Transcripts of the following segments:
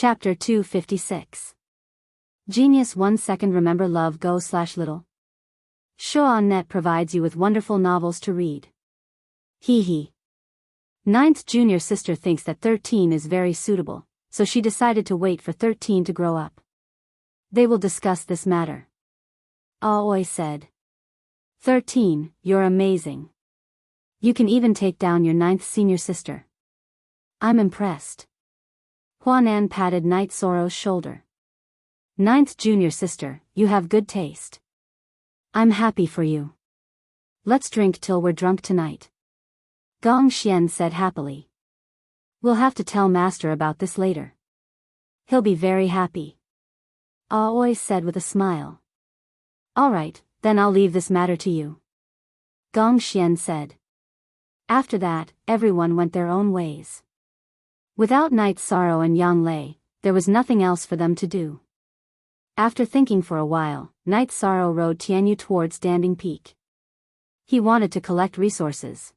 Chapter 256. Genius 1 second. Remember love go/little. Show on net provides you with wonderful novels to read. Hee hee. Ninth junior sister thinks that 13 is very suitable, so she decided to wait for 13 to grow up. They will discuss this matter. Aoi said. 13, you're amazing. You can even take down your 9th senior sister. I'm impressed. Huanan patted Night Soro's shoulder. 9th junior sister, you have good taste. I'm happy for you. Let's drink till we're drunk tonight. Gong Xian said happily. We'll have to tell master about this later. He'll be very happy. Aoi said with a smile. Alright, then I'll leave this matter to you. Gong Xian said. After that, everyone went their own ways. Without Night Sorrow and Yang Lei, there was nothing else for them to do. After thinking for a while, Night Sorrow rode Tianyu towards Danding Peak. He wanted to collect resources.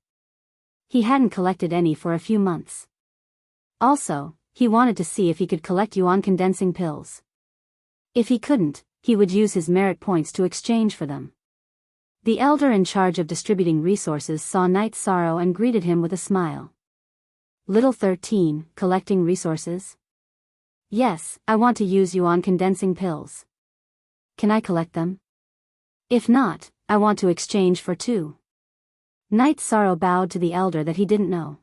He hadn't collected any for a few months. Also, he wanted to see if he could collect yuan condensing pills. If he couldn't, he would use his merit points to exchange for them. The elder in charge of distributing resources saw Night Sorrow and greeted him with a smile. Little 13, collecting resources? Yes, I want to use yuan condensing pills. Can I collect them? If not, I want to exchange for 2. Night Sorrow bowed to the elder that he didn't know.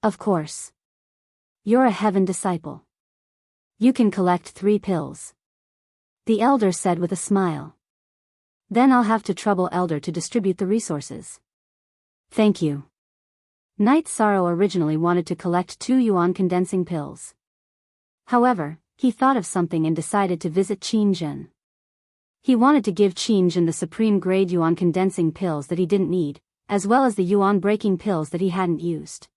Of course. You're a heaven disciple. You can collect 3 pills. The elder said with a smile. Then I'll have to trouble elder to distribute the resources. Thank you. Night Sorrow originally wanted to collect 2 yuan condensing pills. However, he thought of something and decided to visit Qinzhen. He wanted to give Qinzhen the supreme grade yuan condensing pills that he didn't need, as well as the yuan breaking pills that he hadn't used.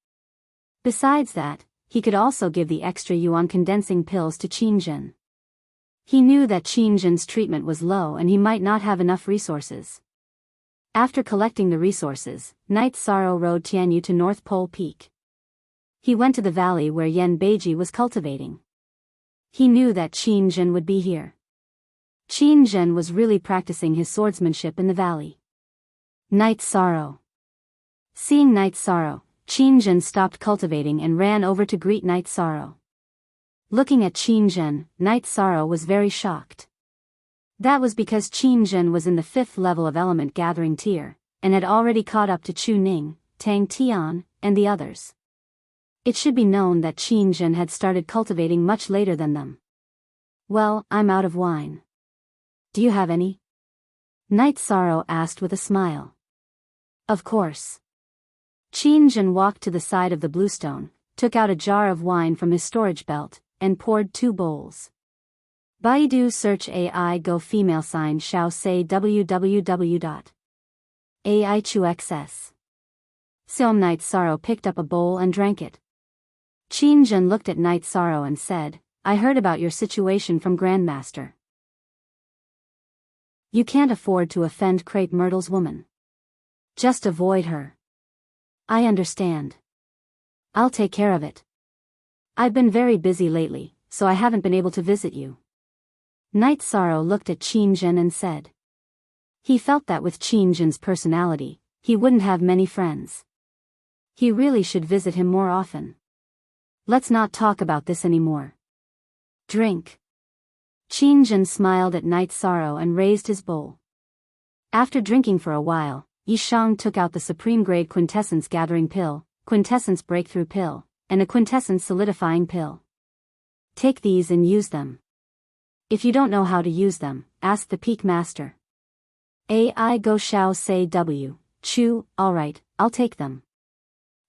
Besides that, he could also give the extra yuan condensing pills to Qinzhen. He knew that Qinzhen's treatment was low and he might not have enough resources. After collecting the resources, Night Sorrow rode Tianyu to North Pole Peak. He went to the valley where Yen Beiji was cultivating. He knew that Qinzhen would be here. Qinzhen was really practicing his swordsmanship in the valley. Night Sorrow. Seeing Night Sorrow, Qinzhen stopped cultivating and ran over to greet Night Sorrow. Looking at Qinzhen, Night Sorrow was very shocked. That was because Qinzhen was in the 5th level of element gathering tier, and had already caught up to Chu Ning, Tang Tian, and the others. It should be known that Qinzhen had started cultivating much later than them. Well, I'm out of wine. Do you have any? Night Sorrow asked with a smile. Of course. Qinzhen walked to the side of the bluestone, took out a jar of wine from his storage belt, and poured 2 bowls. Baidu search AI go female sign shao say www.aichuxs. Sim Night Sorrow picked up a bowl and drank it. Qinzhen looked at Night Sorrow and said, I heard about your situation from Grandmaster. You can't afford to offend Crepe Myrtle's woman. Just avoid her. I understand. I'll take care of it. I've been very busy lately, so I haven't been able to visit you. Night Sorrow looked at Qinzhen and said. He felt that with Qinzhen's personality, he wouldn't have many friends. He really should visit him more often. Let's not talk about this anymore. Drink. Qinzhen smiled at Night Sorrow and raised his bowl. After drinking for a while, Yishang took out the supreme grade quintessence gathering pill, quintessence breakthrough pill, and a quintessence solidifying pill. Take these and use them. If you don't know how to use them, ask the Peak Master. AI go shao say W, Chu, alright, I'll take them.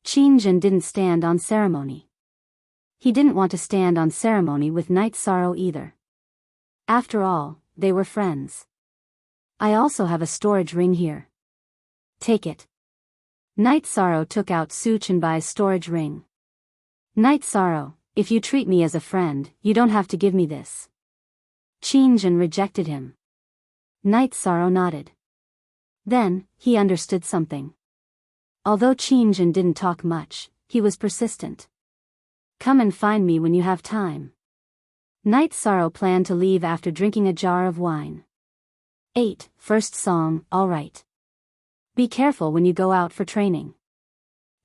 Qinzhen didn't stand on ceremony. He didn't want to stand on ceremony with Night Sorrow either. After all, they were friends. I also have a storage ring here. Take it. Night Sorrow took out Su Chenbai's storage ring. Night Sorrow, if you treat me as a friend, you don't have to give me this. Qinzhen rejected him. Night Sorrow nodded. Then, he understood something. Although Qinzhen didn't talk much, he was persistent. Come and find me when you have time. Night Sorrow planned to leave after drinking a jar of wine. 8. First song, all right. Be careful when you go out for training.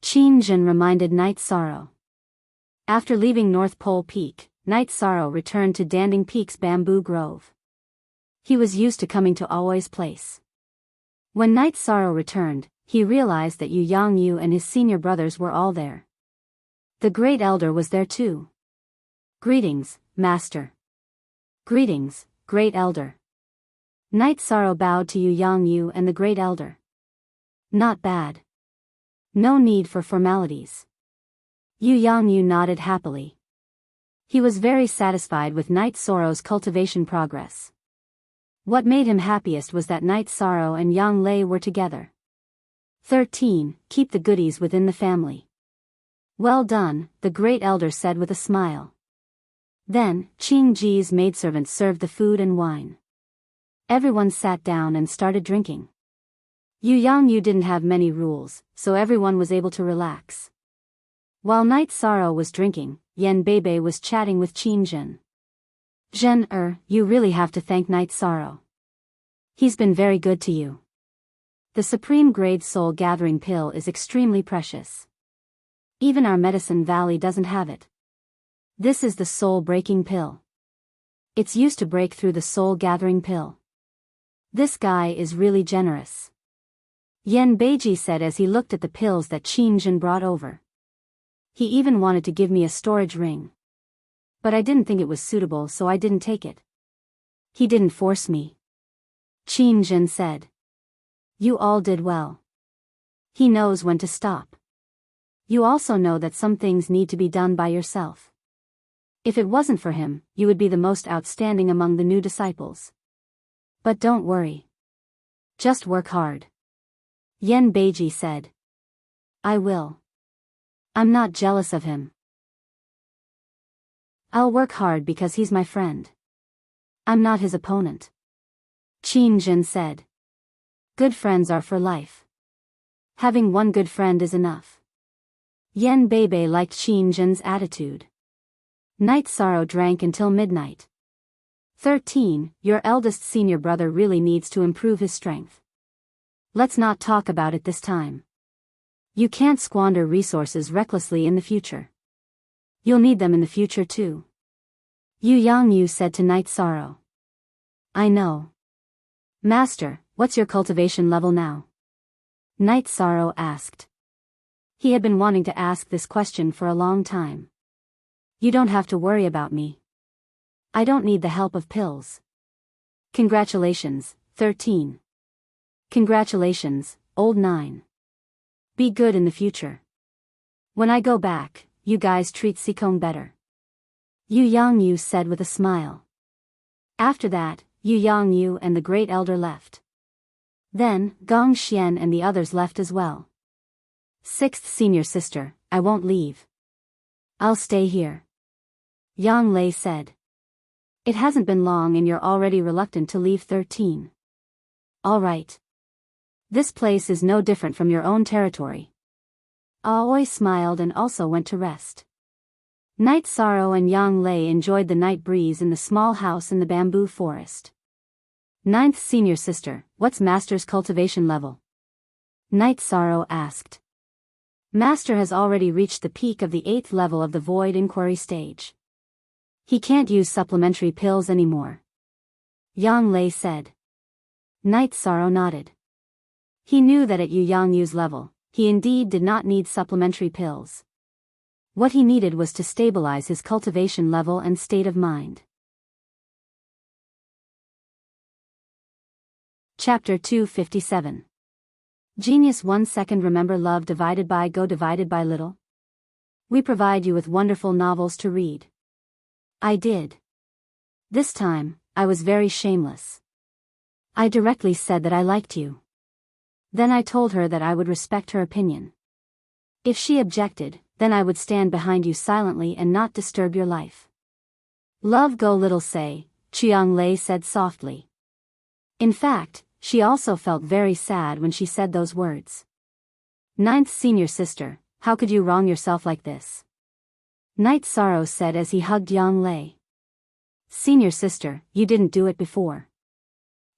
Qin reminded Night Sorrow. After leaving North Pole Peak, Night Sorrow returned to Danding Peak's bamboo grove. He was used to coming to Aoi's place. When Night Sorrow returned, he realized that Yu Yangyu and his senior brothers were all there. The Great Elder was there too. Greetings, Master. Greetings, Great Elder. Night Sorrow bowed to Yu Yangyu and the Great Elder. Not bad. No need for formalities. Yu Yangyu nodded happily. He was very satisfied with Night Sorrow's cultivation progress. What made him happiest was that Night Sorrow and Yang Lei were together. 13. Keep the goodies within the family. Well done, the Great Elder said with a smile. Then, Qing Ji's maidservant served the food and wine. Everyone sat down and started drinking. Yu Yangyu didn't have many rules, so everyone was able to relax. While Night Sorrow was drinking, Yan Bebe was chatting with Qin Jin. You really have to thank Night Sorrow. He's been very good to you. The supreme grade soul gathering pill is extremely precious. Even our medicine valley doesn't have it. This is the soul breaking pill. It's used to break through the soul gathering pill. This guy is really generous. Yan Beiji said as he looked at the pills that Qin Jin brought over. He even wanted to give me a storage ring. But I didn't think it was suitable, so I didn't take it. He didn't force me. Qin Jin said. You all did well. He knows when to stop. You also know that some things need to be done by yourself. If it wasn't for him, you would be the most outstanding among the new disciples. But don't worry. Just work hard. Yan Beiji said. I will. I'm not jealous of him. I'll work hard because he's my friend. I'm not his opponent. Qin Jin said. Good friends are for life. Having one good friend is enough. Yan Bebe liked Qin Jin's attitude. Night Sorrow drank until midnight. 13. Your eldest senior brother really needs to improve his strength. Let's not talk about it this time. You can't squander resources recklessly in the future. You'll need them in the future too. Yu Yangyu said to Night Sorrow. I know. Master, what's your cultivation level now? Night Sorrow asked. He had been wanting to ask this question for a long time. You don't have to worry about me. I don't need the help of pills. Congratulations, 13. Congratulations, old 9. Be good in the future. When I go back, you guys treat Sikong better. Yu Yangyu said with a smile. After that, Yu Yangyu and the Great Elder left. Then, Gong Xian and the others left as well. 6th senior sister, I won't leave. I'll stay here. Yang Lei said. It hasn't been long and you're already reluctant to leave 13. All right. This place is no different from your own territory. Aoi smiled and also went to rest. Night Sorrow and Yang Lei enjoyed the night breeze in the small house in the bamboo forest. 9th senior sister, what's Master's cultivation level? Night Sorrow asked. Master has already reached the peak of the 8th level of the void inquiry stage. He can't use supplementary pills anymore. Yang Lei said. Night Sorrow nodded. He knew that at Yu Yangyu's level, he indeed did not need supplementary pills. What he needed was to stabilize his cultivation level and state of mind. Chapter 257. Genius 1 second. Remember love divided by go divided by little? We provide you with wonderful novels to read. I did. This time, I was very shameless. I directly said that I liked you. Then I told her that I would respect her opinion. If she objected, then I would stand behind you silently and not disturb your life. Love go little say, Chiang Lei said softly. In fact, she also felt very sad when she said those words. 9th senior sister, how could you wrong yourself like this? Night Sorrow said as he hugged Yang Lei. Senior sister, you didn't do it before.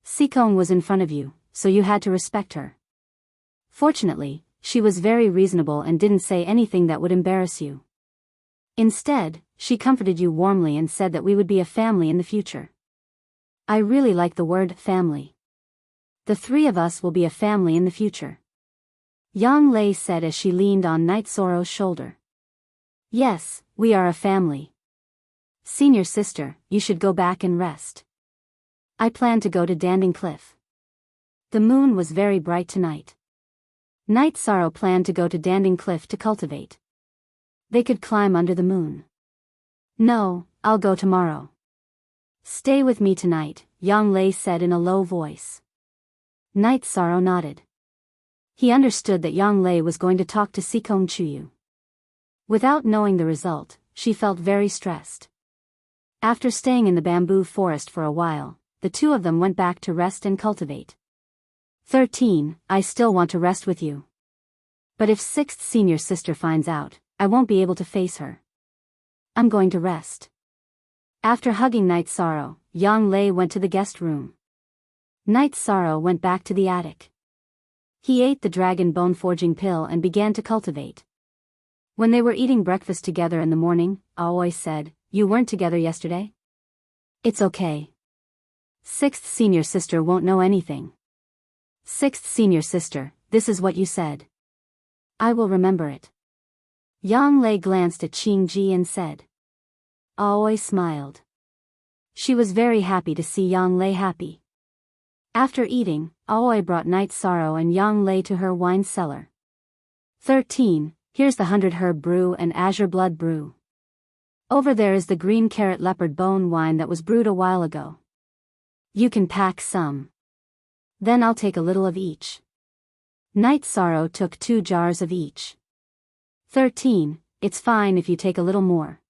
Sikong was in front of you, so you had to respect her. Fortunately, she was very reasonable and didn't say anything that would embarrass you. Instead, she comforted you warmly and said that we would be a family in the future. I really like the word family. The three of us will be a family in the future. Yang Lei said as she leaned on Night Sorrow's shoulder. Yes, we are a family. Senior sister, you should go back and rest. I plan to go to Danding Cliff. The moon was very bright tonight. Night Sorrow planned to go to Danding Cliff to cultivate. They could climb under the moon. No, I'll go tomorrow. Stay with me tonight, Yang Lei said in a low voice. Night Sorrow nodded. He understood that Yang Lei was going to talk to Sikong Chuyu. Without knowing the result, she felt very stressed. After staying in the bamboo forest for a while, the two of them went back to rest and cultivate. 13. I still want to rest with you. But if 6th senior sister finds out, I won't be able to face her. I'm going to rest. After hugging Night Sorrow, Yang Lei went to the guest room. Night Sorrow went back to the attic. He ate the dragon bone forging pill and began to cultivate. When they were eating breakfast together in the morning, Aoi said, "You weren't together yesterday?" "It's okay. 6th senior sister won't know anything." 6th senior sister, this is what you said. I will remember it. Yang Lei glanced at Qing Ji and said. Aoi smiled. She was very happy to see Yang Lei happy. After eating, Aoi brought Night Sorrow and Yang Lei to her wine cellar. 13. Here's the 100 herb brew and azure blood brew. Over there is the green carrot leopard bone wine that was brewed a while ago. You can pack some. Then I'll take a little of each. Night Sorrow took 2 jars of each. 13. It's fine if you take a little more.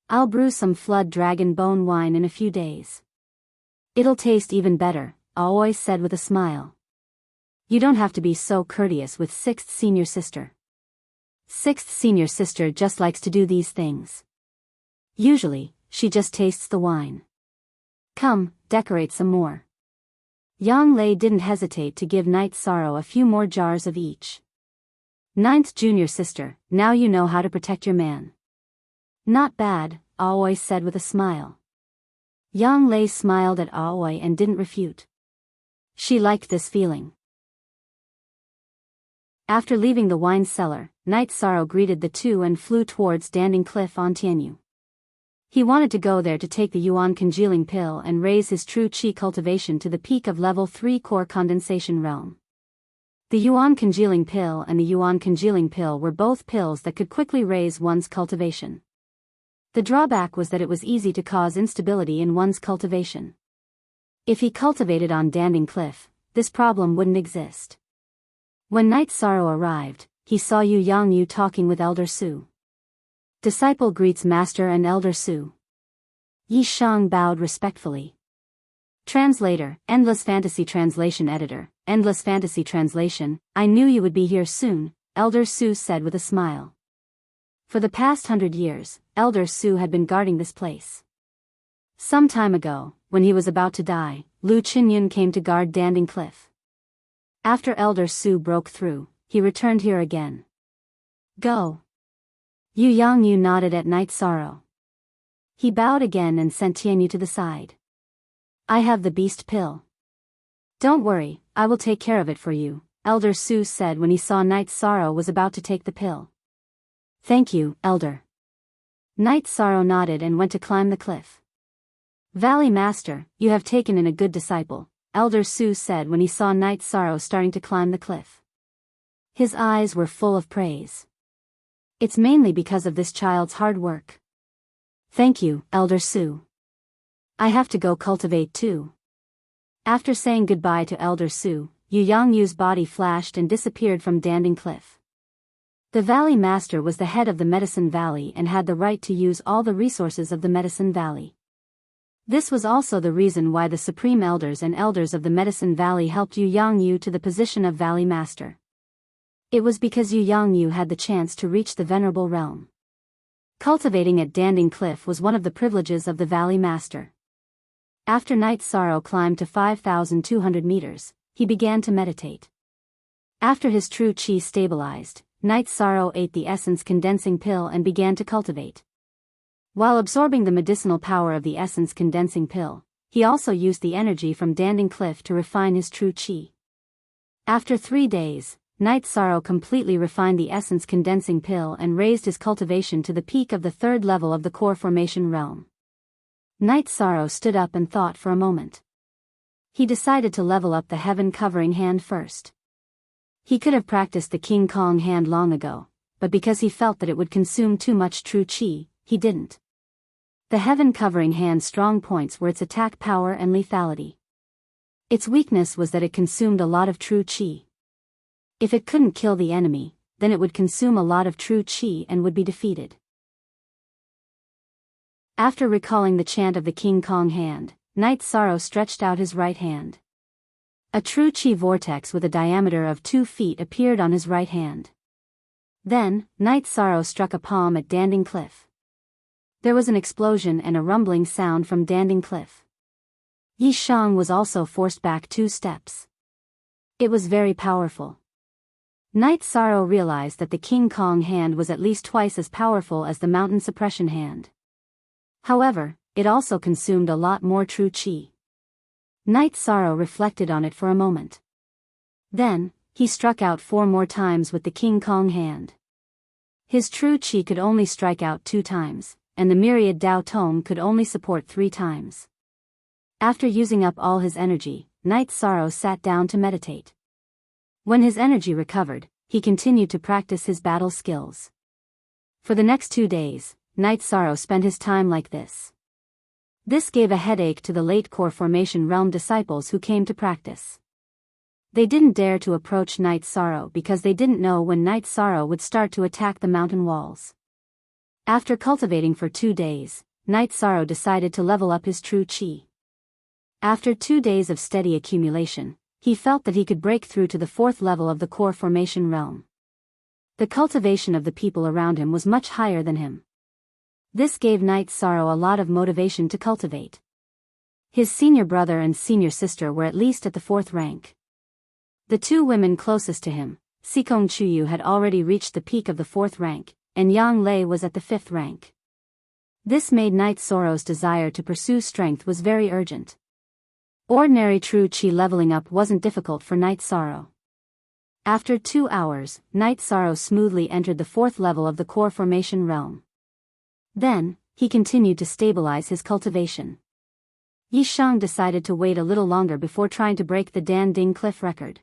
I'll brew some flood dragon bone wine in a few days. It'll taste even better, Aoi said with a smile. You don't have to be so courteous with 6th senior sister. 6th senior sister just likes to do these things. Usually, she just tastes the wine. Come, decorate some more. Yang Lei didn't hesitate to give Night Sorrow a few more jars of each. 9th junior sister, now you know how to protect your man. Not bad, Aoi said with a smile. Yang Lei smiled at Aoi and didn't refute. She liked this feeling. After leaving the wine cellar, Night Sorrow greeted the two and flew towards Danding Cliff on Tianyu. He wanted to go there to take the Yuan congealing pill and raise his true qi cultivation to the peak of level 3 core condensation realm. The Yuan congealing pill and the Yuan congealing pill were both pills that could quickly raise one's cultivation. The drawback was that it was easy to cause instability in one's cultivation. If he cultivated on Danding Cliff, this problem wouldn't exist. When Night Sorrow arrived, he saw Yu Yangyu talking with Elder Su. Disciple greets Master and Elder Su. Yi Shang bowed respectfully. Translator, Endless Fantasy Translation Editor, Endless Fantasy Translation, I knew you would be here soon, Elder Su said with a smile. For the past 100 years, Elder Su had been guarding this place. Some time ago, when he was about to die, Lu Qinyun came to guard Danding Cliff. After Elder Su broke through, he returned here again. Go. Yu Yangyu nodded at Night Sorrow. He bowed again and sent Tianyu to the side. I have the beast pill. Don't worry, I will take care of it for you, Elder Su said when he saw Night Sorrow was about to take the pill. Thank you, Elder. Night Sorrow nodded and went to climb the cliff. Valley Master, you have taken in a good disciple, Elder Su said when he saw Night Sorrow starting to climb the cliff. His eyes were full of praise. It's mainly because of this child's hard work. Thank you, Elder Su. I have to go cultivate too. After saying goodbye to Elder Su, Yu Yangyu's body flashed and disappeared from Danding Cliff. The Valley Master was the head of the Medicine Valley and had the right to use all the resources of the Medicine Valley. This was also the reason why the Supreme Elders and Elders of the Medicine Valley helped Yu Yangyu to the position of Valley Master. It was because Yu Yangyu had the chance to reach the Venerable Realm. Cultivating at Danding Cliff was one of the privileges of the Valley Master. After Night Sorrow climbed to 5,200 meters, he began to meditate. After his true chi stabilized, Night Sorrow ate the essence condensing pill and began to cultivate. While absorbing the medicinal power of the essence condensing pill, he also used the energy from Danding Cliff to refine his true chi. After 3 days, Night Sorrow completely refined the essence condensing pill and raised his cultivation to the peak of the 3rd level of the core formation realm. Night Sorrow stood up and thought for a moment. He decided to level up the heaven covering hand first. He could have practiced the King Kong hand long ago, but because he felt that it would consume too much true chi, he didn't. The heaven covering hand's strong points were its attack power and lethality. Its weakness was that it consumed a lot of true chi. If it couldn't kill the enemy, then it would consume a lot of true chi and would be defeated. After recalling the chant of the King Kong hand, Night Sorrow stretched out his right hand. A true chi vortex with a diameter of 2 feet appeared on his right hand. Then, Night Sorrow struck a palm at Danding Cliff. There was an explosion and a rumbling sound from Danding Cliff. Yi Shang was also forced back 2 steps. It was very powerful. Night Sorrow realized that the King Kong hand was at least twice as powerful as the mountain suppression hand. However, it also consumed a lot more true chi. Night Sorrow reflected on it for a moment. Then, he struck out 4 more times with the King Kong hand. His true chi could only strike out 2 times, and the myriad Dao Tome could only support 3 times. After using up all his energy, Night Sorrow sat down to meditate. When his energy recovered, he continued to practice his battle skills. For the next 2 days, Night Sorrow spent his time like this. This gave a headache to the late core formation realm disciples who came to practice. They didn't dare to approach Night Sorrow because they didn't know when Night Sorrow would start to attack the mountain walls. After cultivating for 2 days, Night Sorrow decided to level up his true chi. After 2 days of steady accumulation, he felt that he could break through to the 4th level of the core formation realm. The cultivation of the people around him was much higher than him. This gave Night Sorrow a lot of motivation to cultivate. His senior brother and senior sister were at least at the 4th rank. The 2 women closest to him, Sikong Chuyu, had already reached the peak of the 4th rank, and Yang Lei was at the 5th rank. This made Night Sorrow's desire to pursue strength was very urgent. Ordinary true chi leveling up wasn't difficult for Night Sorrow. After 2 hours, Night Sorrow smoothly entered the 4th level of the core formation realm. Then, he continued to stabilize his cultivation. Yi Shang decided to wait a little longer before trying to break the Danding Cliff record.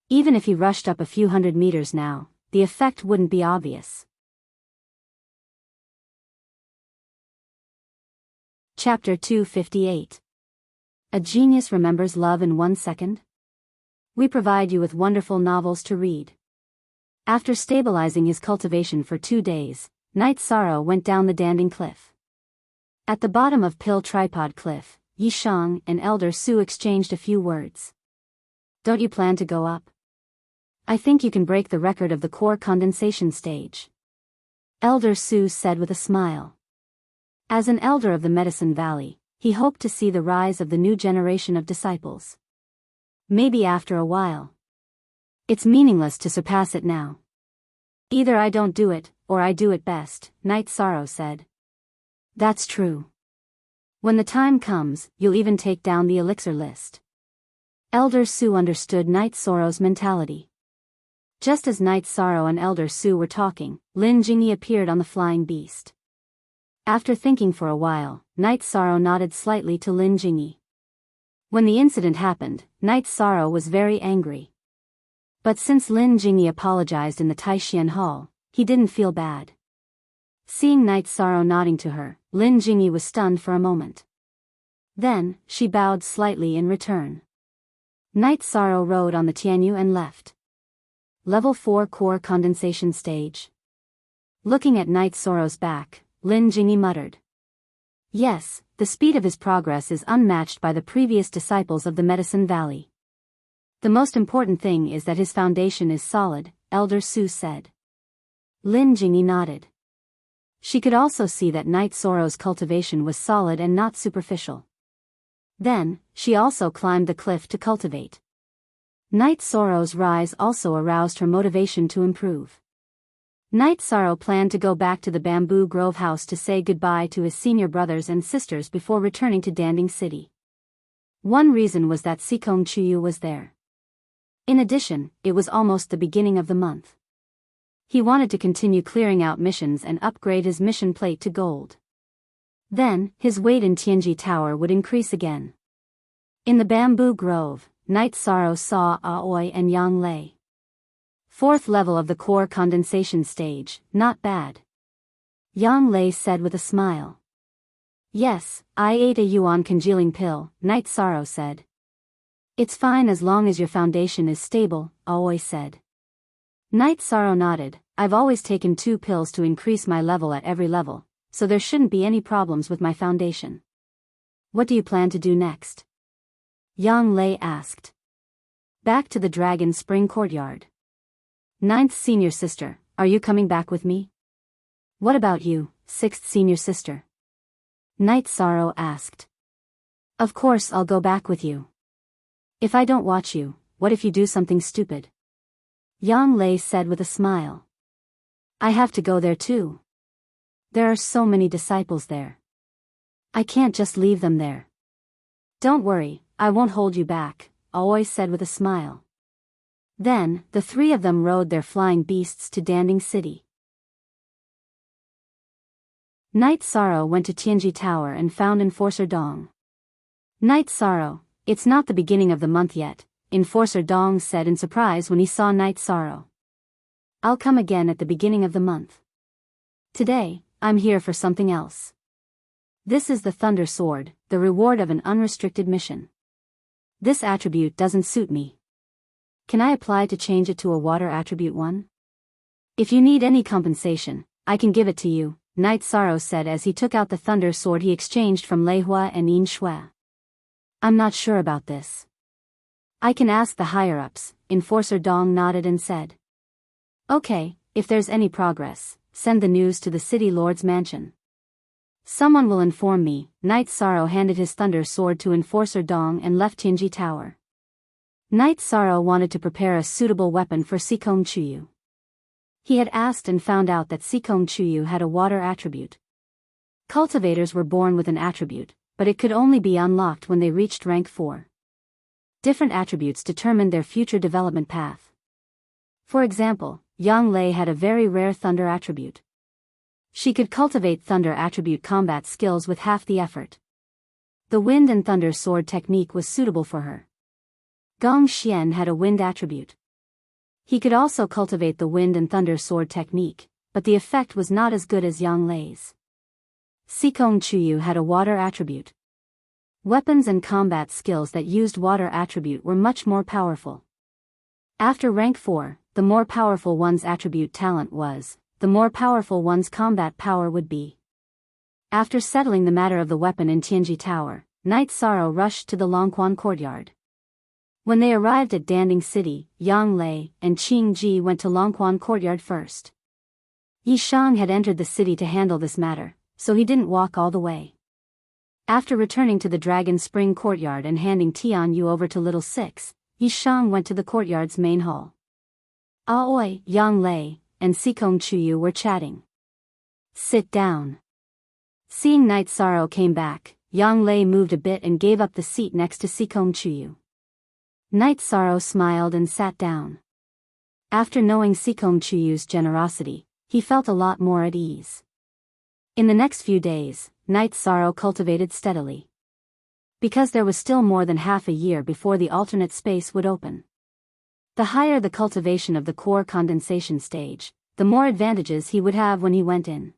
Even if he rushed up a few hundred meters now, the effect wouldn't be obvious. Chapter 258. A Genius Remembers Love in 1 Second? We provide you with wonderful novels to read. After stabilizing his cultivation for 2 days, Night Sorrow went down the Danding Cliff. At the bottom of Pill Tripod Cliff, Yi Shang and Elder Su exchanged a few words. Don't you plan to go up? I think you can break the record of the core condensation stage. Elder Su said with a smile. As an elder of the Medicine Valley, he hoped to see the rise of the new generation of disciples. Maybe after a while. It's meaningless to surpass it now. Either I don't do it, or I do it best, Night Sorrow said. That's true. When the time comes, you'll even take down the elixir list. Elder Su understood Night Sorrow's mentality. Just as Night Sorrow and Elder Su were talking, Lin Jingyi appeared on the flying beast. After thinking for a while, Night Sorrow nodded slightly to Lin Jingyi. When the incident happened, Night Sorrow was very angry. But since Lin Jingyi apologized in the Taishan Hall, he didn't feel bad. Seeing Night Sorrow nodding to her, Lin Jingyi was stunned for a moment. Then, she bowed slightly in return. Night Sorrow rode on the Tianyu and left. Level 4 Core Condensation Stage. Looking at Night Sorrow's back, Lin Jingyi muttered. Yes, the speed of his progress is unmatched by the previous disciples of the Medicine Valley. The most important thing is that his foundation is solid, Elder Su said. Lin Jingyi nodded. She could also see that Night Sorrow's cultivation was solid and not superficial. Then, she also climbed the cliff to cultivate. Night Sorrow's rise also aroused her motivation to improve. Night Sorrow planned to go back to the Bamboo Grove house to say goodbye to his senior brothers and sisters before returning to Danding City. One reason was that Sikong Chuyu was there. In addition, it was almost the beginning of the month. He wanted to continue clearing out missions and upgrade his mission plate to gold. Then, his weight in Tianji Tower would increase again. In the Bamboo Grove, Night Sorrow saw Aoi and Yang Lei. Fourth level of the core condensation stage, not bad. Yang Lei said with a smile. Yes, I ate a yuan congealing pill, Night Sorrow said. It's fine as long as your foundation is stable, Aoi said. Night Sorrow nodded. I've always taken 2 pills to increase my level at every level, so there shouldn't be any problems with my foundation. What do you plan to do next? Yang Lei asked. Back to the Dragon Spring Courtyard. Ninth senior sister, are you coming back with me? What about you, sixth senior sister? Night Sorrow asked. Of course I'll go back with you. If I don't watch you, what if you do something stupid? Yang Lei said with a smile. I have to go there too. There are so many disciples there. I can't just leave them there. Don't worry, I won't hold you back, Aoi said with a smile. Then, the 3 of them rode their flying beasts to Danding City. Night Sorrow went to Tianji Tower and found Enforcer Dong. Night Sorrow, it's not the beginning of the month yet, Enforcer Dong said in surprise when he saw Night Sorrow. I'll come again at the beginning of the month. Today, I'm here for something else. This is the Thunder Sword, the reward of an unrestricted mission. This attribute doesn't suit me. Can I apply to change it to a water attribute 1? If you need any compensation, I can give it to you, Night Sorrow said as he took out the Thunder Sword he exchanged from Lei Hua and Yin Shui. I'm not sure about this. I can ask the higher-ups, Enforcer Dong nodded and said. Okay, if there's any progress, send the news to the City Lord's mansion. Someone will inform me. Night Sorrow handed his Thunder Sword to Enforcer Dong and left Tianji Tower. Night Sorrow wanted to prepare a suitable weapon for Sikong Chuyu. He had asked and found out that Sikong Chuyu had a water attribute. Cultivators were born with an attribute, but it could only be unlocked when they reached rank 4. Different attributes determined their future development path. For example, Yang Lei had a very rare thunder attribute. She could cultivate thunder attribute combat skills with half the effort. The wind and thunder sword technique was suitable for her. Gong Xian had a wind attribute. He could also cultivate the wind and thunder sword technique, but the effect was not as good as Yang Lei's. Sikong Chuyu had a water attribute. Weapons and combat skills that used water attribute were much more powerful. After rank 4, the more powerful one's attribute talent was, the more powerful one's combat power would be. After settling the matter of the weapon in Tianji Tower, Night Sorrow rushed to the Longquan Courtyard. When they arrived at Danding City, Yang Lei and Qing Ji went to Longquan Courtyard first. Yi Shang had entered the city to handle this matter, so he didn't walk all the way. After returning to the Dragon Spring Courtyard and handing Tian Yu over to Little Six, Yi Shang went to the courtyard's main hall. Aoi, Yang Lei, and Sikong Chuyu were chatting. Sit down. Seeing Night Sorrow came back, Yang Lei moved a bit and gave up the seat next to Sikong Chuyu. Night Sorrow smiled and sat down. After knowing Sikong Chuyu's generosity, he felt a lot more at ease. In the next few days, Night Sorrow cultivated steadily. Because there was still more than half a year before the alternate space would open. The higher the cultivation of the core condensation stage, the more advantages he would have when he went in.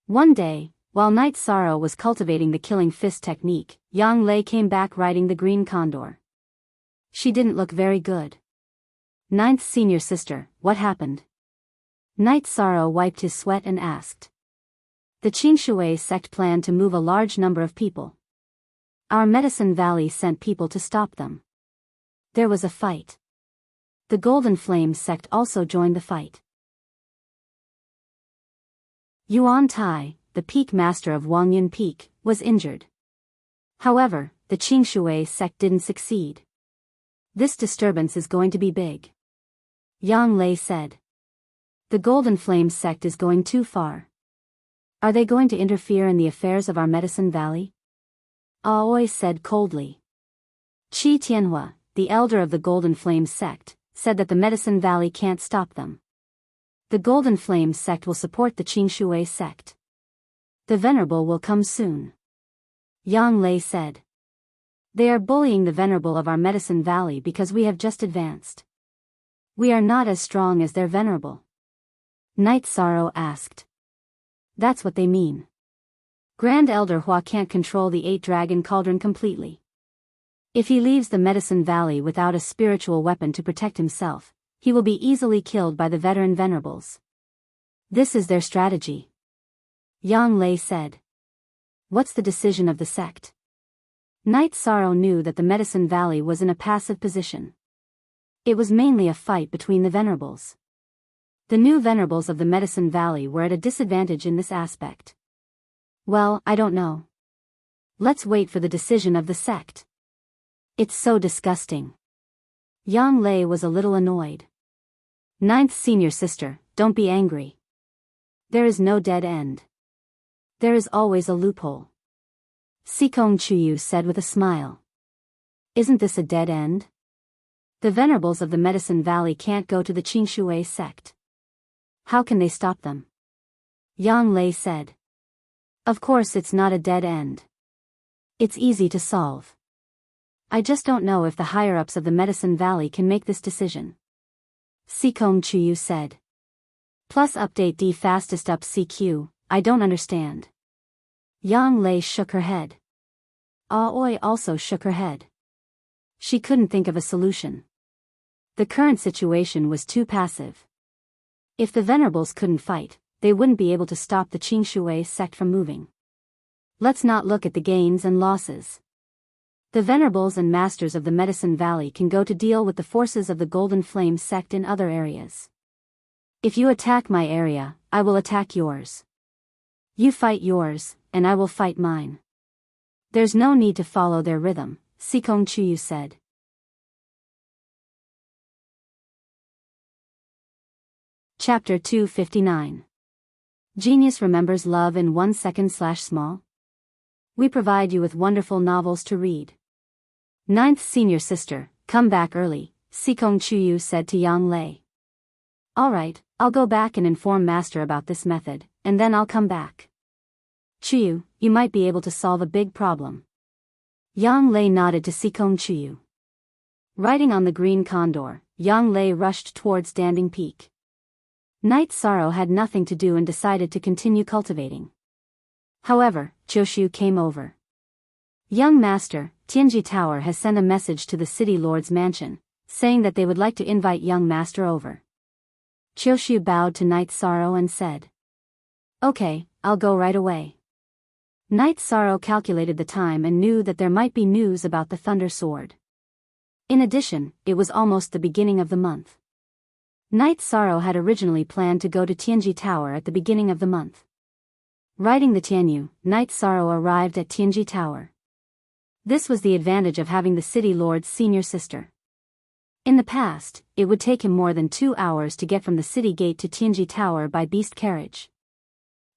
One day, while Night Sorrow was cultivating the killing fist technique, Yang Lei came back riding the green condor. She didn't look very good. Ninth senior sister, what happened? Night Sorrow wiped his sweat and asked. The Qingshui sect planned to move a large number of people. Our Medicine Valley sent people to stop them. There was a fight. The Golden Flame sect also joined the fight. Yuan Tai, the peak master of Wangyun Peak, was injured. However, the Qingshui sect didn't succeed. This disturbance is going to be big. Yang Lei said. The Golden Flame sect is going too far. Are they going to interfere in the affairs of our Medicine Valley? Aoi said coldly. Qi Tianhua, the elder of the Golden Flame sect, said that the Medicine Valley can't stop them. The Golden Flame sect will support the Qingshui sect. The Venerable will come soon. Yang Lei said. They are bullying the Venerable of our Medicine Valley because we have just advanced. We are not as strong as their Venerable. Night Sorrow asked. That's what they mean. Grand Elder Hua can't control the 8-dragon cauldron completely. If he leaves the Medicine Valley without a spiritual weapon to protect himself, he will be easily killed by the veteran Venerables. This is their strategy. Yang Lei said. What's the decision of the sect? Night Sorrow knew that the Medicine Valley was in a passive position. It was mainly a fight between the Venerables. The new Venerables of the Medicine Valley were at a disadvantage in this aspect. Well, I don't know. Let's wait for the decision of the sect. It's so disgusting. Yang Lei was a little annoyed. Ninth senior sister, don't be angry. There is no dead end. There is always a loophole. Sikong Chuyu said with a smile. Isn't this a dead end? The Venerables of the Medicine Valley can't go to the Qingshui sect. How can they stop them? Yang Lei said. Of course it's not a dead end. It's easy to solve. I just don't know if the higher-ups of the Medicine Valley can make this decision. Sikong Chuyu said. Plus update D fastest up CQ, I don't understand. Yang Lei shook her head. Aoi also shook her head. She couldn't think of a solution. The current situation was too passive. If the Venerables couldn't fight, they wouldn't be able to stop the Qingshui sect from moving. Let's not look at the gains and losses. The Venerables and Masters of the Medicine Valley can go to deal with the forces of the Golden Flame sect in other areas. If you attack my area, I will attack yours. You fight yours, and I will fight mine. There's no need to follow their rhythm, Sikong Chuyu said. Chapter 259. Genius remembers love in 1 second/small. We provide you with wonderful novels to read. Ninth senior sister, come back early, Sikong Chuyu said to Yang Lei. Alright, I'll go back and inform Master about this method, and then I'll come back. Chuyu, you might be able to solve a big problem. Yang Lei nodded to Sikong Chuyu. Riding on the green condor, Yang Lei rushed towards Standing Peak. Night Sorrow had nothing to do and decided to continue cultivating. However, Choshu came over. Young Master, Tianji Tower has sent a message to the City Lord's mansion, saying that they would like to invite Young Master over. Choshu bowed to Night Sorrow and said. Okay, I'll go right away. Night Sorrow calculated the time and knew that there might be news about the Thunder Sword. In addition, it was almost the beginning of the month. Night Sorrow had originally planned to go to Tianji Tower at the beginning of the month. Riding the Tianyu, Night Sorrow arrived at Tianji Tower. This was the advantage of having the City Lord's senior sister. In the past, it would take him more than 2 hours to get from the city gate to Tianji Tower by beast carriage.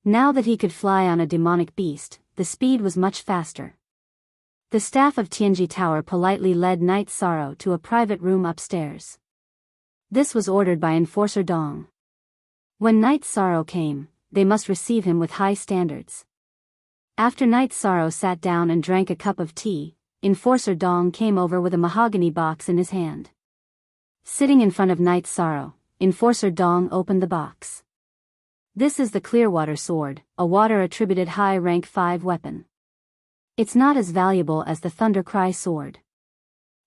Now that he could fly on a demonic beast, the speed was much faster. The staff of Tianji Tower politely led Night Sorrow to a private room upstairs. This was ordered by Enforcer Dong. When Night Sorrow came, they must receive him with high standards. After Night Sorrow sat down and drank a cup of tea, Enforcer Dong came over with a mahogany box in his hand. Sitting in front of Night Sorrow, Enforcer Dong opened the box. This is the Clearwater Sword, a water-attributed high-rank 5 weapon. It's not as valuable as the Thunder Cry Sword.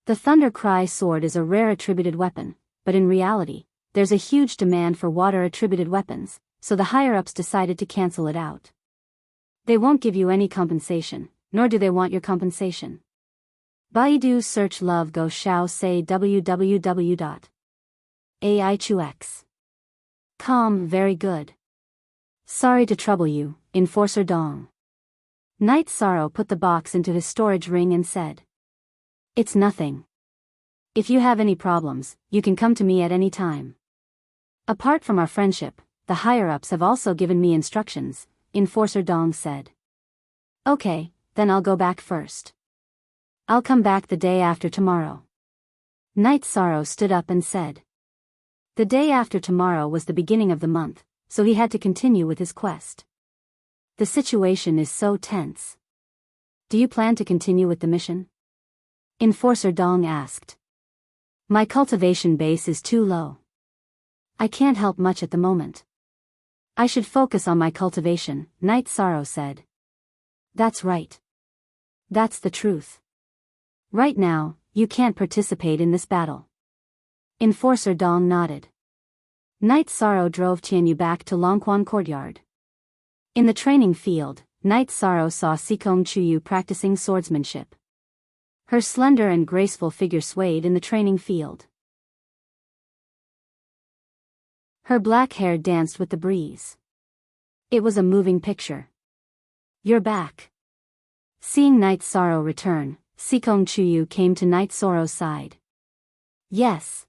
The Thunder Cry Sword is a rare attributed weapon, but in reality, there's a huge demand for water-attributed weapons, so the higher-ups decided to cancel it out. They won't give you any compensation, nor do they want your compensation. Baidu search love go xiao say www.aichux.com. Very good. Sorry to trouble you, Enforcer Dong. Night Sorrow put the box into his storage ring and said. It's nothing. If you have any problems, you can come to me at any time. Apart from our friendship, the higher-ups have also given me instructions, Enforcer Dong said. Okay, then I'll go back first. I'll come back the day after tomorrow. Night Sorrow stood up and said. The day after tomorrow was the beginning of the month, so he had to continue with his quest. The situation is so tense. Do you plan to continue with the mission? Enforcer Dong asked. My cultivation base is too low. I can't help much at the moment. I should focus on my cultivation, Night Sorrow said. That's right. That's the truth. Right now, you can't participate in this battle. Enforcer Dong nodded. Night Sorrow drove Tianyu back to Longquan Courtyard. In the training field, Night Sorrow saw Sikong Chuyu practicing swordsmanship. Her slender and graceful figure swayed in the training field. Her black hair danced with the breeze. It was a moving picture. You're back. Seeing Night Sorrow return, Sikong Chuyu came to Night Sorrow's side. Yes.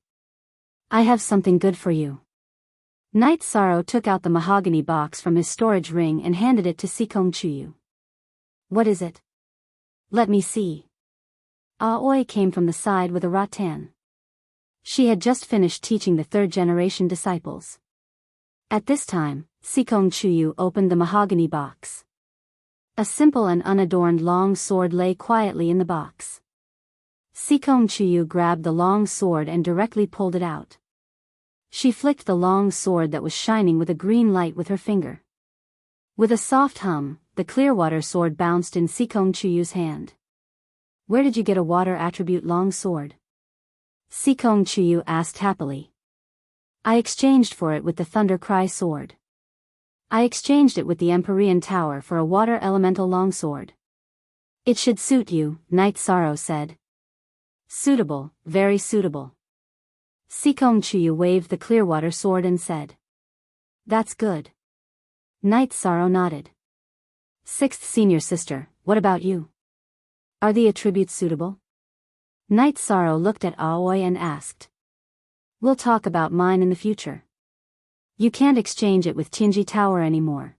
I have something good for you. Night Sorrow took out the mahogany box from his storage ring and handed it to Sikong Chuyu. What is it? Let me see. Aoi came from the side with a rattan. She had just finished teaching the third-generation disciples. At this time, Sikong Chuyu opened the mahogany box. A simple and unadorned long sword lay quietly in the box. Sikong Chuyu grabbed the long sword and directly pulled it out. She flicked the long sword that was shining with a green light with her finger. With a soft hum, the clear water sword bounced in Sikong Chuyu's hand. Where did you get a water attribute long sword? Sikong Chuyu asked happily. I exchanged for it with the Thunder Cry sword. I exchanged it with the Empyrean Tower for a water elemental longsword. It should suit you, Night Sorrow said. Suitable, very suitable. Sikong Chuyu waved the Clearwater sword and said. That's good. Night Sorrow nodded. Sixth senior sister, what about you? Are the attributes suitable? Night Sorrow looked at Aoi and asked. We'll talk about mine in the future. You can't exchange it with Tianji Tower anymore.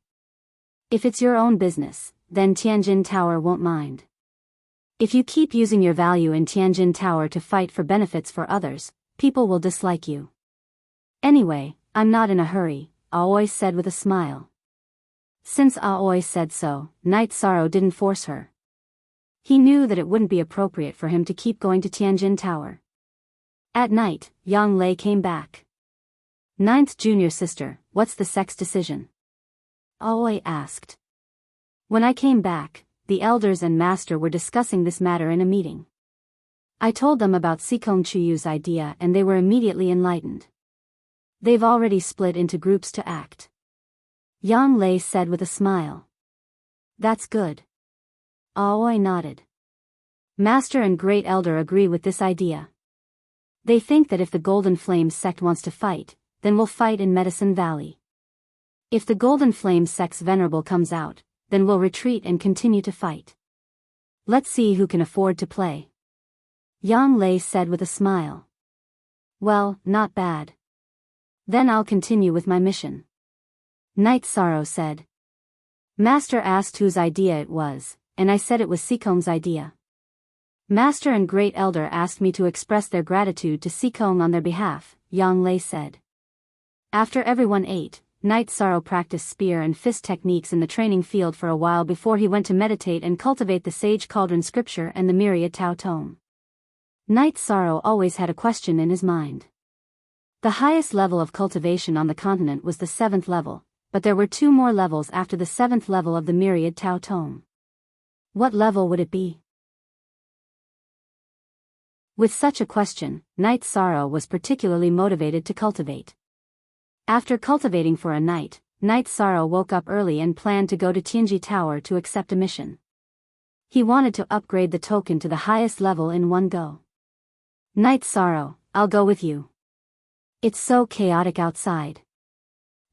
If it's your own business, then Tianjin Tower won't mind. If you keep using your value in Tianjin Tower to fight for benefits for others, people will dislike you. Anyway, I'm not in a hurry, Aoi said with a smile. Since Aoi said so, Night Sorrow didn't force her. He knew that it wouldn't be appropriate for him to keep going to Tianjin Tower. At night, Yang Lei came back. Ninth junior sister, what's the sex decision? Aoi asked. When I came back, the elders and master were discussing this matter in a meeting. I told them about Sikong Chuyu's idea and they were immediately enlightened. They've already split into groups to act. Yang Lei said with a smile. That's good. Aoi nodded. Master and Great Elder agree with this idea. They think that if the Golden Flame sect wants to fight, then we'll fight in Medicine Valley. If the Golden Flame sect's Venerable comes out, then we'll retreat and continue to fight. Let's see who can afford to play. Yang Lei said with a smile. Well, not bad. Then I'll continue with my mission. Night Sorrow said. Master asked whose idea it was, and I said it was Sikong's idea. Master and Great Elder asked me to express their gratitude to Sikong on their behalf, Yang Lei said. After everyone ate, Night Sorrow practiced spear and fist techniques in the training field for a while before he went to meditate and cultivate the Sage Cauldron scripture and the Myriad Tao Tome. Night Sorrow always had a question in his mind. The highest level of cultivation on the continent was the 7th level, but there were 2 more levels after the 7th level of the Myriad Tao Tome. What level would it be? With such a question, Night Sorrow was particularly motivated to cultivate. After cultivating for a night, Night Sorrow woke up early and planned to go to Tianji Tower to accept a mission. He wanted to upgrade the token to the highest level in one go. Night Sorrow, I'll go with you. It's so chaotic outside.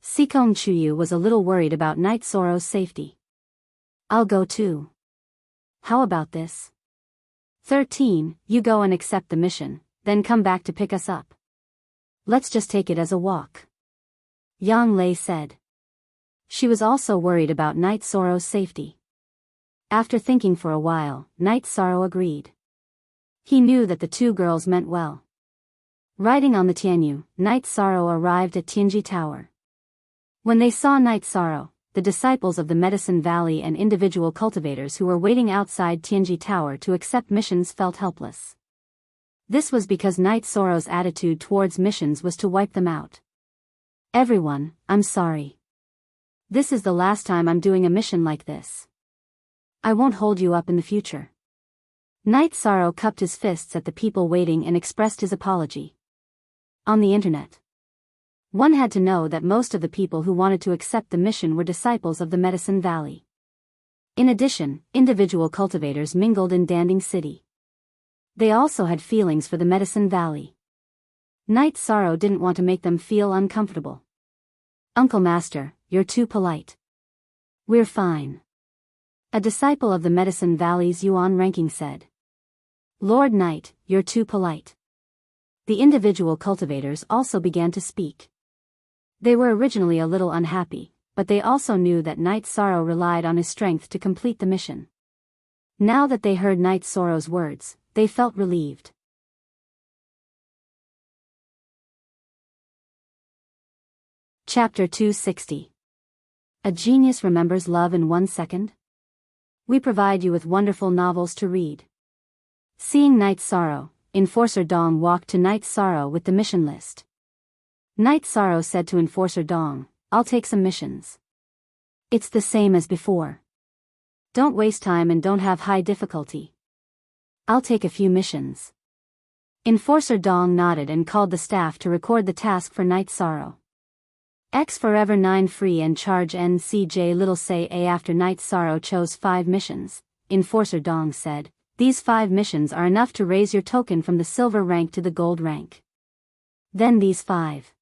Sikong Chuyu was a little worried about Night Sorrow's safety. I'll go too. How about this? 13, you go and accept the mission, then come back to pick us up. Let's just take it as a walk. Yang Lei said. She was also worried about Night Sorrow's safety. After thinking for a while, Night Sorrow agreed. He knew that the two girls meant well. Riding on the Tianyu, Night Sorrow arrived at Tianji Tower. When they saw Night Sorrow, the disciples of the Medicine Valley and individual cultivators who were waiting outside Tianji Tower to accept missions felt helpless. This was because Night Sorrow's attitude towards missions was to wipe them out. Everyone, I'm sorry. This is the last time I'm doing a mission like this. I won't hold you up in the future. Night Sorrow cupped his fists at the people waiting and expressed his apology. On the internet, one had to know that most of the people who wanted to accept the mission were disciples of the Medicine Valley. In addition, individual cultivators mingled in Danding City. They also had feelings for the Medicine Valley. Night Sorrow didn't want to make them feel uncomfortable. Uncle Master, you're too polite. We're fine. A disciple of the Medicine Valley's Yuan ranking said. Lord Knight, you're too polite. The individual cultivators also began to speak. They were originally a little unhappy, but they also knew that Night Sorrow relied on his strength to complete the mission. Now that they heard Night Sorrow's words, they felt relieved. Chapter 260. A Genius Remembers Love in 1 Second? We provide you with wonderful novels to read. Seeing Night Sorrow, Enforcer Dong walked to Night Sorrow with the mission list. Night Sorrow said to Enforcer Dong, I'll take some missions. It's the same as before. Don't waste time and don't have high difficulty. I'll take a few missions. Enforcer Dong nodded and called the staff to record the task for Night Sorrow. X Forever 9 free and charge NCJ little say A. After Night Sorrow chose 5 missions, Enforcer Dong said, these 5 missions are enough to raise your token from the silver rank to the gold rank. Then these 5.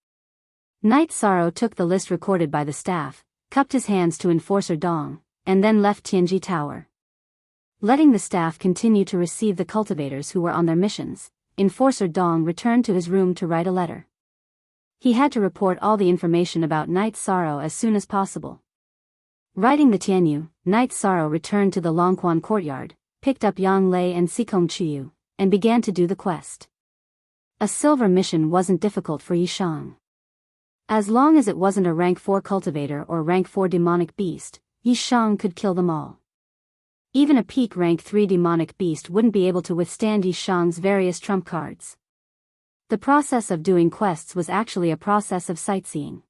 Night Sorrow took the list recorded by the staff, cupped his hands to Enforcer Dong, and then left Tianji Tower. Letting the staff continue to receive the cultivators who were on their missions, Enforcer Dong returned to his room to write a letter. He had to report all the information about Night Sorrow as soon as possible. Riding the Tianyu, Night Sorrow returned to the Longquan courtyard, picked up Yang Lei and Sikong Chuyu, and began to do the quest. A silver mission wasn't difficult for Yishang. As long as it wasn't a rank 4 cultivator or rank 4 demonic beast, Yishang could kill them all. Even a peak rank 3 demonic beast wouldn't be able to withstand Yishang's various trump cards. The process of doing quests was actually a process of sightseeing.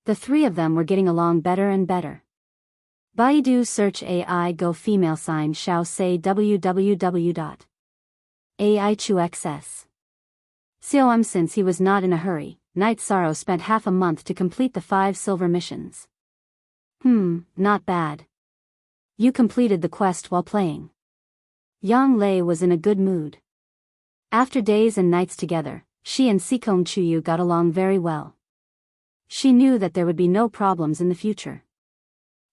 The 3 of them were getting along better and better. Baidu search AI go female sign shao say www.aichuxs. Since he was not in a hurry, Night Sorrow spent half a month to complete the 5 silver missions. Not bad. You completed the quest while playing. Yang Lei was in a good mood. After days and nights together, she and Sikong Chuyu got along very well. She knew that there would be no problems in the future.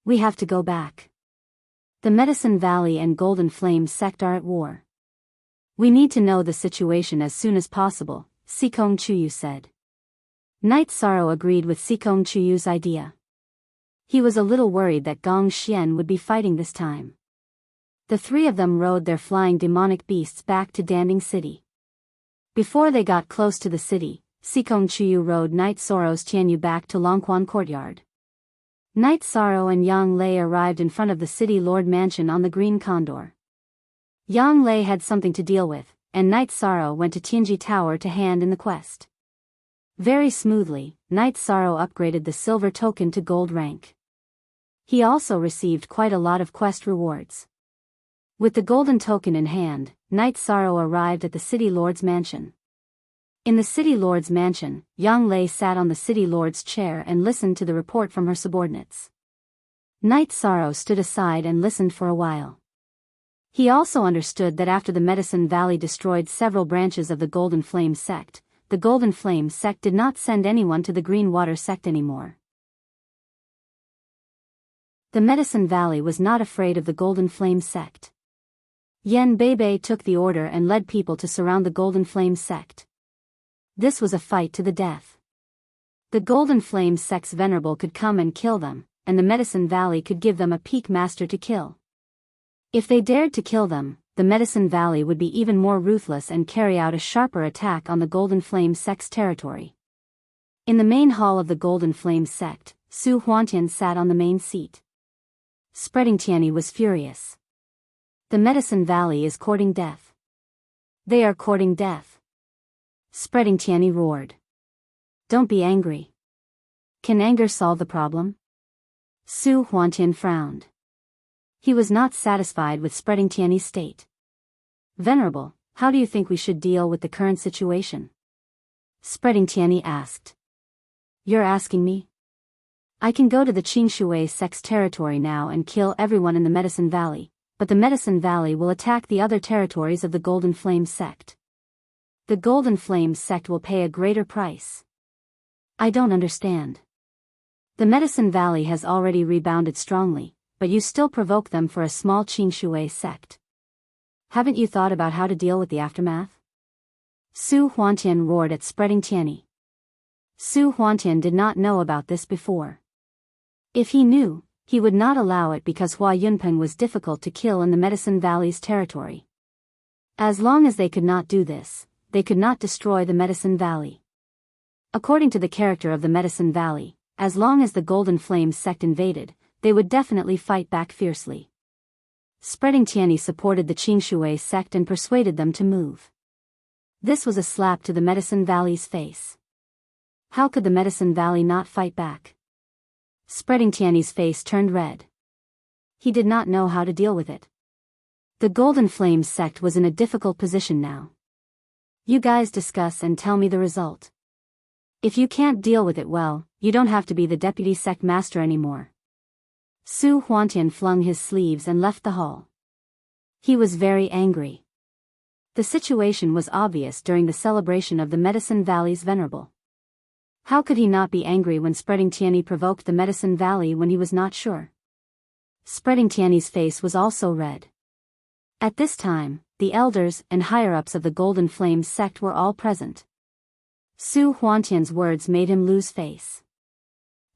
We have to go back. The Medicine Valley and Golden Flame sect are at war. We need to know the situation as soon as possible, Sikong Chuyu said. Night Sorrow agreed with Sikong Chuyu's idea. He was a little worried that Gong Xian would be fighting this time. The 3 of them rode their flying demonic beasts back to Danding City. Before they got close to the city, Sikong Chuyu rode Night Sorrow's Tianyu back to Longquan Courtyard. Night Sorrow and Yang Lei arrived in front of the city lord mansion on the Green Condor. Yang Lei had something to deal with, and Night Sorrow went to Tianji Tower to hand in the quest. Very smoothly, Night Sorrow upgraded the silver token to gold rank. He also received quite a lot of quest rewards. With the golden token in hand, Night Sorrow arrived at the city lord's mansion. In the city lord's mansion, Yang Lei sat on the city lord's chair and listened to the report from her subordinates. Night Sorrow stood aside and listened for a while. He also understood that after the Medicine Valley destroyed several branches of the Golden Flame sect, the Golden Flame sect did not send anyone to the Green Water sect anymore, The Medicine Valley was not afraid of the Golden Flame sect. Yen Beibei took the order and led people to surround the Golden Flame sect. This was a fight to the death. The Golden Flame sect's venerable could come and kill them, and the Medicine Valley could give them a peak master to kill. If they dared to kill them, the Medicine Valley would be even more ruthless and carry out a sharper attack on the Golden Flame sect's territory. In the main hall of the Golden Flame sect, Su Huantian sat on the main seat. Spreading Tianyi was furious. The Medicine Valley is courting death. They are courting death. Spreading Tianyi roared. Don't be angry. Can anger solve the problem? Su Huantian frowned. He was not satisfied with Spreading Tianyi's state. Venerable, how do you think we should deal with the current situation? Spreading Tianyi asked. You're asking me? I can go to the Qingshui sect's territory now and kill everyone in the Medicine Valley, but the Medicine Valley will attack the other territories of the Golden Flame sect. The Golden Flame sect will pay a greater price. I don't understand. The Medicine Valley has already rebounded strongly, but you still provoke them for a small Qingshui sect. Haven't you thought about how to deal with the aftermath? Su Huantian roared at Spreading Tianyi. Su Huantian did not know about this before. If he knew, he would not allow it because Hua Yunpeng was difficult to kill in the Medicine Valley's territory. As long as they could not do this, they could not destroy the Medicine Valley. According to the character of the Medicine Valley, as long as the Golden Flame sect invaded, they would definitely fight back fiercely. Spreading Tianyi supported the Qingshui sect and persuaded them to move. This was a slap to the Medicine Valley's face. How could the Medicine Valley not fight back? Spreading Tianyi's face turned red. He did not know how to deal with it. The Golden Flame sect was in a difficult position now. You guys discuss and tell me the result. If you can't deal with it well, you don't have to be the deputy sect master anymore. Su Huantian flung his sleeves and left the hall. He was very angry. The situation was obvious during the celebration of the Medicine Valley's venerable. How could he not be angry when Spreading Tianyi provoked the Medicine Valley when he was not sure? Spreading Tianyi's face was also red. At this time, the elders and higher-ups of the Golden Flame sect were all present. Su Huantian's words made him lose face.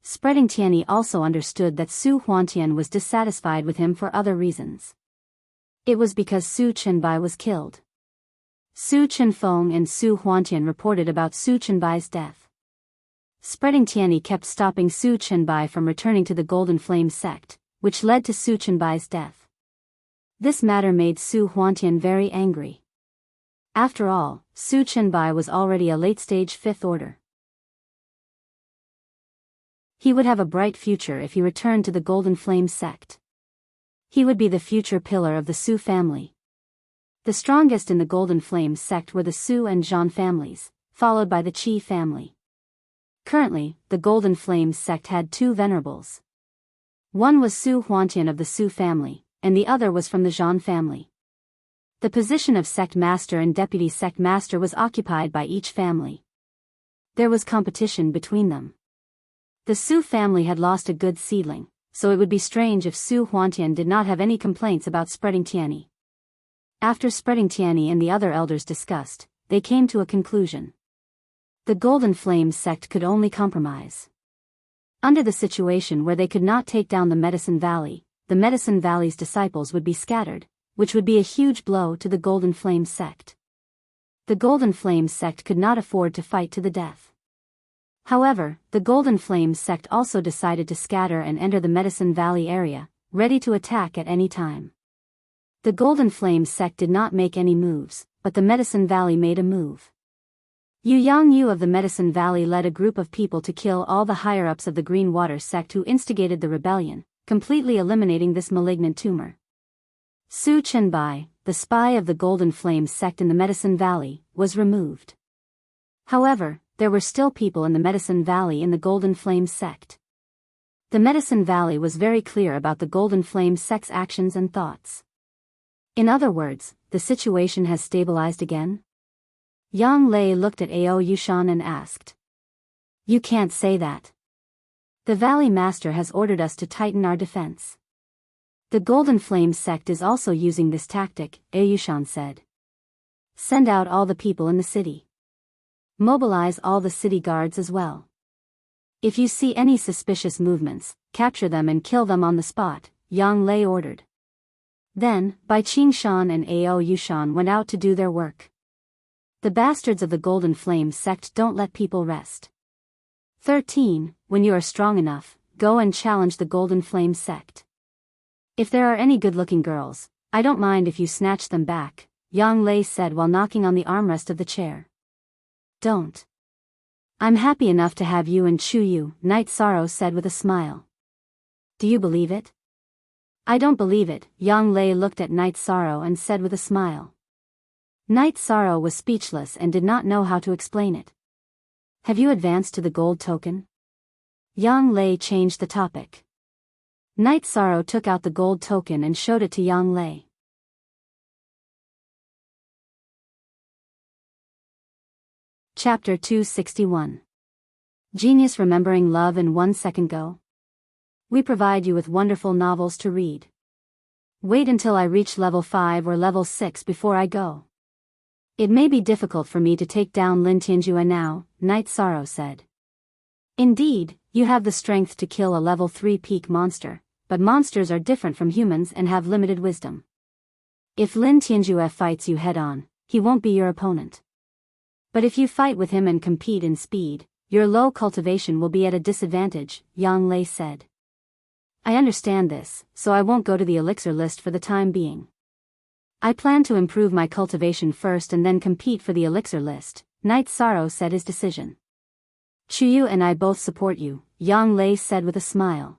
Spreading Tianyi also understood that Su Huantian was dissatisfied with him for other reasons. It was because Su Chenbai was killed. Su Chenfeng and Su Huantian reported about Su Chenbai's death. Spreading Tianyi kept stopping Su Chenbai from returning to the Golden Flame sect, which led to Su Chenbai's death. This matter made Su Huantian very angry. After all, Su Chenbai was already a late-stage Fifth Order. He would have a bright future if he returned to the Golden Flame sect. He would be the future pillar of the Su family. The strongest in the Golden Flame sect were the Su and Zhan families, followed by the Qi family. Currently, the Golden Flame sect had two venerables. One was Su Huantian of the Su family, and the other was from the Zhan family. The position of sect master and deputy sect master was occupied by each family. There was competition between them. The Su family had lost a good seedling, so it would be strange if Su Huantian did not have any complaints about Spreading Tianyi. After Spreading Tianyi and the other elders discussed, they came to a conclusion. The Golden Flame sect could only compromise. Under the situation where they could not take down the Medicine Valley, the Medicine Valley's disciples would be scattered, which would be a huge blow to the Golden Flame sect. The Golden Flame sect could not afford to fight to the death. However, the Golden Flame sect also decided to scatter and enter the Medicine Valley area, ready to attack at any time. The Golden Flame sect did not make any moves, but the Medicine Valley made a move. Yu Yangyu of the Medicine Valley led a group of people to kill all the higher-ups of the Green Water sect who instigated the rebellion, completely eliminating this malignant tumor. Su Chenbai, the spy of the Golden Flame sect in the Medicine Valley, was removed. However, there were still people in the Medicine Valley in the Golden Flame sect. The Medicine Valley was very clear about the Golden Flame sect's actions and thoughts. In other words, the situation has stabilized again? Yang Lei looked at Ao Yushan and asked. You can't say that. The Valley Master has ordered us to tighten our defense. The Golden Flame sect is also using this tactic, Ayushan said. Send out all the people in the city. Mobilize all the city guards as well. If you see any suspicious movements, capture them and kill them on the spot, Yang Lei ordered. Then, Bai Qingshan and Ao Yushan went out to do their work. The bastards of the Golden Flame sect don't let people rest. 13. When you are strong enough, go and challenge the Golden Flame sect. If there are any good-looking girls, I don't mind if you snatch them back, Yang Lei said while knocking on the armrest of the chair. Don't. I'm happy enough to have you and Chu Yu, Night Sorrow said with a smile. Do you believe it? I don't believe it, Yang Lei looked at Night Sorrow and said with a smile. Night Sorrow was speechless and did not know how to explain it. Have you advanced to the gold token? Yang Lei changed the topic. Night Sorrow took out the gold token and showed it to Yang Lei. Chapter 261. Genius Remembering Love in 1 Second Go. We provide you with wonderful novels to read. Wait until I reach level 5 or level 6 before I go. It may be difficult for me to take down Lin Tianjue now, Night Sorrow said. Indeed, you have the strength to kill a level 3 peak monster, but monsters are different from humans and have limited wisdom. If Lin Tianjue fights you head-on, he won't be your opponent. But if you fight with him and compete in speed, your low cultivation will be at a disadvantage, Yang Lei said. I understand this, so I won't go to the elixir list for the time being. I plan to improve my cultivation first and then compete for the elixir list, Night Sorrow said his decision. Chuyu and I both support you, Yang Lei said with a smile.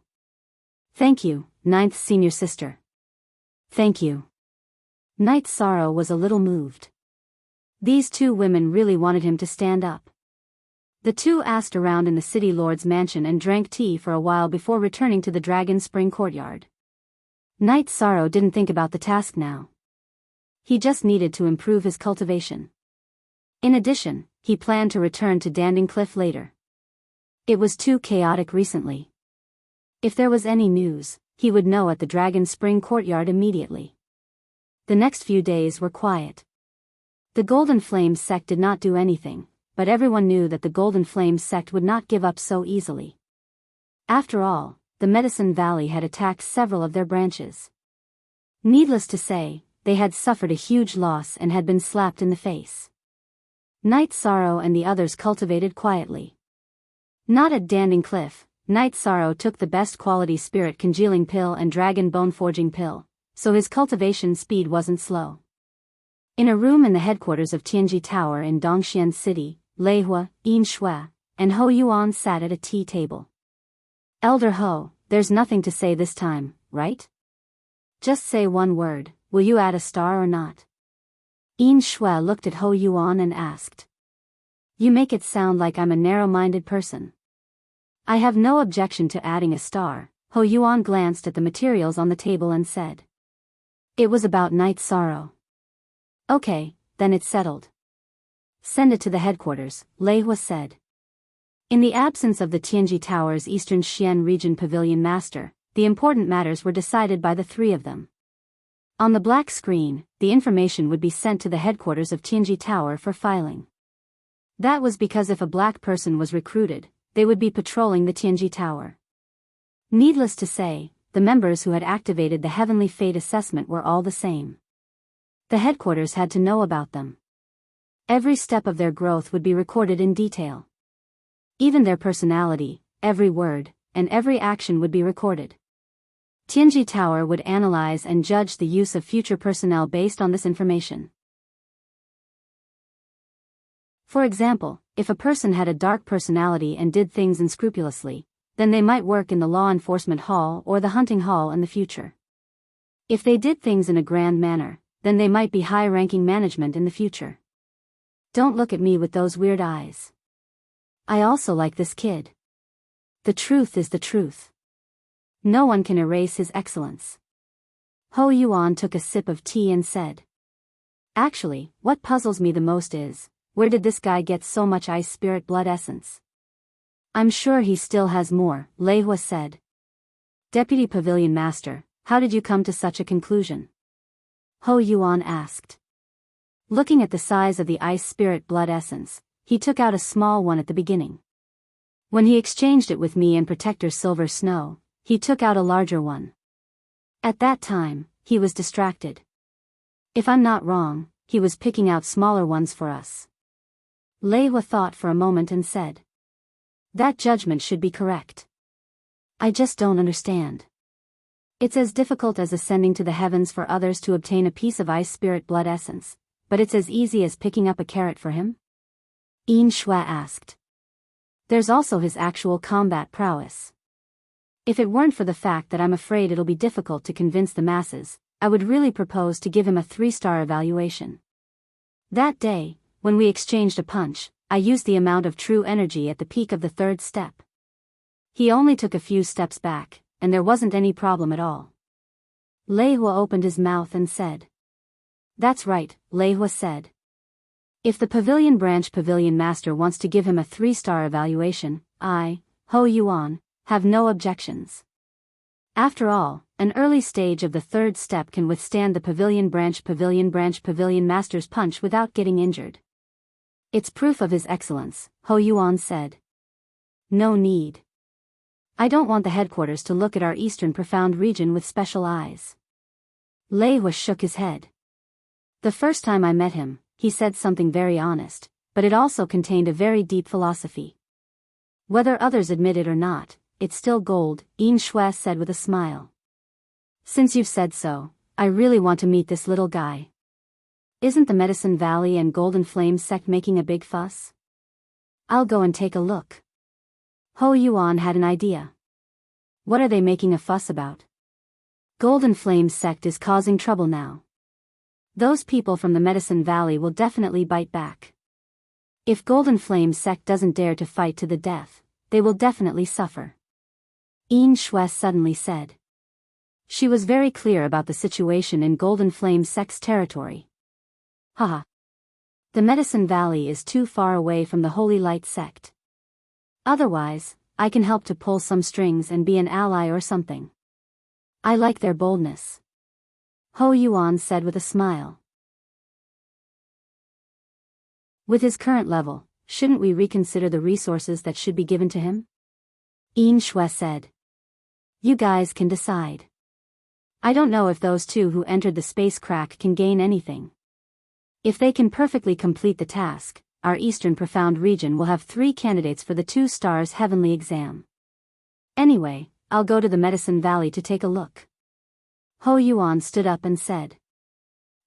Thank you, Ninth Senior Sister. Thank you. Night Sorrow was a little moved. These two women really wanted him to stand up. The two asked around in the city lord's mansion and drank tea for a while before returning to the Dragon Spring courtyard. Night Sorrow didn't think about the task now. He just needed to improve his cultivation. In addition, he planned to return to Danding Cliff later. It was too chaotic recently. If there was any news, he would know at the Dragon Spring courtyard immediately. The next few days were quiet. The Golden Flame sect did not do anything, but everyone knew that the Golden Flame sect would not give up so easily. After all, the Medicine Valley had attacked several of their branches. Needless to say, they had suffered a huge loss and had been slapped in the face. Night Sorrow and the others cultivated quietly. Not at Danding Cliff, Night Sorrow took the best quality spirit congealing pill and dragon bone forging pill, so his cultivation speed wasn't slow. In a room in the headquarters of Tianji Tower in Dongxian City, Lei Hua, Yin Shui, and Ho Yuan sat at a tea table. Elder Ho, there's nothing to say this time, right? Just say one word, will you add a star or not? Yin Shui looked at Ho Yuan and asked. You make it sound like I'm a narrow-minded person. I have no objection to adding a star, Ho Yuan glanced at the materials on the table and said. It was about Night Sorrow. Okay, then it's settled. Send it to the headquarters, Lei Hua said. In the absence of the Tianji Tower's Eastern Xian region pavilion master, the important matters were decided by the three of them. On the black screen, the information would be sent to the headquarters of Tianji Tower for filing. That was because if a black person was recruited, they would be patrolling the Tianji Tower. Needless to say, the members who had activated the Heavenly Fate assessment were all the same. The headquarters had to know about them. Every step of their growth would be recorded in detail. Even their personality, every word, and every action would be recorded. Tianji Tower would analyze and judge the use of future personnel based on this information. For example, if a person had a dark personality and did things unscrupulously, then they might work in the law enforcement hall or the hunting hall in the future. If they did things in a grand manner, then they might be high-ranking management in the future. Don't look at me with those weird eyes. I also like this kid. The truth is the truth. No one can erase his excellence. Ho Yuan took a sip of tea and said. Actually, what puzzles me the most is, where did this guy get so much ice spirit blood essence? I'm sure he still has more, Lei Hua said. Deputy Pavilion Master, how did you come to such a conclusion? Ho Yuan asked. Looking at the size of the ice spirit blood essence, he took out a small one at the beginning. When he exchanged it with me and Protector Silver Snow, he took out a larger one. At that time, he was distracted. If I'm not wrong, he was picking out smaller ones for us. Lei Hua thought for a moment and said. That judgment should be correct. I just don't understand. It's as difficult as ascending to the heavens for others to obtain a piece of ice spirit blood essence, but it's as easy as picking up a carrot for him? Yin Shua asked. There's also his actual combat prowess. If it weren't for the fact that I'm afraid it'll be difficult to convince the masses, I would really propose to give him a 3-star evaluation. That day, when we exchanged a punch, I used the amount of true energy at the peak of the 3rd step. He only took a few steps back, and there wasn't any problem at all. Lei Hua opened his mouth and said. That's right, Lei Hua said. If the Pavilion Branch Pavilion Master wants to give him a 3-star evaluation, I, Ho Yuan, have no objections. After all, an early stage of the 3rd step can withstand the Pavilion Branch Pavilion Master's punch without getting injured. It's proof of his excellence, Ho Yuan said. No need. I don't want the headquarters to look at our eastern profound region with special eyes. Lei Hua shook his head. The first time I met him, he said something very honest, but it also contained a very deep philosophy. Whether others admit it or not, it's still gold, Yin Shua said with a smile. Since you've said so, I really want to meet this little guy. Isn't the Medicine Valley and Golden Flame sect making a big fuss? I'll go and take a look. Ho Yuan had an idea. What are they making a fuss about? Golden Flame sect is causing trouble now. Those people from the Medicine Valley will definitely bite back. If Golden Flame sect doesn't dare to fight to the death, they will definitely suffer. Yin Shua suddenly said. She was very clear about the situation in Golden Flame sect's territory. Haha. The Medicine Valley is too far away from the Holy Light sect. Otherwise, I can help to pull some strings and be an ally or something. I like their boldness. Ho Yuan said with a smile. With his current level, shouldn't we reconsider the resources that should be given to him? Yin Shua said. You guys can decide. I don't know if those 2 who entered the space crack can gain anything. If they can perfectly complete the task, our eastern profound region will have 3 candidates for the 2 stars heavenly exam. Anyway, I'll go to the Medicine Valley to take a look. Ho Yuan stood up and said.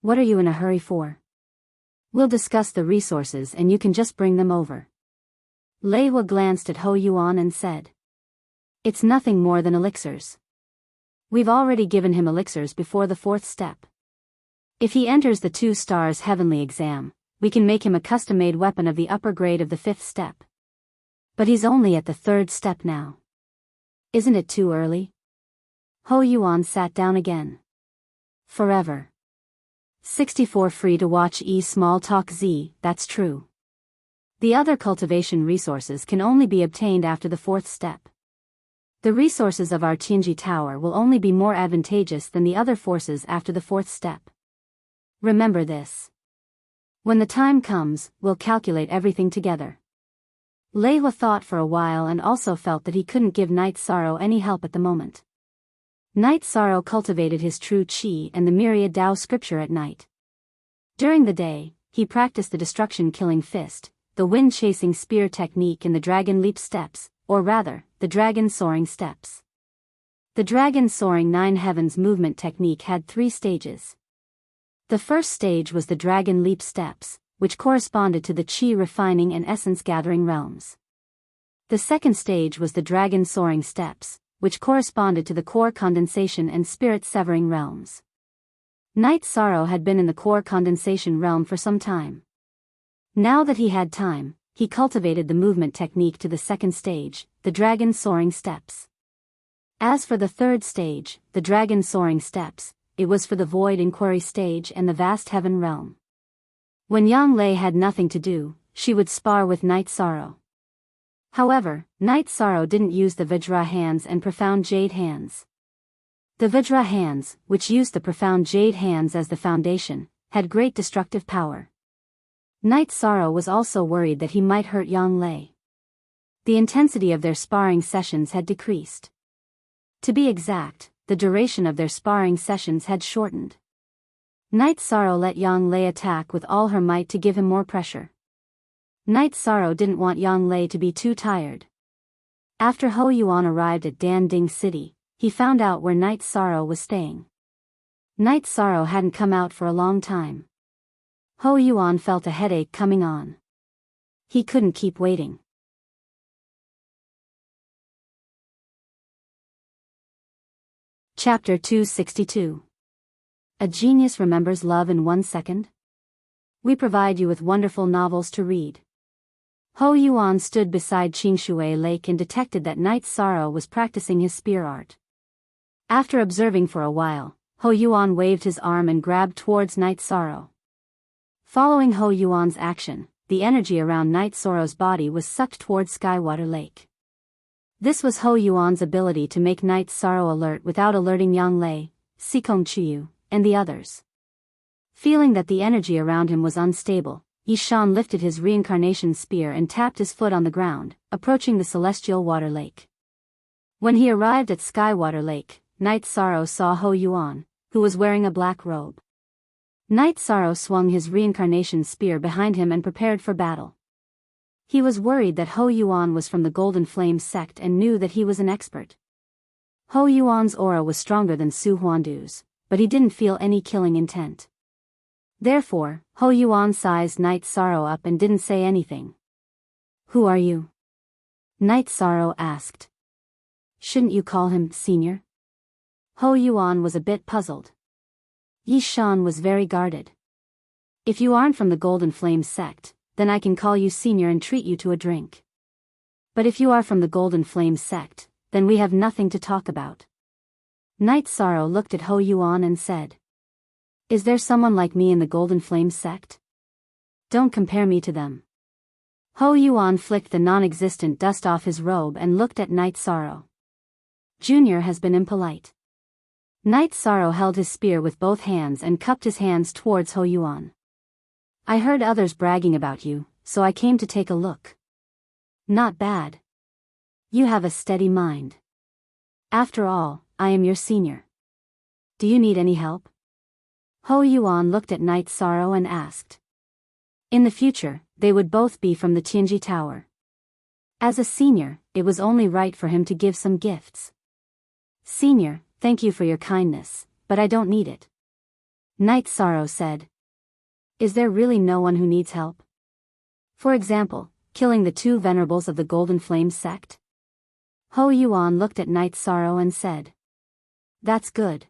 What are you in a hurry for? We'll discuss the resources and you can just bring them over. Lei Hua glanced at Ho Yuan and said. It's nothing more than elixirs. We've already given him elixirs before the 4th step. If he enters the 2 stars heavenly exam, we can make him a custom-made weapon of the upper grade of the 5th step. But he's only at the 3rd step now. Isn't it too early? Ho Yuan sat down again. Forever. 64 free to watch small talk Z, that's true. The other cultivation resources can only be obtained after the 4th step. The resources of our Qinji Tower will only be more advantageous than the other forces after the 4th step. Remember this. When the time comes, we'll calculate everything together. Lei Hua thought for a while and also felt that he couldn't give Night Sorrow any help at the moment. Night Sorrow cultivated his true qi and the myriad Tao scripture at night. During the day, he practiced the destruction-killing fist, the wind-chasing spear technique and the dragon leap steps, or rather, the dragon soaring steps. The dragon soaring 9 heavens movement technique had 3 stages. The first stage was the dragon leap steps, which corresponded to the qi refining and essence gathering realms. The second stage was the dragon soaring steps, which corresponded to the core condensation and spirit severing realms. Night Sorrow had been in the core condensation realm for some time. Now that he had time, he cultivated the movement technique to the second stage, the dragon soaring steps. As for the third stage, the dragon soaring steps, it was for the void inquiry stage and the vast heaven realm. When Yang Lei had nothing to do, she would spar with Night Sorrow. However, Night Sorrow didn't use the Vajra hands and profound jade hands. The Vajra hands, which used the profound jade hands as the foundation, had great destructive power. Night Sorrow was also worried that he might hurt Yang Lei. The intensity of their sparring sessions had decreased. To be exact, the duration of their sparring sessions had shortened. Night Sorrow let Yang Lei attack with all her might to give him more pressure. Night Sorrow didn't want Yang Lei to be too tired. After Ho Yuan arrived at Dan Ding City, he found out where Night Sorrow was staying. Night Sorrow hadn't come out for a long time. Ho Yuan felt a headache coming on. He couldn't keep waiting. Chapter 262. A Genius Remembers Love in 1 Second? We provide you with wonderful novels to read. Ho Yuan stood beside Qingshui Lake and detected that Night Sorrow was practicing his spear art. After observing for a while, Ho Yuan waved his arm and grabbed towards Night Sorrow. Following Ho Yuan's action, the energy around Night Sorrow's body was sucked towards Skywater Lake. This was Ho Yuan's ability to make Night Sorrow alert without alerting Yang Lei, Sikong Chuyu, and the others. Feeling that the energy around him was unstable, Yishan lifted his reincarnation spear and tapped his foot on the ground, approaching the celestial water lake. When he arrived at Skywater Lake, Night Sorrow saw Ho Yuan, who was wearing a black robe. Night Sorrow swung his reincarnation spear behind him and prepared for battle. He was worried that Ho Yuan was from the Golden Flame sect and knew that he was an expert. Ho Yuan's aura was stronger than Su Huandu's, but he didn't feel any killing intent. Therefore, Ho Yuan sized Night Sorrow up and didn't say anything. "Who are you?" Night Sorrow asked. "Shouldn't you call him Senior?" Ho Yuan was a bit puzzled. Yishan was very guarded. "If you aren't from the Golden Flame sect, then I can call you Senior and treat you to a drink. But if you are from the Golden Flame sect, then we have nothing to talk about." Night Sorrow looked at Ho Yuan and said, "Is there someone like me in the Golden Flame sect? Don't compare me to them." Ho Yuan flicked the non-existent dust off his robe and looked at Night Sorrow. "Junior has been impolite." Night Sorrow held his spear with both hands and cupped his hands towards Ho Yuan. "I heard others bragging about you, so I came to take a look." "Not bad. You have a steady mind. After all, I am your senior. Do you need any help?" Ho Yuan looked at Night Sorrow and asked. In the future, they would both be from the Tianji Tower. As a senior, it was only right for him to give some gifts. "Senior, thank you for your kindness, but I don't need it." Night Sorrow said. "Is there really no one who needs help? For example, killing the 2 venerables of the Golden Flame sect?" Ho Yuan looked at Night Sorrow and said. "That's good.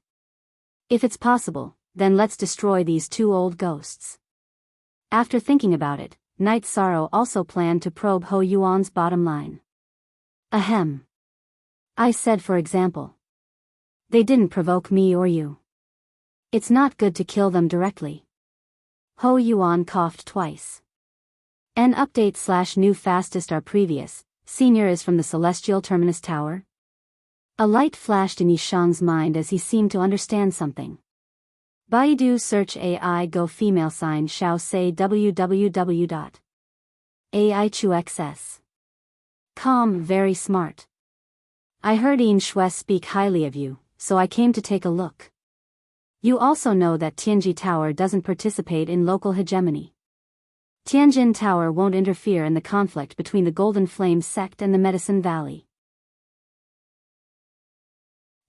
If it's possible, then let's destroy these 2 old ghosts." After thinking about it, Night Sorrow also planned to probe Ho Yuan's bottom line. "Ahem. I said for example. They didn't provoke me or you. It's not good to kill them directly." Ho Yuan coughed twice. An update/new fastest are previous, Senior is from the Celestial Terminus Tower? A light flashed in Yishan's mind as he seemed to understand something. Baidu search AI go female sign shao say www.aichuxs.com very smart. I heard Yin Shui speak highly of you, so I came to take a look. You also know that Tianji Tower doesn't participate in local hegemony. Tianjin Tower won't interfere in the conflict between the Golden Flame sect and the Medicine Valley.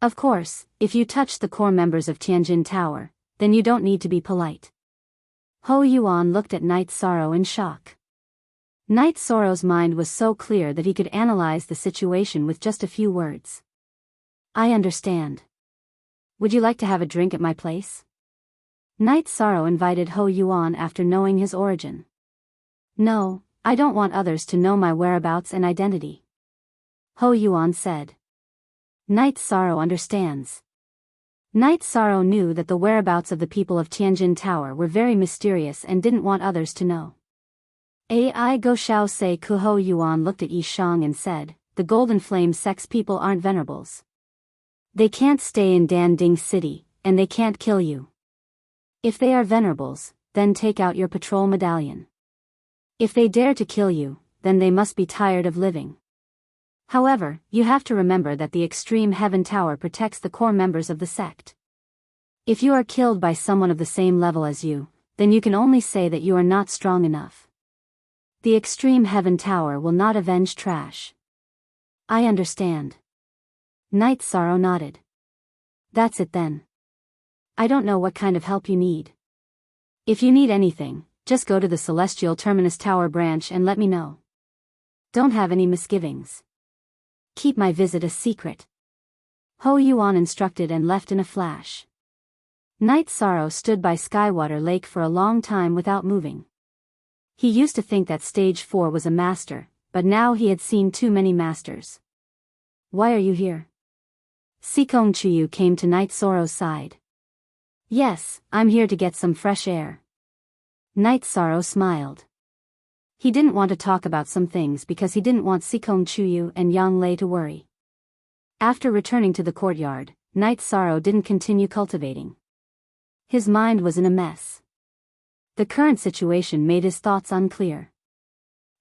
Of course, if you touch the core members of Tianjin Tower, then you don't need to be polite. Ho Yuan looked at Night Sorrow in shock. Night Sorrow's mind was so clear that he could analyze the situation with just a few words. "I understand. Would you like to have a drink at my place?" Night Sorrow invited Ho Yuan after knowing his origin. "No, I don't want others to know my whereabouts and identity," Ho Yuan said. Night Sorrow understands. Night Sorrow knew that the whereabouts of the people of Tianjin Tower were very mysterious and didn't want others to know. Ai Go Xiao Se Kuho Yuan looked at Yi Shang and said, the Golden Flame sex people aren't venerables. They can't stay in Danding City, and they can't kill you. If they are venerables, then take out your patrol medallion. If they dare to kill you, then they must be tired of living. However, you have to remember that the Extreme Heaven Tower protects the core members of the sect. If you are killed by someone of the same level as you, then you can only say that you are not strong enough. The Extreme Heaven Tower will not avenge trash. I understand. Night Sorrow nodded. That's it then. I don't know what kind of help you need. If you need anything, just go to the Celestial Terminus Tower branch and let me know. Don't have any misgivings. Keep my visit a secret. Ho Yuan instructed and left in a flash. Night Sorrow stood by Skywater Lake for a long time without moving. He used to think that Stage 4 was a master, but now he had seen too many masters. Why are you here? Sikong Chuyu came to Night Sorrow's side. Yes, I'm here to get some fresh air. Night Sorrow smiled. He didn't want to talk about some things because he didn't want Sikong Chuyu and Yang Lei to worry. After returning to the courtyard, Night Sorrow didn't continue cultivating. His mind was in a mess. The current situation made his thoughts unclear.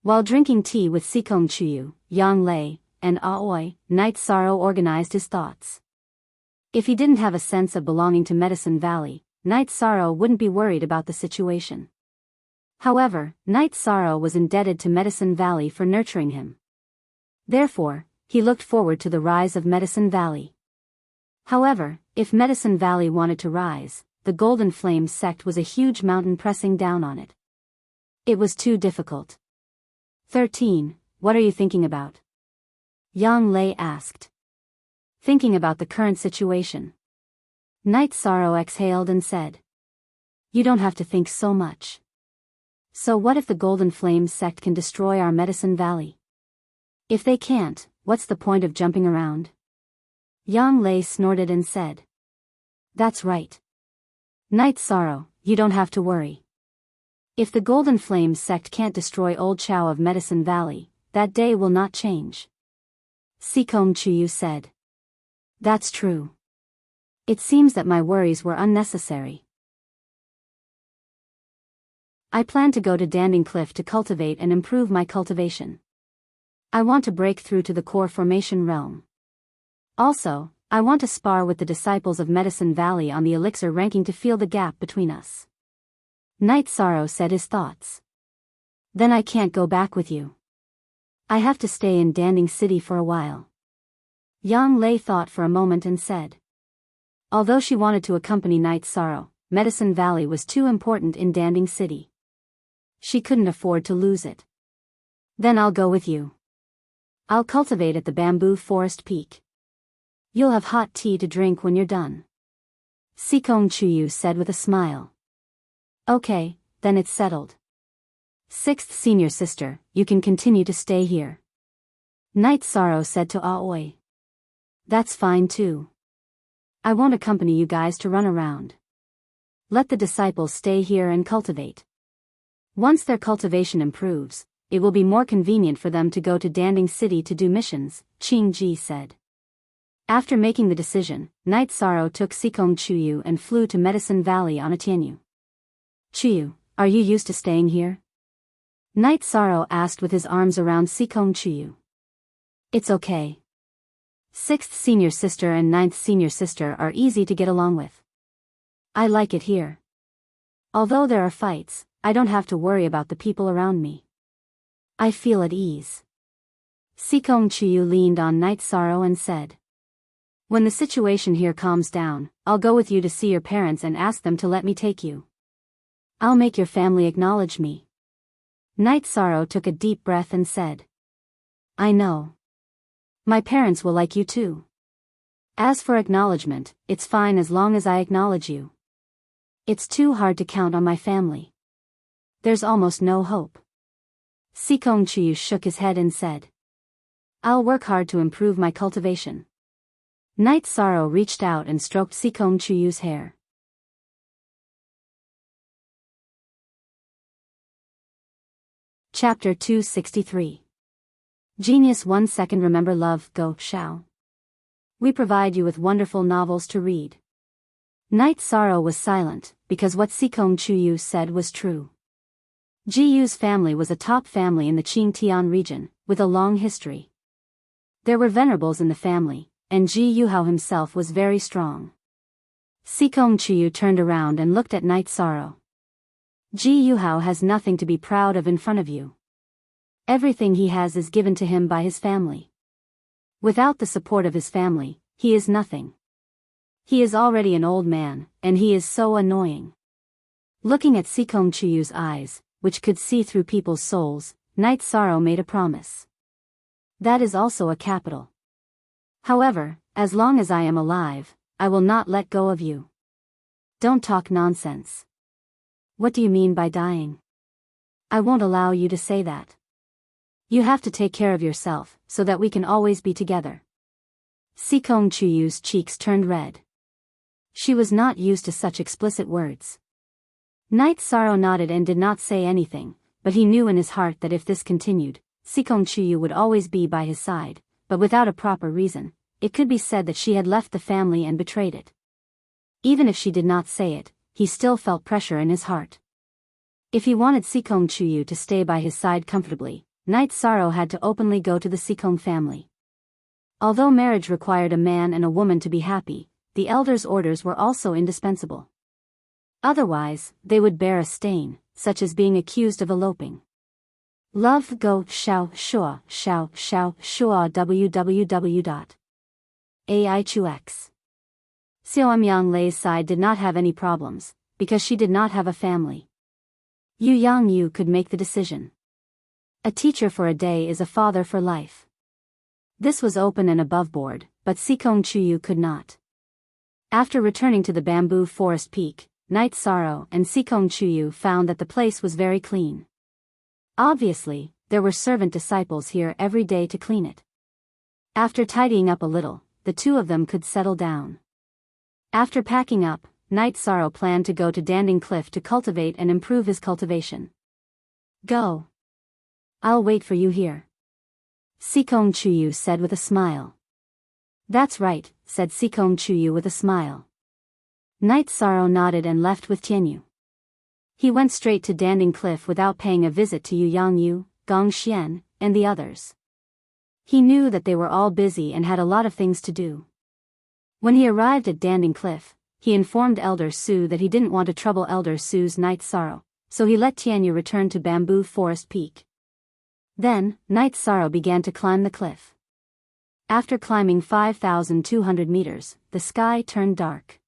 While drinking tea with Sikong Chuyu, Yang Lei, and Aoi, Night Sorrow organized his thoughts. If he didn't have a sense of belonging to Medicine Valley, Night Sorrow wouldn't be worried about the situation. However, Night Sorrow was indebted to Medicine Valley for nurturing him. Therefore, he looked forward to the rise of Medicine Valley. However, if Medicine Valley wanted to rise, the Golden Flame sect was a huge mountain pressing down on it. It was too difficult. 13. What are you thinking about? Yang Lei asked. Thinking about the current situation. Night Sorrow exhaled and said. You don't have to think so much. So what if the Golden Flame sect can destroy our Medicine Valley? If they can't, what's the point of jumping around? Yang Lei snorted and said. That's right. Night Sorrow, you don't have to worry. If the Golden Flame sect can't destroy Old Chow of Medicine Valley, that day will not change. Sikong Chuyu said. That's true. It seems that my worries were unnecessary. I plan to go to Danding Cliff to cultivate and improve my cultivation. I want to break through to the core formation realm. Also, I want to spar with the disciples of Medicine Valley on the elixir ranking to feel the gap between us. Night Sorrow said his thoughts. Then I can't go back with you. I have to stay in Danding City for a while. Yang Lei thought for a moment and said. Although she wanted to accompany Night Sorrow, Medicine Valley was too important in Danding City. She couldn't afford to lose it. Then I'll go with you. I'll cultivate at the Bamboo Forest Peak. You'll have hot tea to drink when you're done. Sikong Chuyu said with a smile. Okay, then it's settled. Sixth senior sister, you can continue to stay here. Night Sorrow said to Aoi. That's fine too. I won't accompany you guys to run around. Let the disciples stay here and cultivate. Once their cultivation improves, it will be more convenient for them to go to Danding City to do missions, Qing Ji said. After making the decision, Night Sorrow took Sikong Chuyu and flew to Medicine Valley on a Tianyu. Chuyu, are you used to staying here? Night Sorrow asked with his arms around Sikong Chuyu. It's okay. Sixth senior sister and ninth senior sister are easy to get along with. I like it here. Although there are fights, I don't have to worry about the people around me. I feel at ease. Sikong Chuyu leaned on Night Sorrow and said. When the situation here calms down, I'll go with you to see your parents and ask them to let me take you. I'll make your family acknowledge me. Night Sorrow took a deep breath and said. I know. My parents will like you too. As for acknowledgement, it's fine as long as I acknowledge you. It's too hard to count on my family. There's almost no hope. Sikong Chuyu shook his head and said. I'll work hard to improve my cultivation. Night Sorrow reached out and stroked Sikong Chuyu's hair. Chapter 263. Genius 1 Second Remember Love Go Shao. We provide you with wonderful novels to read. Night Sorrow was silent, because what Sikong Chuyu said was true. Ji Yu's family was a top family in the Qingtian region, with a long history. There were venerables in the family, and Ji Yuhao himself was very strong. Sikong Chuyu turned around and looked at Night Sorrow. Ji Yuhao has nothing to be proud of in front of you. Everything he has is given to him by his family. Without the support of his family, he is nothing. He is already an old man, and he is so annoying. Looking at Sikong Chuyu's eyes, which could see through people's souls, Night Sorrow made a promise. That is also a capital. However, as long as I am alive, I will not let go of you. Don't talk nonsense. What do you mean by dying? I won't allow you to say that. You have to take care of yourself, so that we can always be together. Sikong Chuyu's cheeks turned red. She was not used to such explicit words. Night Sorrow nodded and did not say anything, but he knew in his heart that if this continued, Sikong Chuyu would always be by his side, but without a proper reason, it could be said that she had left the family and betrayed it. Even if she did not say it, he still felt pressure in his heart. If he wanted Sikong Chuyu to stay by his side comfortably, Night Sorrow had to openly go to the Sikong family. Although marriage required a man and a woman to be happy, the elders' orders were also indispensable. Otherwise, they would bear a stain, such as being accused of eloping. Love Go Shao Shua www.aichux. Xiaomyang Lei's side did not have any problems, because she did not have a family. Yu Yang Yu could make the decision. A teacher for a day is a father for life. This was open and above board, but Sikong Chuyu could not. After returning to the bamboo forest peak, Night Sorrow and Sikong Chuyu found that the place was very clean. Obviously, there were servant disciples here every day to clean it. After tidying up a little, the two of them could settle down. After packing up, Night Sorrow planned to go to Danding Cliff to cultivate and improve his cultivation. Go. I'll wait for you here. Sikong Chuyu said with a smile. That's right, said Sikong Chuyu with a smile. Night Sorrow nodded and left with Tianyu. He went straight to Danding Cliff without paying a visit to Yu Yang Yu, Gong Xian, and the others. He knew that they were all busy and had a lot of things to do. When he arrived at Danding Cliff, he informed Elder Su that he didn't want to trouble Elder Su's Night Sorrow, so he let Tianyu return to Bamboo Forest Peak. Then, Night Sorrow began to climb the cliff. After climbing 5,200 meters, the sky turned dark.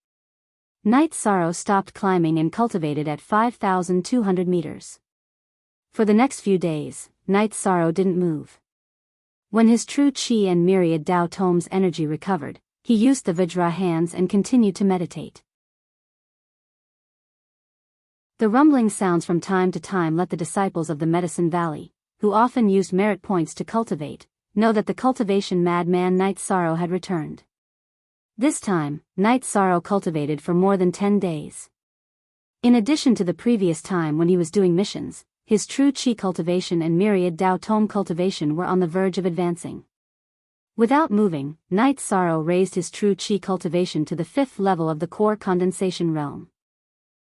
Night Sorrow stopped climbing and cultivated at 5,200 meters. For the next few days, Night Sorrow didn't move. When his true Qi and myriad Dao Tome's energy recovered, he used the Vajra hands and continued to meditate. The rumbling sounds from time to time let the disciples of the Medicine Valley, who often used merit points to cultivate, know that the cultivation madman Night Sorrow had returned. This time, Night Sorrow cultivated for more than 10 days. In addition to the previous time when he was doing missions, his true Qi cultivation and myriad Dao Tome cultivation were on the verge of advancing. Without moving, Night Sorrow raised his true Qi cultivation to the 5th level of the core condensation realm.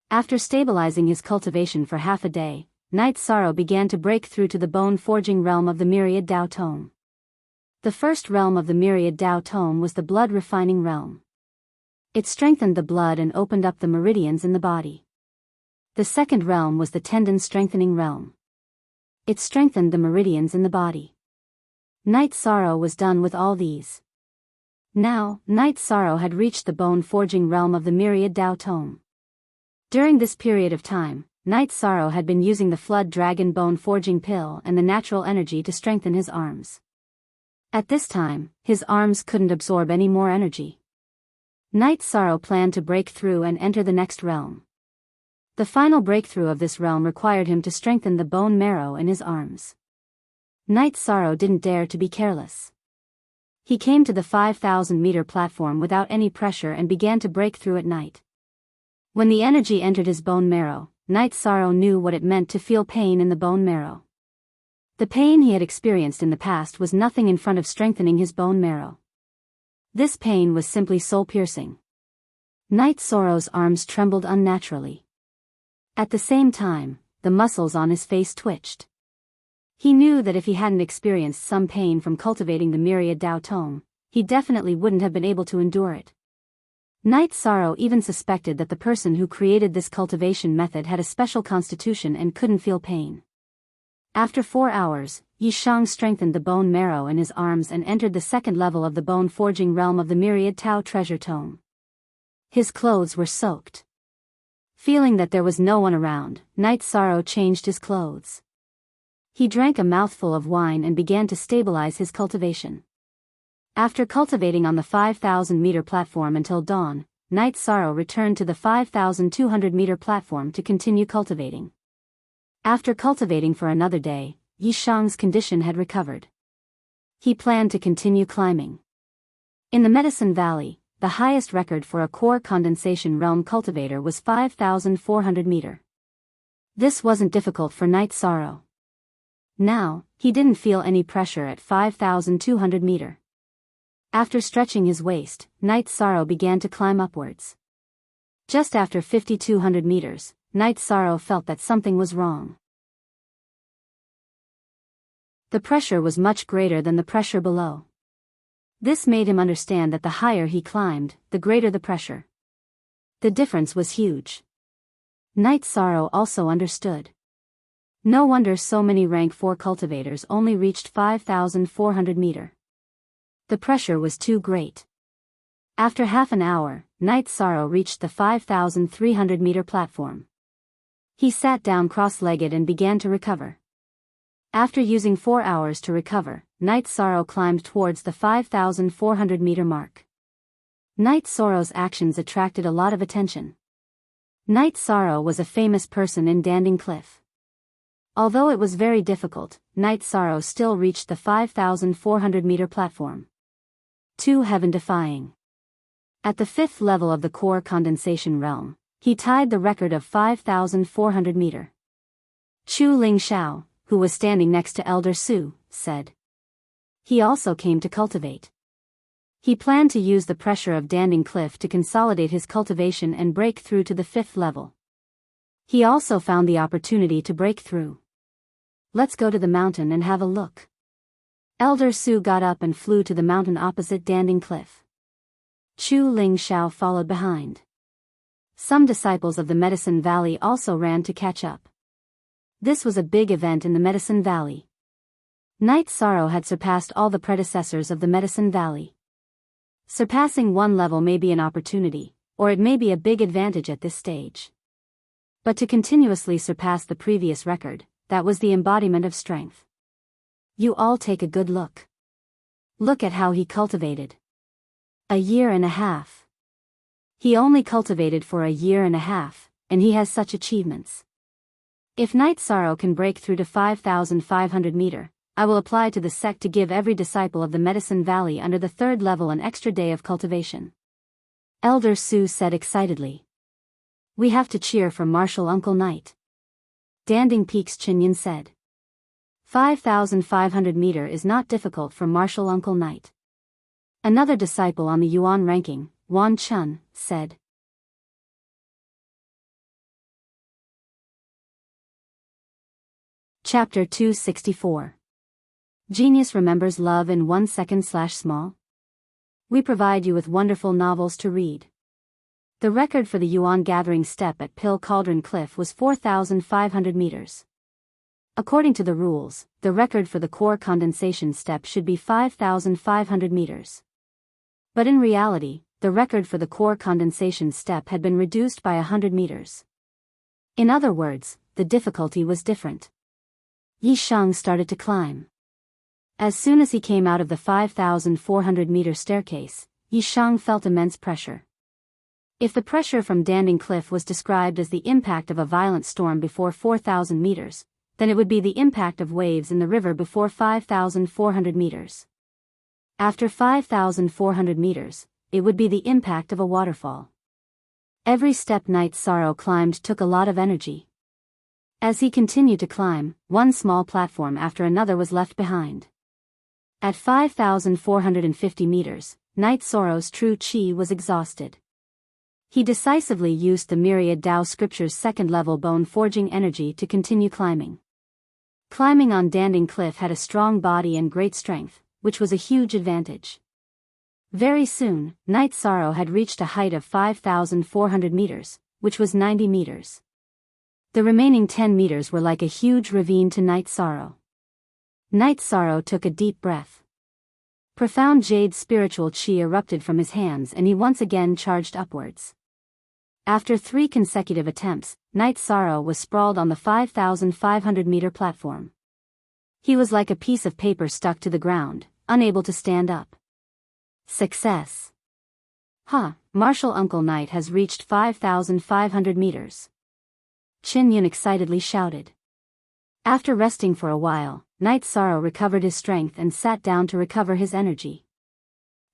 After stabilizing his cultivation for half a day, Night Sorrow began to break through to the bone-forging realm of the myriad Dao Tome. The first realm of the myriad Dao Tome was the blood-refining realm. It strengthened the blood and opened up the meridians in the body. The second realm was the tendon-strengthening realm. It strengthened the meridians in the body. Night Sorrow was done with all these. Now, Night Sorrow had reached the bone-forging realm of the myriad Dao Tome. During this period of time, Night Sorrow had been using the Flood Dragon bone-forging pill and the natural energy to strengthen his arms. At this time, his arms couldn't absorb any more energy. Night Sorrow planned to break through and enter the next realm. The final breakthrough of this realm required him to strengthen the bone marrow in his arms. Night Sorrow didn't dare to be careless. He came to the 5,000-meter platform without any pressure and began to break through at night. When the energy entered his bone marrow, Night Sorrow knew what it meant to feel pain in the bone marrow. The pain he had experienced in the past was nothing in front of strengthening his bone marrow. This pain was simply soul-piercing. Night Sorrow's arms trembled unnaturally. At the same time, the muscles on his face twitched. He knew that if he hadn't experienced some pain from cultivating the myriad Dao Tong, he definitely wouldn't have been able to endure it. Night Sorrow even suspected that the person who created this cultivation method had a special constitution and couldn't feel pain. After 4 hours, Yi Shang strengthened the bone marrow in his arms and entered the second level of the bone-forging realm of the myriad Tao treasure tome. His clothes were soaked. Feeling that there was no one around, Night Sorrow changed his clothes. He drank a mouthful of wine and began to stabilize his cultivation. After cultivating on the 5,000-meter platform until dawn, Night Sorrow returned to the 5,200-meter platform to continue cultivating. After cultivating for another day, Yi Shang's condition had recovered. He planned to continue climbing. In the Medicine Valley, the highest record for a core condensation realm cultivator was 5,400 meter. This wasn't difficult for Night Sorrow. Now, he didn't feel any pressure at 5,200 meter. After stretching his waist, Night Sorrow began to climb upwards. Just after 5,200 meters, Night Sorrow felt that something was wrong. The pressure was much greater than the pressure below. This made him understand that the higher he climbed, the greater the pressure. The difference was huge. Night Sorrow also understood. No wonder so many rank 4 cultivators only reached 5,400 meter. The pressure was too great. After half an hour, Night Sorrow reached the 5,300 meter platform. He sat down cross-legged and began to recover. After using 4 hours to recover, Night Sorrow climbed towards the 5,400 meter mark. Night Sorrow's actions attracted a lot of attention. Night Sorrow was a famous person in Danding Cliff. Although it was very difficult, Night Sorrow still reached the 5,400 meter platform. Too heaven-defying. At the 5th level of the core condensation realm, he tied the record of 5,400 meter. Chu Ling Xiao, who was standing next to Elder Su, said. He also came to cultivate. He planned to use the pressure of Danding Cliff to consolidate his cultivation and break through to the 5th level. He also found the opportunity to break through. Let's go to the mountain and have a look. Elder Su got up and flew to the mountain opposite Danding Cliff. Chu Ling Xiao followed behind. Some disciples of the Medicine Valley also ran to catch up. This was a big event in the Medicine Valley. Night Sorrow had surpassed all the predecessors of the Medicine Valley. Surpassing one level may be an opportunity, or it may be a big advantage at this stage. But to continuously surpass the previous record, that was the embodiment of strength. You all take a good look. Look at how he cultivated. A year and a half. He only cultivated for a year and a half, and he has such achievements. If Night Sorrow can break through to 5,500 meter, I will apply to the sect to give every disciple of the Medicine Valley under the 3rd level an extra day of cultivation. Elder Su said excitedly. We have to cheer for Martial Uncle Night. Danding Peak's Chinyan said. 5,500 meter is not difficult for Martial Uncle Night. Another disciple on the Yuan ranking, Wan Chun, said. Chapter 264. Genius remembers love in 1 second/small. We provide you with wonderful novels to read. The record for the Yuan gathering step at Pill Cauldron Cliff was 4,500 meters. According to the rules, the record for the core condensation step should be 5,500 meters. But in reality, the record for the core condensation step had been reduced by 100 meters. In other words, the difficulty was different. Yi Shang started to climb. As soon as he came out of the 5,400 meter staircase, Yi Shang felt immense pressure. If the pressure from Danding Cliff was described as the impact of a violent storm before 4,000 meters, then it would be the impact of waves in the river before 5,400 meters. After 5,400 meters, it would be the impact of a waterfall. Every step Night Sorrow climbed took a lot of energy. As he continued to climb, one small platform after another was left behind. At 5,450 meters, Knight Sorrow's true chi was exhausted. He decisively used the myriad Tao scripture's second-level bone-forging energy to continue climbing. Climbing on Danding Cliff had a strong body and great strength, which was a huge advantage. Very soon, Knight Sorrow had reached a height of 5,400 meters, which was 90 meters. The remaining 10 meters were like a huge ravine to Knight Sorrow. Knight Sorrow took a deep breath. Profound jade spiritual chi erupted from his hands and he once again charged upwards. After 3 consecutive attempts, Knight Sorrow was sprawled on the 5,500-meter platform. He was like a piece of paper stuck to the ground, unable to stand up. Success! Martial Uncle Knight has reached 5,500 meters. Qin Yun excitedly shouted. After resting for a while, Knight Sorrow recovered his strength and sat down to recover his energy.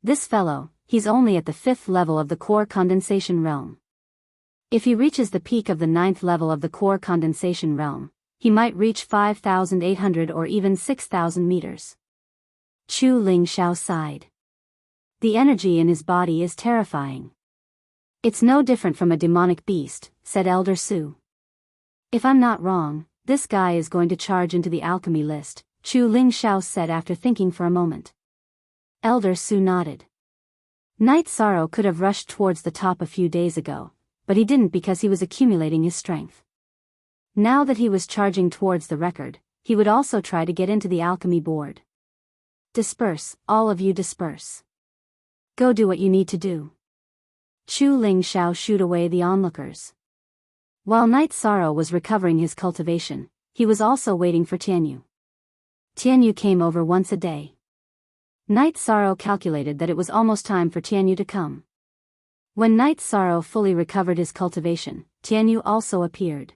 This fellow, he's only at the 5th level of the core condensation realm. If he reaches the peak of the 9th level of the core condensation realm, he might reach 5,800 or even 6,000 meters. Chu Ling Xiao sighed. The energy in his body is terrifying. It's no different from a demonic beast, said Elder Su. If I'm not wrong, this guy is going to charge into the alchemy list, Chu Ling Xiao said after thinking for a moment. Elder Su nodded. Knight Sorrow could have rushed towards the top a few days ago, but he didn't because he was accumulating his strength. Now that he was charging towards the record, he would also try to get into the alchemy board. Disperse, all of you disperse. Go do what you need to do. Chu Ling Xiao shooed away the onlookers. While Knight Sorrow was recovering his cultivation, he was also waiting for Tianyu. Tianyu came over once a day. Knight Sorrow calculated that it was almost time for Tianyu to come. When Knight Sorrow fully recovered his cultivation, Tianyu also appeared.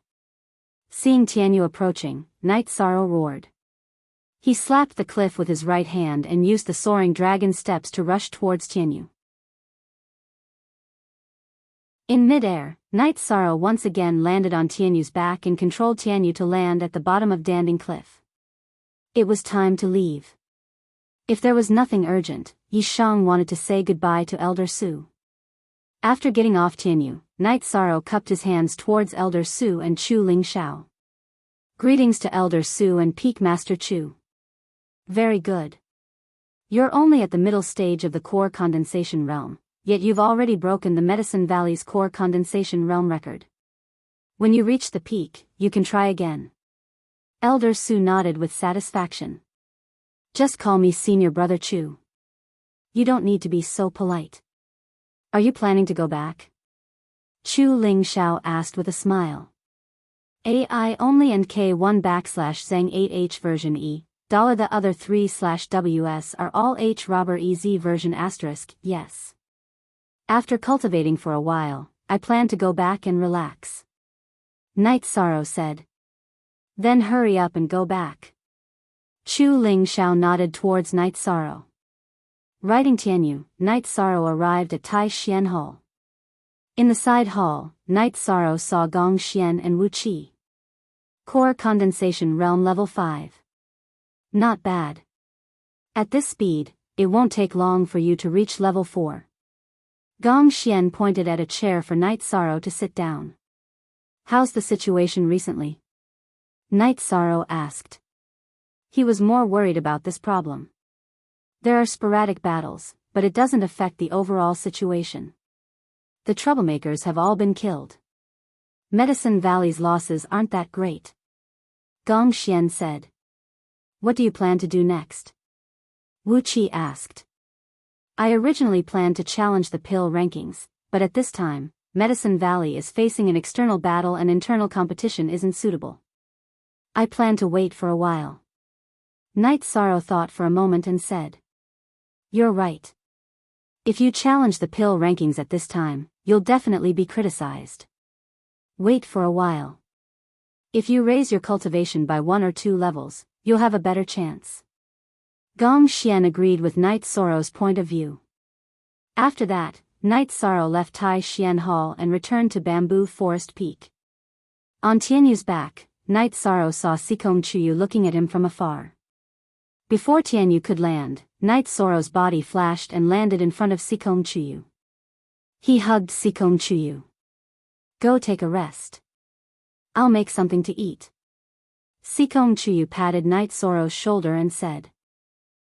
Seeing Tianyu approaching, Knight Sorrow roared. He slapped the cliff with his right hand and used the soaring dragon steps to rush towards Tianyu. In midair, Knight Sorrow once again landed on Tianyu's back and controlled Tianyu to land at the bottom of Danding Cliff. It was time to leave. If there was nothing urgent, Yi Shang wanted to say goodbye to Elder Su. After getting off Tianyu, Knight Sorrow cupped his hands towards Elder Su and Chu Ling Xiao. Greetings to Elder Su and Peak Master Chu. Very good. You're only at the middle stage of the core condensation realm, yet you've already broken the Medicine Valley's core condensation realm record. When you reach the peak, you can try again. Elder Su nodded with satisfaction. Just call me Senior Brother Chu. You don't need to be so polite. Are you planning to go back? Chu Ling Xiao asked with a smile. AI only and K1 / Zhang 8H version E, the other 3/WS are all H robber EZ version *, yes. After cultivating for a while, I plan to go back and relax. Knight Sorrow said. Then hurry up and go back. Chu Ling Xiao nodded towards Knight Sorrow. Riding Tianyu, Knight Sorrow arrived at Tai Xian Hall. In the side hall, Knight Sorrow saw Gong Xian and Wu Qi. Core Condensation Realm Level 5. Not bad. At this speed, it won't take long for you to reach Level 4. Gong Xian pointed at a chair for Knight Sorrow to sit down. How's the situation recently? Knight Sorrow asked. He was more worried about this problem. There are sporadic battles, but it doesn't affect the overall situation. The troublemakers have all been killed. Medicine Valley's losses aren't that great. Gong Xian said. What do you plan to do next? Wu Qi asked. I originally planned to challenge the pill rankings, but at this time, Medicine Valley is facing an external battle and internal competition isn't suitable. I plan to wait for a while. Knight Sorrow thought for a moment and said. You're right. If you challenge the pill rankings at this time, you'll definitely be criticized. Wait for a while. If you raise your cultivation by 1 or 2 levels, you'll have a better chance. Gong Xian agreed with Knight Sorrow's point of view. After that, Knight Sorrow left Tai Xian Hall and returned to Bamboo Forest Peak. On Tianyu's back, Night Sorrow saw Sikong Chuyu looking at him from afar. Before Tianyu could land, Night Sorrow's body flashed and landed in front of Sikong Chuyu. He hugged Sikong Chuyu. Go take a rest. I'll make something to eat. Sikong Chuyu patted Night Sorrow's shoulder and said.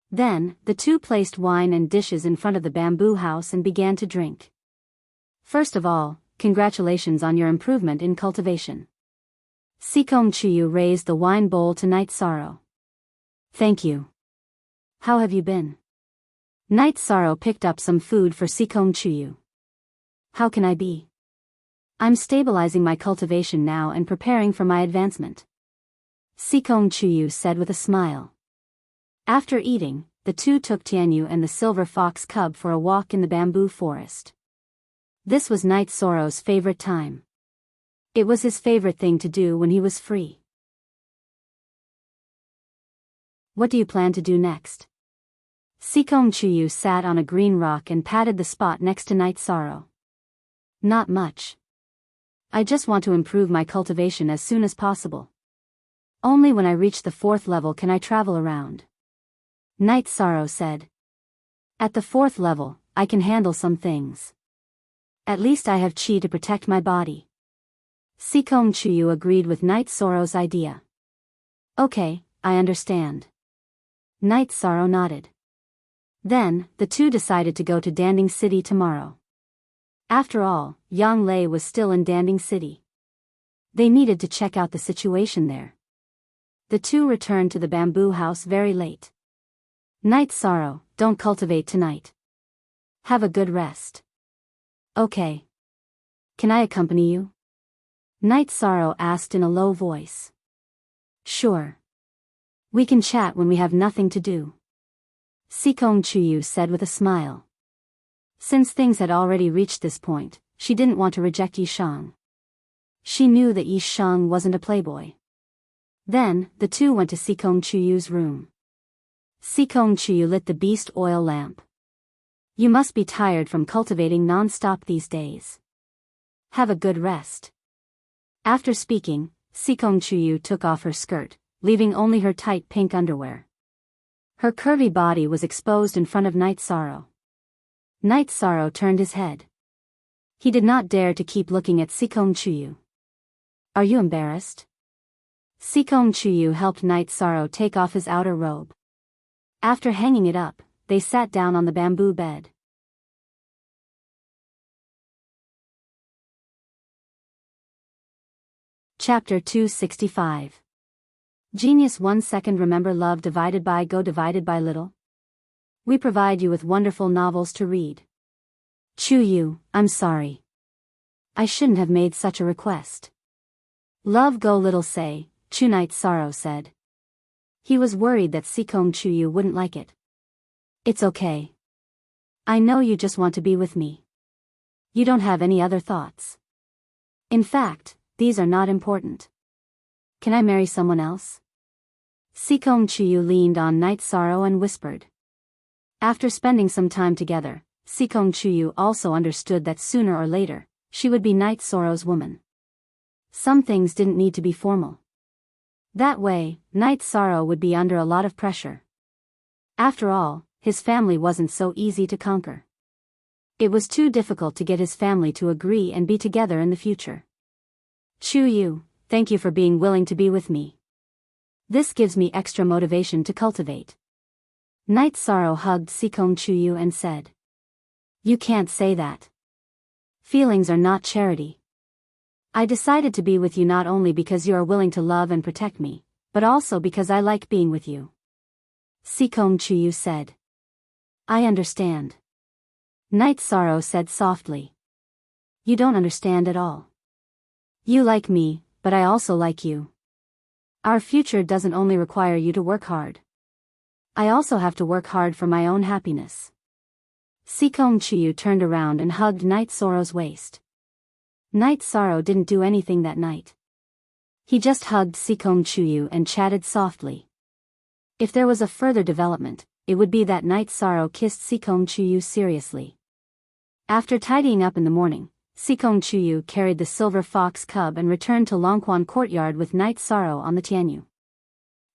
Then, the two placed wine and dishes in front of the bamboo house and began to drink. First of all, congratulations on your improvement in cultivation. Sikong Chuyu raised the wine bowl to Night Sorrow. Thank you. How have you been? Night Sorrow picked up some food for Sikong Chuyu. How can I be? I'm stabilizing my cultivation now and preparing for my advancement. Sikong Chuyu said with a smile. After eating, the two took Tianyu and the silver fox cub for a walk in the bamboo forest. This was Night Sorrow's favorite time. It was his favorite thing to do when he was free. What do you plan to do next? Sikong Chuyu sat on a green rock and patted the spot next to Night Sorrow. Not much. I just want to improve my cultivation as soon as possible. Only when I reach the 4th level can I travel around. Night Sorrow said. At the 4th level, I can handle some things. At least I have chi to protect my body. Sikong Chuyu agreed with Night Sorrow's idea. Okay, I understand. Night Sorrow nodded. Then, the two decided to go to Danding City tomorrow. After all, Yang Lei was still in Danding City. They needed to check out the situation there. The two returned to the bamboo house very late. Night Sorrow, don't cultivate tonight. Have a good rest. Okay. Can I accompany you? Night Sorrow asked in a low voice. Sure. We can chat when we have nothing to do. Sikong Chuyu said with a smile. Since things had already reached this point, she didn't want to reject Yishang. She knew that Yishang wasn't a playboy. Then, the two went to Sikong Chuyu's room. Sikong Chuyu lit the beast oil lamp. You must be tired from cultivating non-stop these days. Have a good rest. After speaking, Sikong Chuyu took off her skirt, leaving only her tight pink underwear. Her curvy body was exposed in front of Night Sorrow. Night Sorrow turned his head. He did not dare to keep looking at Sikong Chuyu. Are you embarrassed? Sikong Chuyu helped Night Sorrow take off his outer robe. After hanging it up, they sat down on the bamboo bed. Chapter 265. Genius 1 second. Remember love divided by go divided by little? We provide you with wonderful novels to read. Chuyu, I'm sorry. I shouldn't have made such a request. Love go little say, Chu. Night Sorrow said. He was worried that Sikong Chuyu wouldn't like it. It's okay. I know you just want to be with me. You don't have any other thoughts. In fact, these are not important. Can I marry someone else? Sikong Chuyu leaned on Night Sorrow and whispered. After spending some time together, Sikong Chuyu also understood that sooner or later, she would be Night Sorrow's woman. Some things didn't need to be formal. That way, Night Sorrow would be under a lot of pressure. After all, his family wasn't so easy to conquer. It was too difficult to get his family to agree and be together in the future. Chuyu, thank you for being willing to be with me. This gives me extra motivation to cultivate. Night Sorrow hugged Sikong Chuyu and said. You can't say that. Feelings are not charity. I decided to be with you not only because you are willing to love and protect me, but also because I like being with you. Sikong Chuyu said. I understand. Night Sorrow said softly. You don't understand at all. You like me, but I also like you. Our future doesn't only require you to work hard. I also have to work hard for my own happiness. Sikong Chuyu turned around and hugged Night Sorrow's waist. Night Sorrow didn't do anything that night. He just hugged Sikong Chuyu and chatted softly. If there was a further development, it would be that Night Sorrow kissed Sikong Chuyu seriously. After tidying up in the morning, Sikong Chuyu carried the silver fox cub and returned to Longquan Courtyard with Night Sorrow on the Tianyu.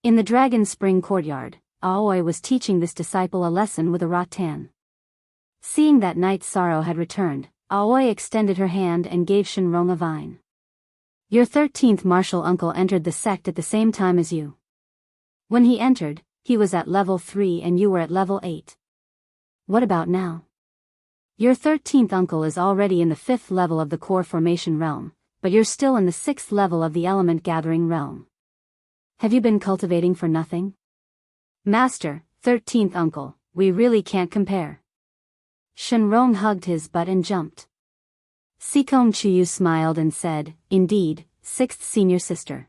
In the Dragon Spring Courtyard, Aoi was teaching this disciple a lesson with a rattan. Seeing that Night Sorrow had returned, Aoi extended her hand and gave Shenrong a vine. Your 13th martial uncle entered the sect at the same time as you. When he entered, he was at level 3 and you were at level 8. What about now? Your 13th uncle is already in the 5th level of the core formation realm, but you're still in the 6th level of the element gathering realm. Have you been cultivating for nothing? Master, 13th uncle, we really can't compare. Shenrong hugged his butt and jumped. Sikong Chuyu smiled and said, indeed, 6th senior sister.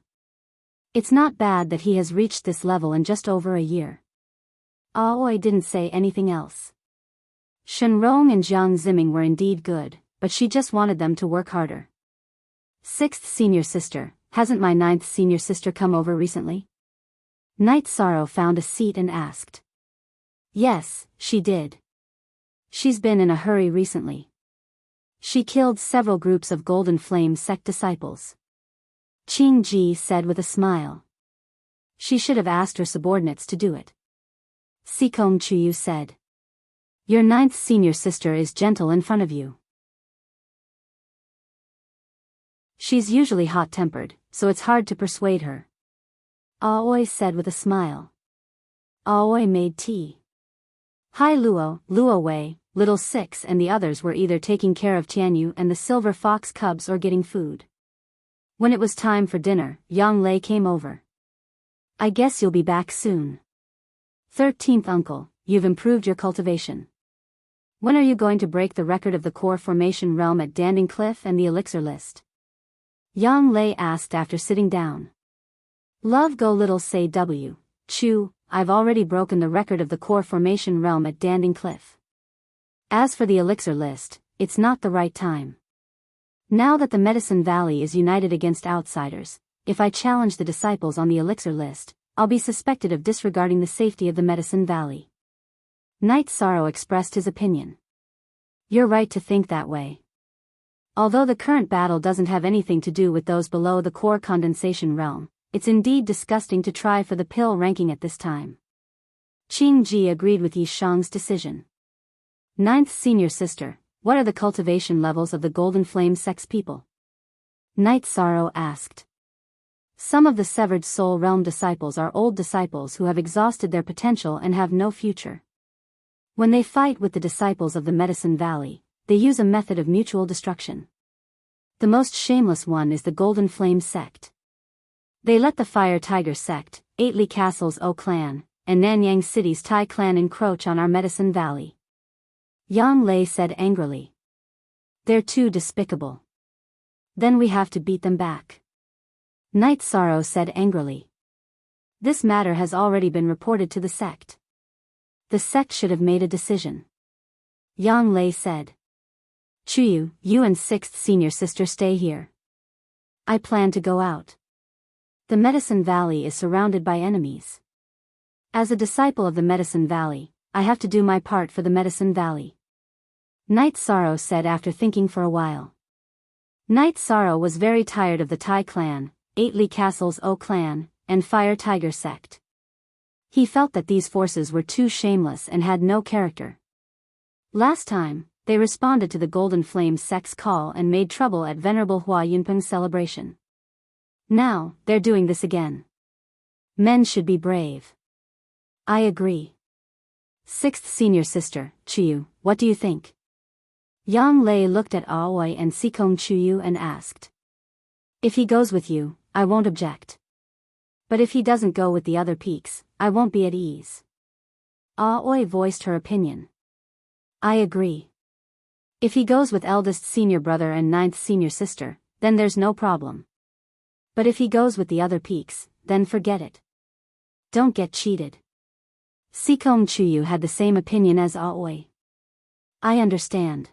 It's not bad that he has reached this level in just over a year. Aoi didn't say anything else. Shenrong and Jiang Ziming were indeed good, but she just wanted them to work harder. 6th senior sister, hasn't my 9th senior sister come over recently? Night Sorrow found a seat and asked. Yes, she did. She's been in a hurry recently. She killed several groups of Golden Flame sect disciples. Qing Ji said with a smile. She should have asked her subordinates to do it. Sikong Chuyu said. Your 9th senior sister is gentle in front of you. She's usually hot-tempered, so it's hard to persuade her. Aoi said with a smile. Aoi made tea. Hai Luo, Luo Wei, Little Six and the others were either taking care of Tianyu and the silver fox cubs or getting food. When it was time for dinner, Yang Lei came over. I guess you'll be back soon. 13th uncle, you've improved your cultivation. When are you going to break the record of the core formation realm at Danding Cliff and the elixir list? Yang Lei asked after sitting down. Love go little say W. Chu, I've already broken the record of the core formation realm at Danding Cliff. As for the elixir list, it's not the right time. Now that the Medicine Valley is united against outsiders, if I challenge the disciples on the elixir list, I'll be suspected of disregarding the safety of the Medicine Valley. Night Sorrow expressed his opinion. You're right to think that way. Although the current battle doesn't have anything to do with those below the core condensation realm, it's indeed disgusting to try for the pill ranking at this time. Qing Ji agreed with Yi Shang's decision. 9th senior sister, what are the cultivation levels of the Golden Flame sex people? Night Sorrow asked. Some of the Severed Soul Realm disciples are old disciples who have exhausted their potential and have no future. When they fight with the disciples of the Medicine Valley, they use a method of mutual destruction. The most shameless one is the Golden Flame sect. They let the Fire Tiger sect, Eight Castle's O clan, and Nanyang City's Tai clan encroach on our Medicine Valley. Yang Lei said angrily. They're too despicable. Then we have to beat them back. Night Sorrow said angrily. This matter has already been reported to the sect. The sect should have made a decision. Yang Lei said. Chuyu, you and 6th senior sister stay here. I plan to go out. The Medicine Valley is surrounded by enemies. As a disciple of the Medicine Valley, I have to do my part for the Medicine Valley. Night Sorrow said after thinking for a while. Night Sorrow was very tired of the Tai clan, Eight Castle's O clan, and Fire Tiger sect. He felt that these forces were too shameless and had no character. Last time, they responded to the Golden Flame sect's call and made trouble at Venerable Hua Yunpeng's celebration. Now, they're doing this again. Men should be brave. I agree. 6th senior sister, Chuyu, what do you think? Yang Lei looked at Aoi and Sikong Chuyu and asked. If he goes with you, I won't object. But if he doesn't go with the other peaks, I won't be at ease. Aoi voiced her opinion. I agree. If he goes with eldest senior brother and 9th senior sister, then there's no problem. But if he goes with the other peaks, then forget it. Don't get cheated. Sikong Chuyu had the same opinion as Aoi. I understand.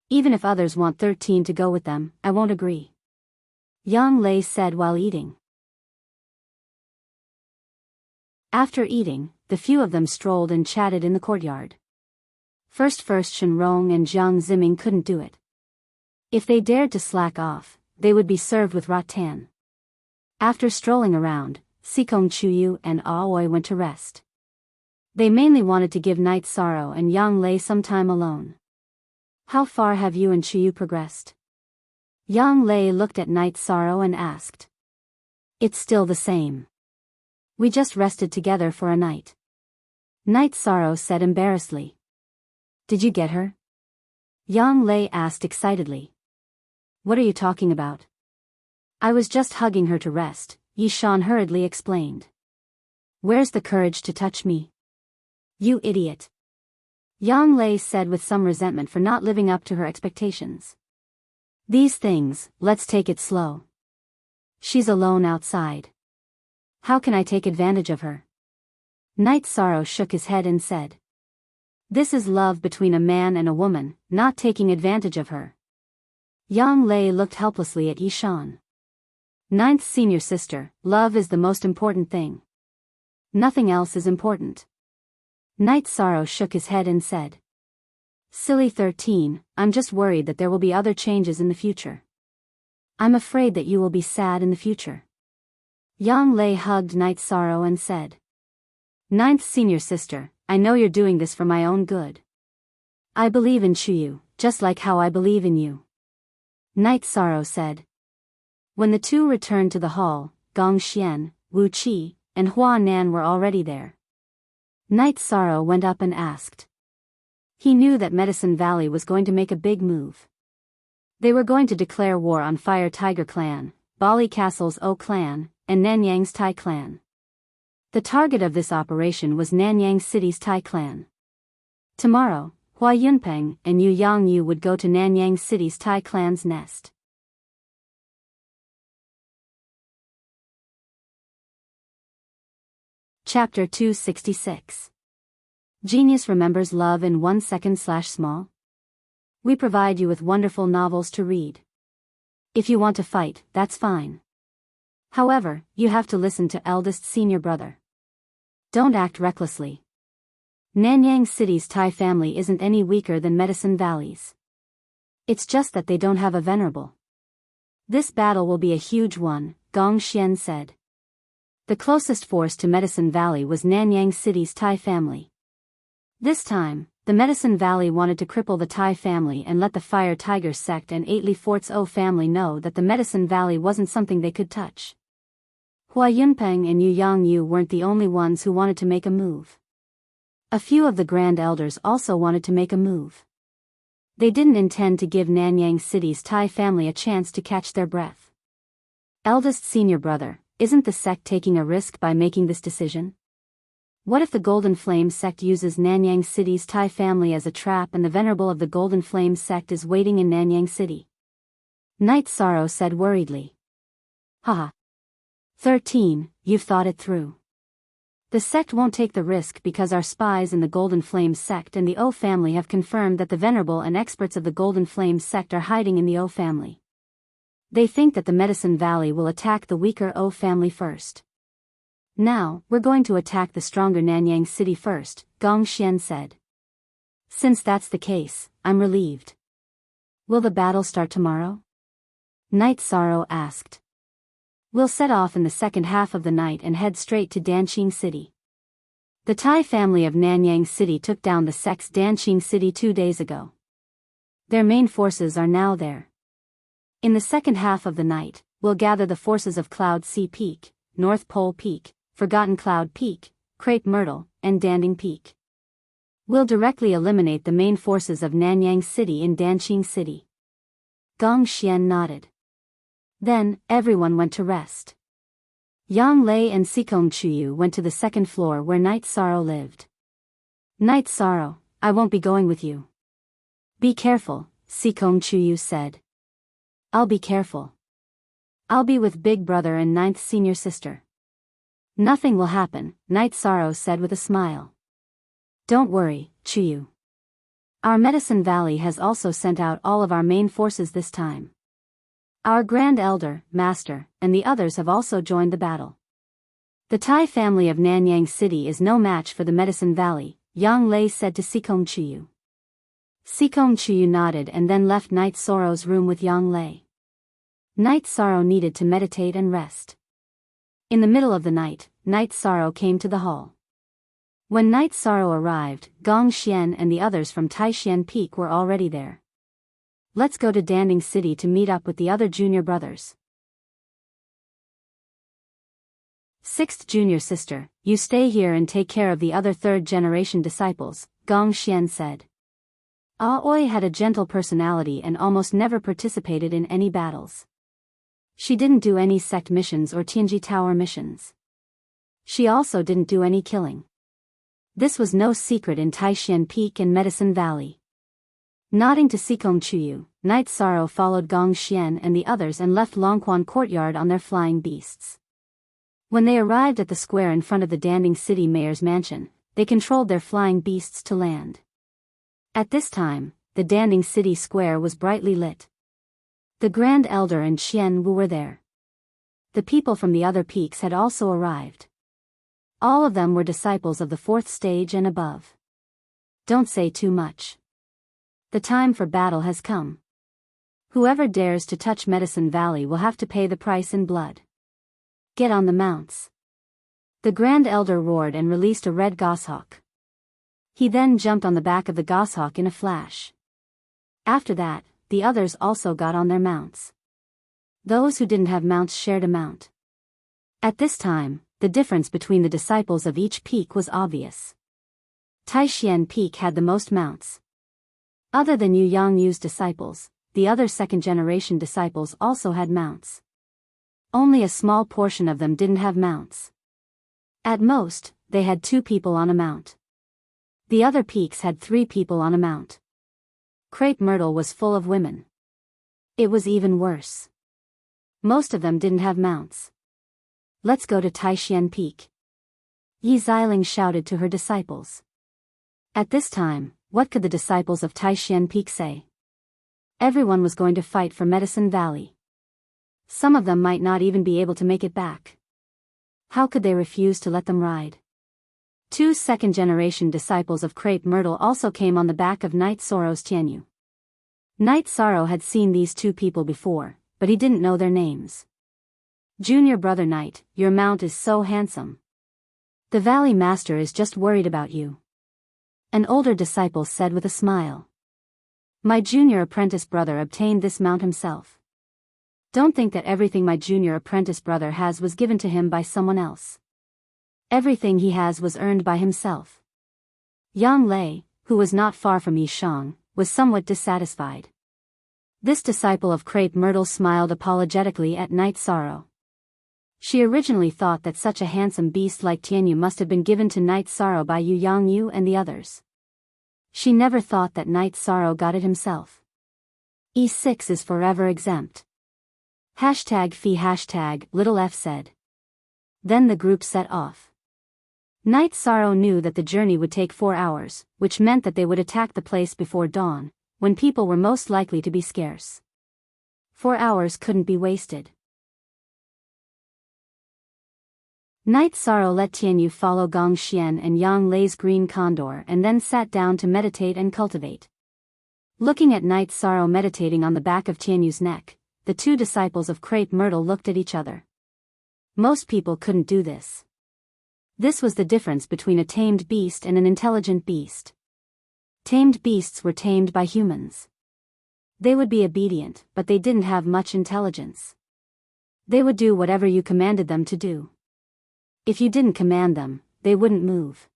Even if others want 13 to go with them, I won't agree. Yang Lei said while eating. After eating, the few of them strolled and chatted in the courtyard. First Shenrong and Jiang Ziming couldn't do it. If they dared to slack off, they would be served with rattan. After strolling around, Sikong Chuyu and Aoi went to rest. They mainly wanted to give Night Sorrow and Yang Lei some time alone. How far have you and Chuyu progressed? Yang Lei looked at Night Sorrow and asked. It's still the same. We just rested together for a night. Night Sorrow said embarrassedly. Did you get her? Yang Lei asked excitedly. What are you talking about? I was just hugging her to rest, Yishan hurriedly explained. Where's the courage to touch me? You idiot. Yang Lei said with some resentment for not living up to her expectations. These things, let's take it slow. She's alone outside. How can I take advantage of her? Night Sorrow shook his head and said. This is love between a man and a woman, not taking advantage of her. Yang Lei looked helplessly at Yishan. Ninth senior sister, love is the most important thing. Nothing else is important. Night Sorrow shook his head and said. Silly 13, I'm just worried that there will be other changes in the future. I'm afraid that you will be sad in the future. Yang Lei hugged Night Sorrow and said. Ninth senior sister, I know you're doing this for my own good. I believe in Chuyu, just like how I believe in you. Night Sorrow said. When the two returned to the hall, Gong Xian, Wu Qi, and Hua Nan were already there. Night Sorrow went up and asked. He knew that Medicine Valley was going to make a big move. They were going to declare war on Fire Tiger Clan, Bali Castle's O Clan, and Nanyang's Tai Clan. The target of this operation was Nanyang City's Tai Clan. Tomorrow, Hua Yunpeng and Yu Yangyu would go to Nanyang City's Tai Clan's nest. Chapter 266. Genius remembers love in 1 second/small. We provide you with wonderful novels to read. If you want to fight, that's fine. However, you have to listen to eldest senior brother. Don't act recklessly. Nanyang City's Tai family isn't any weaker than Medicine Valley's. It's just that they don't have a venerable. This battle will be a huge one, Gong Xian said. The closest force to Medicine Valley was Nanyang City's Tai family. This time, the Medicine Valley wanted to cripple the Tai family and let the Fire Tiger sect and 8 Fort's O family know that the Medicine Valley wasn't something they could touch. Hua Yunpeng and Yu Yangyu weren't the only ones who wanted to make a move. A few of the Grand Elders also wanted to make a move. They didn't intend to give Nanyang City's Tai family a chance to catch their breath. Eldest senior brother, isn't the sect taking a risk by making this decision? What if the Golden Flame sect uses Nanyang City's Tai family as a trap and the venerable of the Golden Flame sect is waiting in Nanyang City? Night Sorrow said worriedly. Haha. 13, you've thought it through. The sect won't take the risk because our spies in the Golden Flame sect and the O family have confirmed that the venerable and experts of the Golden Flame sect are hiding in the O family. They think that the Medicine Valley will attack the weaker O family first. Now, we're going to attack the stronger Nanyang City first, Gong Xian said. Since that's the case, I'm relieved. Will the battle start tomorrow? Night Sorrow asked. We'll set off in the second half of the night and head straight to Danqing City. The Tai family of Nanyang City took down the sect's Danqing City 2 days ago. Their main forces are now there. In the second half of the night, we'll gather the forces of Cloud Sea Peak, North Pole Peak, Forgotten Cloud Peak, Crepe Myrtle, and Danding Peak. We'll directly eliminate the main forces of Nanyang City in Danqing City. Gong Xian nodded. Then, everyone went to rest. Yang Lei and Sikong Chuyu went to the second floor where Night Sorrow lived. Night Sorrow, I won't be going with you. Be careful, Sikong Chuyu said. I'll be careful. I'll be with Big Brother and ninth senior sister. Nothing will happen, Night Sorrow said with a smile. Don't worry, Chuyu. Our Medicine Valley has also sent out all of our main forces this time. Our Grand Elder, Master, and the others have also joined the battle. The Tai family of Nanyang City is no match for the Medicine Valley, Yang Lei said to Sikong Chuyu. Sikong Chuyu nodded and then left Night Sorrow's room with Yang Lei. Night Sorrow needed to meditate and rest. In the middle of the night, Night Sorrow came to the hall. When Night Sorrow arrived, Gong Xian and the others from Taishan Peak were already there. Let's go to Danding City to meet up with the other junior brothers. Sixth junior sister, you stay here and take care of the other third-generation disciples, Gong Xian said. Aoi had a gentle personality and almost never participated in any battles. She didn't do any sect missions or Tianji Tower missions. She also didn't do any killing. This was no secret in Taishan Peak and Medicine Valley. Nodding to Sikong Chuyu, Night Sorrow followed Gong Xian and the others and left Longquan Courtyard on their flying beasts. When they arrived at the square in front of the Danding City Mayor's mansion, they controlled their flying beasts to land. At this time, the Danding City Square was brightly lit. The Grand Elder and Xian Wu were there. The people from the other peaks had also arrived. All of them were disciples of the fourth stage and above. Don't say too much. The time for battle has come. Whoever dares to touch Medicine Valley will have to pay the price in blood. Get on the mounts. The Grand Elder roared and released a red goshawk. He then jumped on the back of the goshawk in a flash. After that, the others also got on their mounts. Those who didn't have mounts shared a mount. At this time, the difference between the disciples of each peak was obvious. Taishan Peak had the most mounts. Other than Yu Yangyu's disciples, the other second-generation disciples also had mounts. Only a small portion of them didn't have mounts. At most, they had 2 people on a mount. The other peaks had 3 people on a mount. Crepe Myrtle was full of women. It was even worse. Most of them didn't have mounts. Let's go to Taishan Peak. Yi Xiling shouted to her disciples. At this time, what could the disciples of Taishan Peak say? Everyone was going to fight for Medicine Valley. Some of them might not even be able to make it back. How could they refuse to let them ride? 2 second-generation disciples of Crepe Myrtle also came on the back of Night Sorrow's Tianyu. Night Sorrow had seen these 2 people before, but he didn't know their names. Junior Brother Night, your mount is so handsome. The Valley Master is just worried about you. An older disciple said with a smile. My junior apprentice brother obtained this mount himself. Don't think that everything my junior apprentice brother has was given to him by someone else. Everything he has was earned by himself. Yang Lei, who was not far from Yishang, was somewhat dissatisfied. This disciple of Crepe Myrtle smiled apologetically at Night Sorrow. She originally thought that such a handsome beast like Tianyu must have been given to Night Sorrow by Yu Yangyu and the others. She never thought that Night Sorrow got it himself. E6 is forever exempt. #Fee little f said. Then the group set off. Night Sorrow knew that the journey would take 4 hours, which meant that they would attack the place before dawn, when people were most likely to be scarce. 4 hours couldn't be wasted. Night Sorrow let Tianyu follow Gong Xian and Yang Lei's green condor and then sat down to meditate and cultivate. Looking at Night Sorrow meditating on the back of Tianyu's neck, the 2 disciples of Crepe Myrtle looked at each other. Most people couldn't do this. This was the difference between a tamed beast and an intelligent beast. Tamed beasts were tamed by humans. They would be obedient, but they didn't have much intelligence. They would do whatever you commanded them to do. If you didn't command them, they wouldn't move.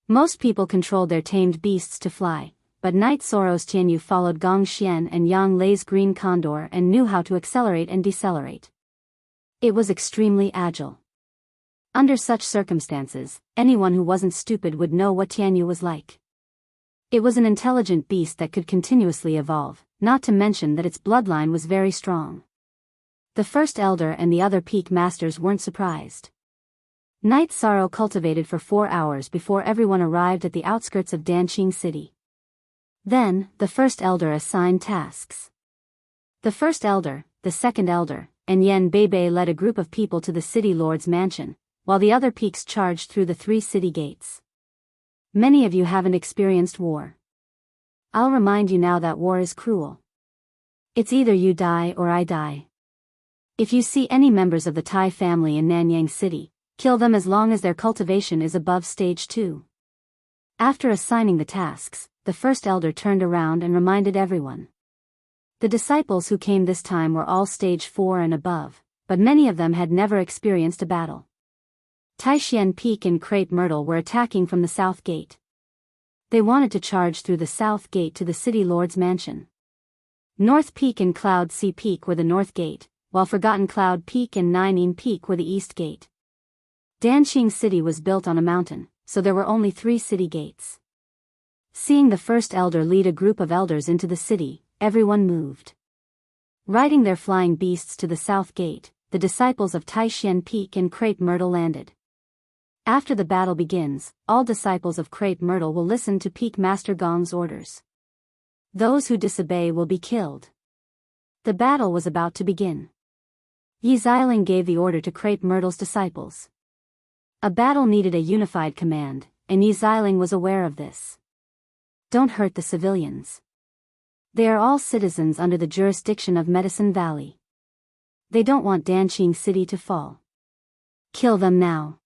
Most people controlled their tamed beasts to fly, but Night Sorrow's Tianyu followed Gong Xian and Yang Lei's green condor and knew how to accelerate and decelerate. It was extremely agile. Under such circumstances, anyone who wasn't stupid would know what Tianyu was like. It was an intelligent beast that could continuously evolve, not to mention that its bloodline was very strong. The first elder and the other peak masters weren't surprised. Night Sorrow cultivated for 4 hours before everyone arrived at the outskirts of Danqing City. Then, the first elder assigned tasks. The first elder, the second elder, and Yen Beibei led a group of people to the city lord's mansion, while the other peaks charged through the 3 city gates. Many of you haven't experienced war. I'll remind you now that war is cruel. It's either you die or I die. If you see any members of the Tai family in Nanyang City, kill them as long as their cultivation is above stage 2. After assigning the tasks, the first elder turned around and reminded everyone. The disciples who came this time were all stage 4 and above, but many of them had never experienced a battle. Taishan Peak and Crepe Myrtle were attacking from the south gate. They wanted to charge through the south gate to the city lord's mansion. North Peak and Cloud Sea Peak were the north gate, while Forgotten Cloud Peak and Ninein Peak were the east gate. Danqing City was built on a mountain, so there were only 3 city gates. Seeing the first elder lead a group of elders into the city, everyone moved. Riding their flying beasts to the south gate, the disciples of Taishan Peak and Crepe Myrtle landed. After the battle begins, all disciples of Crepe Myrtle will listen to Peak Master Gong's orders. Those who disobey will be killed. The battle was about to begin. Yi Xiling gave the order to Crepe Myrtle's disciples. A battle needed a unified command, and Yi Xiling was aware of this. Don't hurt the civilians. They are all citizens under the jurisdiction of Medicine Valley. They don't want Danqing City to fall. Kill them now.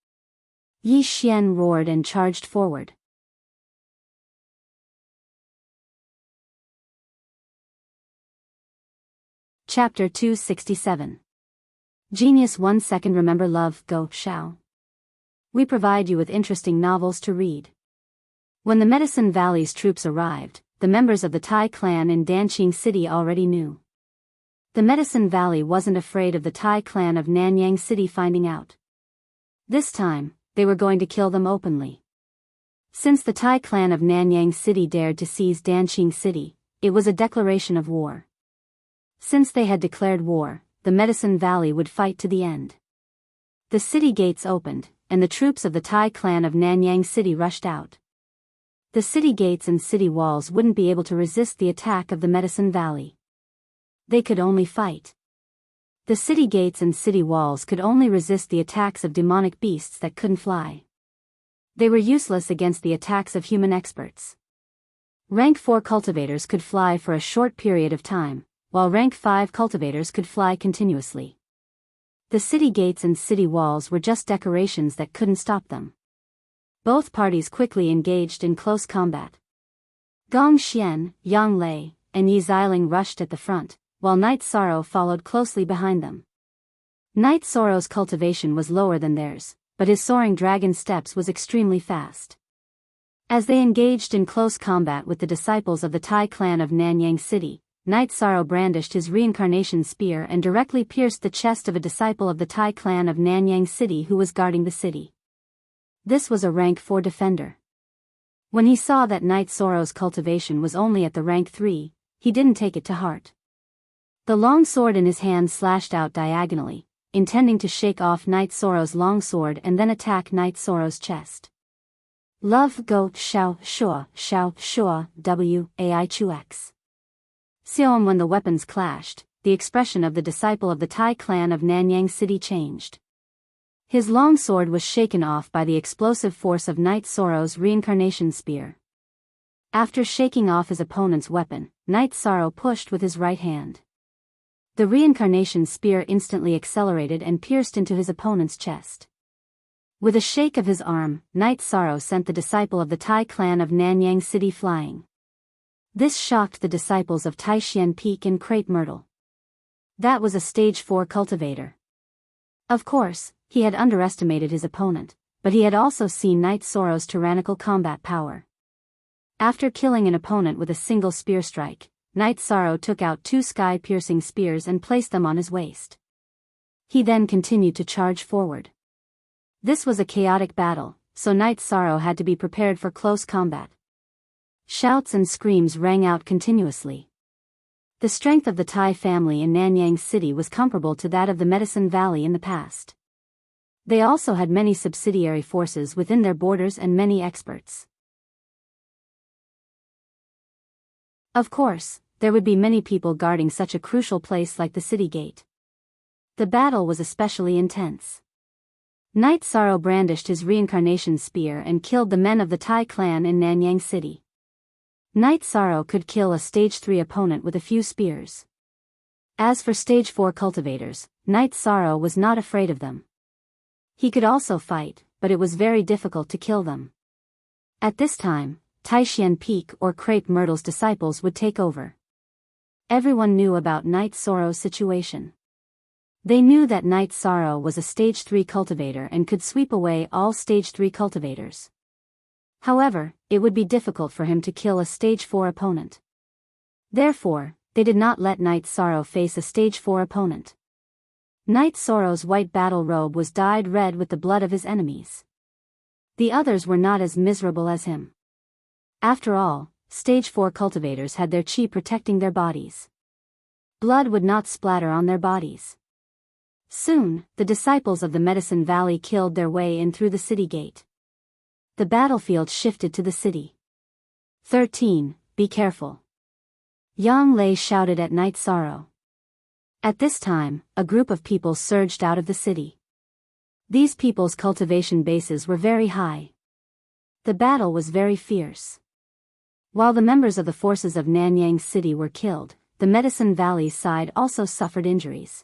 Yi Xian roared and charged forward. Chapter 267. Genius 1 Second Remember Love Go Shao. We provide you with interesting novels to read. When the Medicine Valley's troops arrived, the members of the Tai clan in Danqing City already knew. The Medicine Valley wasn't afraid of the Tai clan of Nanyang City finding out. This time, they were going to kill them openly. Since the Tai clan of Nanyang City dared to seize Danqing City, it was a declaration of war. Since they had declared war, the Medicine Valley would fight to the end. The city gates opened, and the troops of the Tai clan of Nanyang City rushed out. The city gates and city walls wouldn't be able to resist the attack of the Medicine Valley. They could only fight. The city gates and city walls could only resist the attacks of demonic beasts that couldn't fly. They were useless against the attacks of human experts. Rank 4 cultivators could fly for a short period of time, while rank 5 cultivators could fly continuously. The city gates and city walls were just decorations that couldn't stop them. Both parties quickly engaged in close combat. Gong Xian, Yang Lei, and Yi Xiling rushed at the front, while Night Sorrow followed closely behind them. Night Sorrow's cultivation was lower than theirs, but his soaring dragon steps was extremely fast. As they engaged in close combat with the disciples of the Tai clan of Nanyang City, Night Sorrow brandished his reincarnation spear and directly pierced the chest of a disciple of the Tai clan of Nanyang City who was guarding the city. This was a rank 4 defender. When he saw that Night Sorrow's cultivation was only at the rank 3, he didn't take it to heart. The long sword in his hand slashed out diagonally, intending to shake off Night Sorrow's long sword and then attack Night Sorrow's chest. Love Go Shao Shua Wai Chu X. Xiong. When the weapons clashed, the expression of the disciple of the Tai clan of Nanyang City changed. His long sword was shaken off by the explosive force of Night Sorrow's reincarnation spear. After shaking off his opponent's weapon, Night Sorrow pushed with his right hand. The reincarnation spear instantly accelerated and pierced into his opponent's chest. With a shake of his arm, Night Sorrow sent the disciple of the Tai clan of Nanyang City flying. This shocked the disciples of Taishan Peak and Crepe Myrtle. That was a stage 4 cultivator. Of course, he had underestimated his opponent, but he had also seen Night Sorrow's tyrannical combat power. After killing an opponent with a single spear strike, Night Sorrow took out 2 sky-piercing spears and placed them on his waist. He then continued to charge forward. This was a chaotic battle, so Night Sorrow had to be prepared for close combat. Shouts and screams rang out continuously. The strength of the Tai family in Nanyang City was comparable to that of the Medicine Valley in the past. They also had many subsidiary forces within their borders and many experts. Of course, there would be many people guarding such a crucial place like the city gate. The battle was especially intense. Night Sorrow brandished his reincarnation spear and killed the men of the Tai clan in Nanyang City. Night Sorrow could kill a stage 3 opponent with a few spears. As for stage 4 cultivators, Night Sorrow was not afraid of them. He could also fight, but it was very difficult to kill them. At this time, Taishian Peak or Crepe Myrtle's disciples would take over. Everyone knew about Night Sorrow's situation. They knew that Night Sorrow was a stage 3 cultivator and could sweep away all stage 3 cultivators. However, it would be difficult for him to kill a stage 4 opponent. Therefore, they did not let Night Sorrow face a stage 4 opponent. Night Sorrow's white battle robe was dyed red with the blood of his enemies. The others were not as miserable as him. After all, stage 4 cultivators had their chi protecting their bodies. Blood would not splatter on their bodies. Soon, the disciples of the Medicine Valley killed their way in through the city gate. The battlefield shifted to the city. 13. Be careful. Yang Lei shouted at Night Sorrow. At this time, a group of people surged out of the city. These people's cultivation bases were very high. The battle was very fierce. While the members of the forces of Nanyang City were killed, the Medicine Valley side also suffered injuries.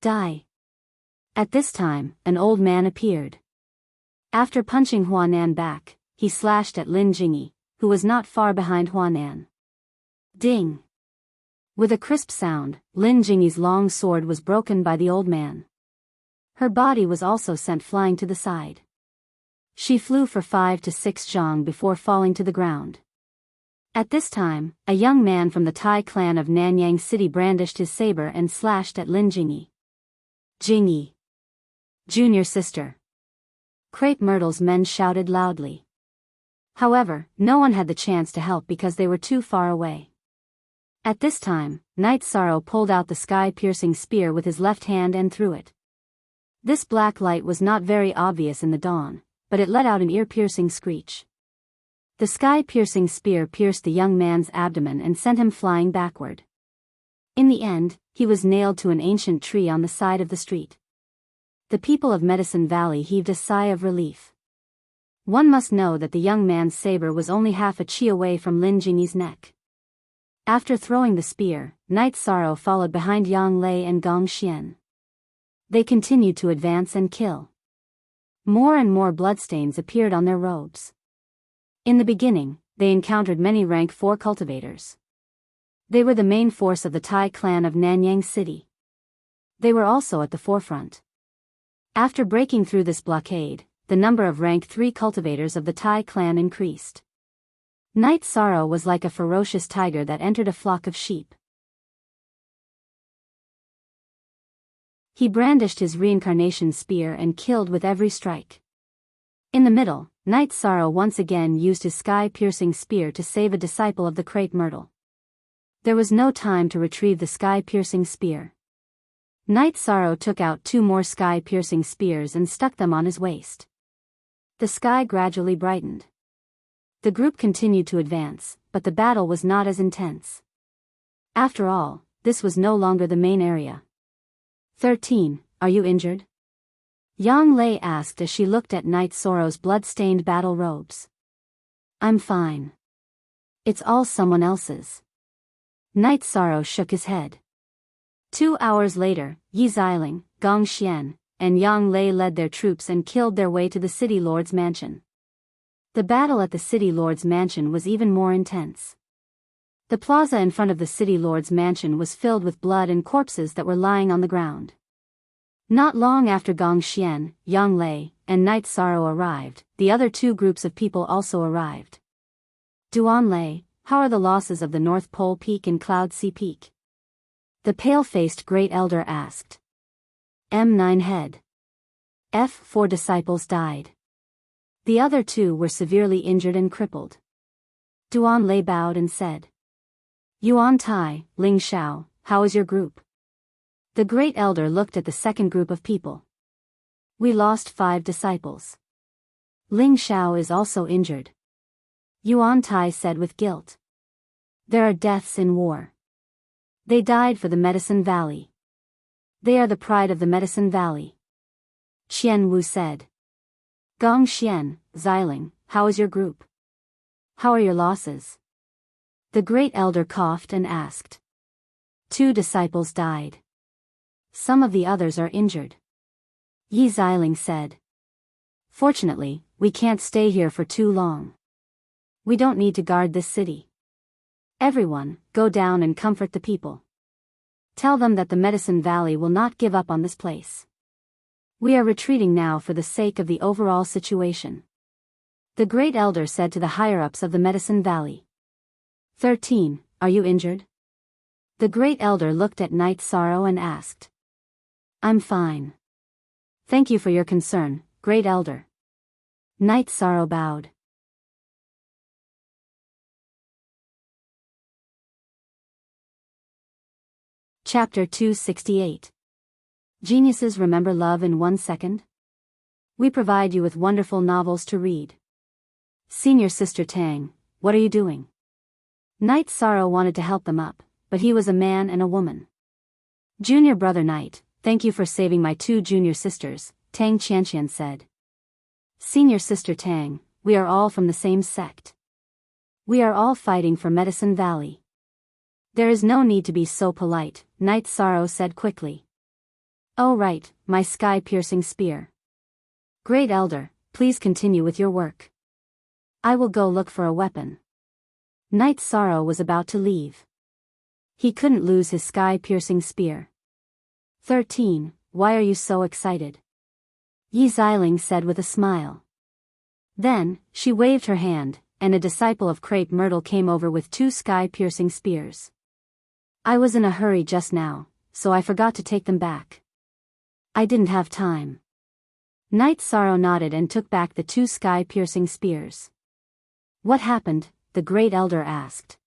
Die. At this time, an old man appeared. After punching Huanan back, he slashed at Lin Jingyi, who was not far behind Huanan. Ding! With a crisp sound, Lin Jingyi's long sword was broken by the old man. Her body was also sent flying to the side. She flew for 5 to 6 zhang before falling to the ground. At this time, a young man from the Tai clan of Nanyang City brandished his saber and slashed at Lin Jingyi. Jingyi! Junior sister! Crepe Myrtle's men shouted loudly. However, no one had the chance to help because they were too far away. At this time, Night Sorrow pulled out the sky-piercing spear with his left hand and threw it. This black light was not very obvious in the dawn, but it let out an ear-piercing screech. The sky-piercing spear pierced the young man's abdomen and sent him flying backward. In the end, he was nailed to an ancient tree on the side of the street. The people of Medicine Valley heaved a sigh of relief. One must know that the young man's saber was only half a chi away from Lin Jingyi's neck. After throwing the spear, Night Sorrow followed behind Yang Lei and Gong Xian. They continued to advance and kill. More and more bloodstains appeared on their robes. In the beginning, they encountered many rank 4 cultivators. They were the main force of the Tai clan of Nanyang City. They were also at the forefront. After breaking through this blockade, the number of rank 3 cultivators of the Tai clan increased. Night Sorrow was like a ferocious tiger that entered a flock of sheep. He brandished his reincarnation spear and killed with every strike. In the middle, Night Sorrow once again used his sky-piercing spear to save a disciple of the Crepe Myrtle. There was no time to retrieve the sky-piercing spear. Night Sorrow took out 2 more sky-piercing spears and stuck them on his waist. The sky gradually brightened. The group continued to advance, but the battle was not as intense. After all, this was no longer the main area. 13. Are you injured? Yang Lei asked as she looked at Night Sorrow's blood-stained battle robes. I'm fine. It's all someone else's. Night Sorrow shook his head. 2 hours later, Yi Xiling, Gong Xian, and Yang Lei led their troops and killed their way to the city lord's mansion. The battle at the city lord's mansion was even more intense. The plaza in front of the city lord's mansion was filled with blood and corpses that were lying on the ground. Not long after Gong Xian, Yang Lei, and Night Sorrow arrived, the other 2 groups of people also arrived. Duan Lei, how are the losses of the North Pole Peak and Cloud Sea Peak? The pale-faced Great Elder asked. M9 head. F4 disciples died. The other 2 were severely injured and crippled. Duan Lei bowed and said. Yuan Tai, Ling Xiao, how is your group? The Great Elder looked at the second group of people. We lost 5 disciples. Ling Xiao is also injured. Yuan Tai said with guilt. There are deaths in war. They died for the Medicine Valley. They are the pride of the Medicine Valley. Qian Wu said. Gong Xian, Xiling, how is your group? How are your losses? The great elder coughed and asked. 2 disciples died. Some of the others are injured. Yi Xiling said. Fortunately, we can't stay here for too long. We don't need to guard this city. Everyone, go down and comfort the people. Tell them that the Medicine Valley will not give up on this place. We are retreating now for the sake of the overall situation. The great elder said to the higher-ups of the Medicine Valley. 13, are you injured? The great elder looked at Night Sorrow and asked. I'm fine. Thank you for your concern, great elder. Night Sorrow bowed. Chapter 268. Geniuses remember love in 1 second? We provide you with wonderful novels to read. Senior Sister Tang, what are you doing? Night Sorrow wanted to help them up, but he was a man and a woman. Junior Brother Night, thank you for saving my 2 junior sisters, Tang Qianqian said. Senior Sister Tang, we are all from the same sect. We are all fighting for Medicine Valley. There is no need to be so polite, Night Sorrow said quickly. Oh right, my sky-piercing spear. Great Elder, please continue with your work. I will go look for a weapon. Night Sorrow was about to leave. He couldn't lose his sky-piercing spear. 13, why are you so excited? Yi Xiling said with a smile. Then, she waved her hand, and a disciple of Crepe Myrtle came over with 2 sky-piercing spears. I was in a hurry just now, so I forgot to take them back. I didn't have time. Night Sorrow nodded and took back the 2 sky-piercing spears. What happened? The great elder asked.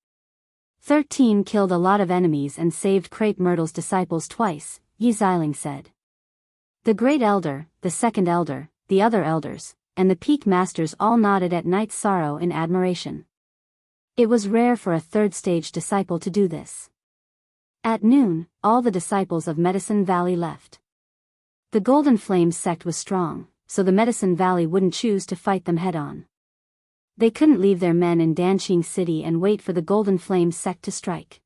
13 killed a lot of enemies and saved Crepe Myrtle's disciples twice, Yi Xiling said. The great elder, the second elder, the other elders, and the peak masters all nodded at Night Sorrow in admiration. It was rare for a 3rd-stage disciple to do this. At noon, all the disciples of Medicine Valley left. The Golden Flame sect was strong, so the Medicine Valley wouldn't choose to fight them head-on. They couldn't leave their men in Danqing City and wait for the Golden Flame sect to strike.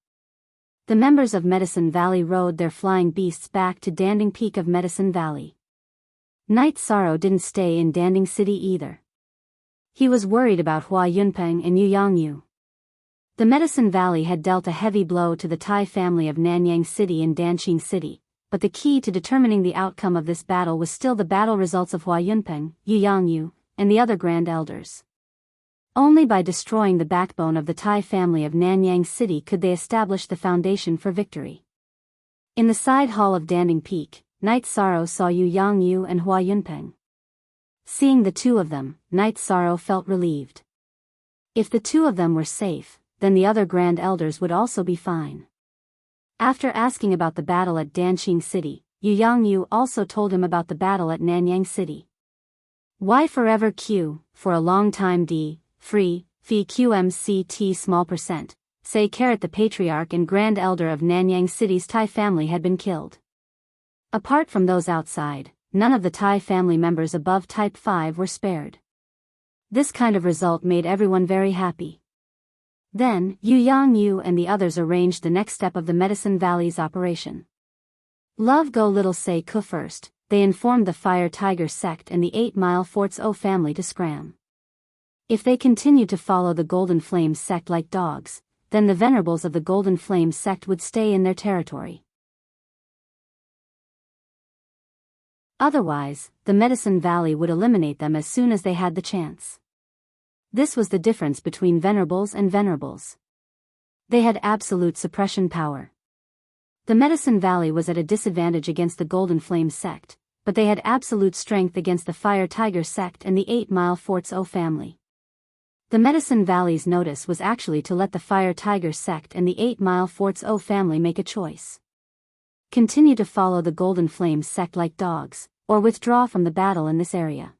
The members of Medicine Valley rode their flying beasts back to Danding Peak of Medicine Valley. Night Sorrow didn't stay in Danding City either. He was worried about Hua Yunpeng and Yu Yangyu. The Medicine Valley had dealt a heavy blow to the Tai family of Nanyang City and Danqing City, but the key to determining the outcome of this battle was still the battle results of Hua Yunpeng, Yu Yangyu, and the other Grand Elders. Only by destroying the backbone of the Tai family of Nanyang City could they establish the foundation for victory. In the side hall of Danding Peak, Night Sorrow saw Yu Yangyu and Hua Yunpeng. Seeing the 2 of them, Night Sorrow felt relieved. If the 2 of them were safe, then the other Grand Elders would also be fine. After asking about the battle at Danqing City, Yu Yangyu also told him about the battle at Nanyang City. Y forever Q, for a long time D, free, phi QMCT small percent, say the Patriarch and Grand Elder of Nanyang City's Tai family had been killed. Apart from those outside, none of the Tai family members above Type 5 were spared. This kind of result made everyone very happy. Then, Yu Yangyu and the others arranged the next step of the Medicine Valley's operation. Love Go Little Say Ku first, they informed the Fire Tiger sect and the 8 Mile Forts O family to scram. If they continued to follow the Golden Flame sect like dogs, then the venerables of the Golden Flame sect would stay in their territory. Otherwise, the Medicine Valley would eliminate them as soon as they had the chance. This was the difference between venerables and venerables. They had absolute suppression power. The Medicine Valley was at a disadvantage against the Golden Flame sect, but they had absolute strength against the Fire Tiger sect and the 8 Mile Forts O family. The Medicine Valley's notice was actually to let the Fire Tiger sect and the 8 Mile Forts O family make a choice. Continue to follow the Golden Flame sect like dogs, or withdraw from the battle in this area.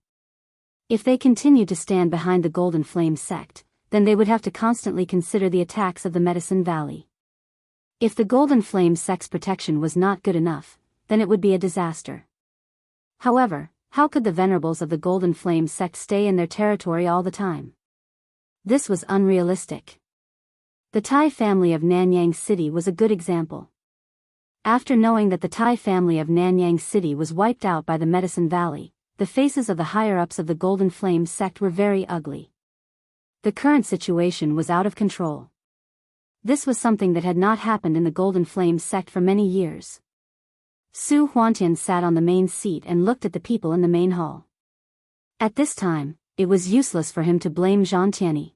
If they continued to stand behind the Golden Flame sect, then they would have to constantly consider the attacks of the Medicine Valley. If the Golden Flame sect's protection was not good enough, then it would be a disaster. However, how could the venerables of the Golden Flame sect stay in their territory all the time? This was unrealistic. The Thai family of Nanyang City was a good example. After knowing that the Thai family of Nanyang City was wiped out by the Medicine Valley, the faces of the higher-ups of the Golden Flame sect were very ugly. The current situation was out of control. This was something that had not happened in the Golden Flame sect for many years. Su Huantian sat on the main seat and looked at the people in the main hall. At this time, it was useless for him to blame Zhang Tianyi.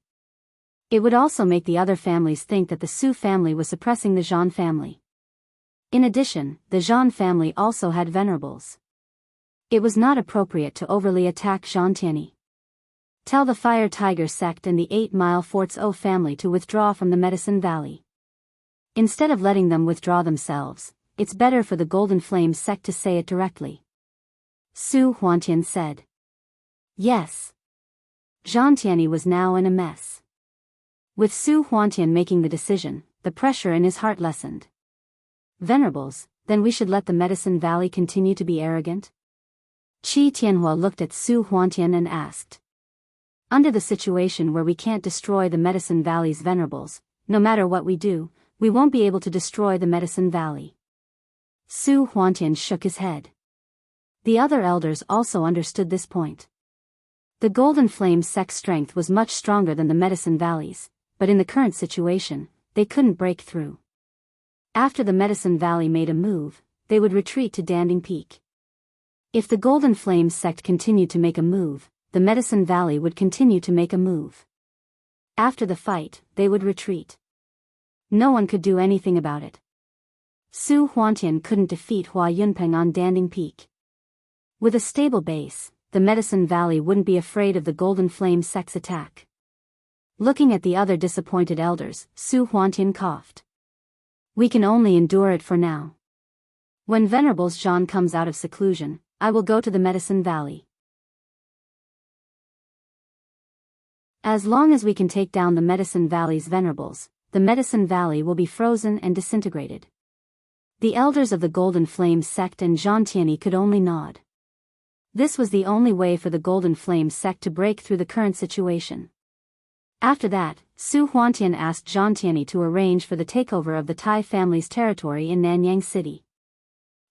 It would also make the other families think that the Su family was suppressing the Zhan family. In addition, the Zhan family also had venerables. It was not appropriate to overly attack Zhang Tianyi. Tell the Fire Tiger sect and the 8 Mile Fort's O family to withdraw from the Medicine Valley. Instead of letting them withdraw themselves, it's better for the Golden Flame sect to say it directly. Su Huantian said. Yes. Zhang Tianyi was now in a mess. With Su Huantian making the decision, the pressure in his heart lessened. Venerables, then we should let the Medicine Valley continue to be arrogant? Qi Tianhua looked at Su Huantian and asked. Under the situation where we can't destroy the Medicine Valley's venerables, no matter what we do, we won't be able to destroy the Medicine Valley. Su Huantian shook his head. The other elders also understood this point. The Golden Flame sect's strength was much stronger than the Medicine Valley's, but in the current situation, they couldn't break through. After the Medicine Valley made a move, they would retreat to Danding Peak. If the Golden Flame sect continued to make a move, the Medicine Valley would continue to make a move. After the fight, they would retreat. No one could do anything about it. Su Huantian couldn't defeat Hua Yunpeng on Danding Peak. With a stable base, the Medicine Valley wouldn't be afraid of the Golden Flame sect's attack. Looking at the other disappointed elders, Su Huantian coughed. We can only endure it for now. When Venerables Zhan comes out of seclusion, I will go to the Medicine Valley. As long as we can take down the Medicine Valley's venerables, the Medicine Valley will be frozen and disintegrated. The elders of the Golden Flame sect and Zhang Tianyi could only nod. This was the only way for the Golden Flame sect to break through the current situation. After that, Su Huantian asked Zhang Tianyi to arrange for the takeover of the Thai family's territory in Nanyang City.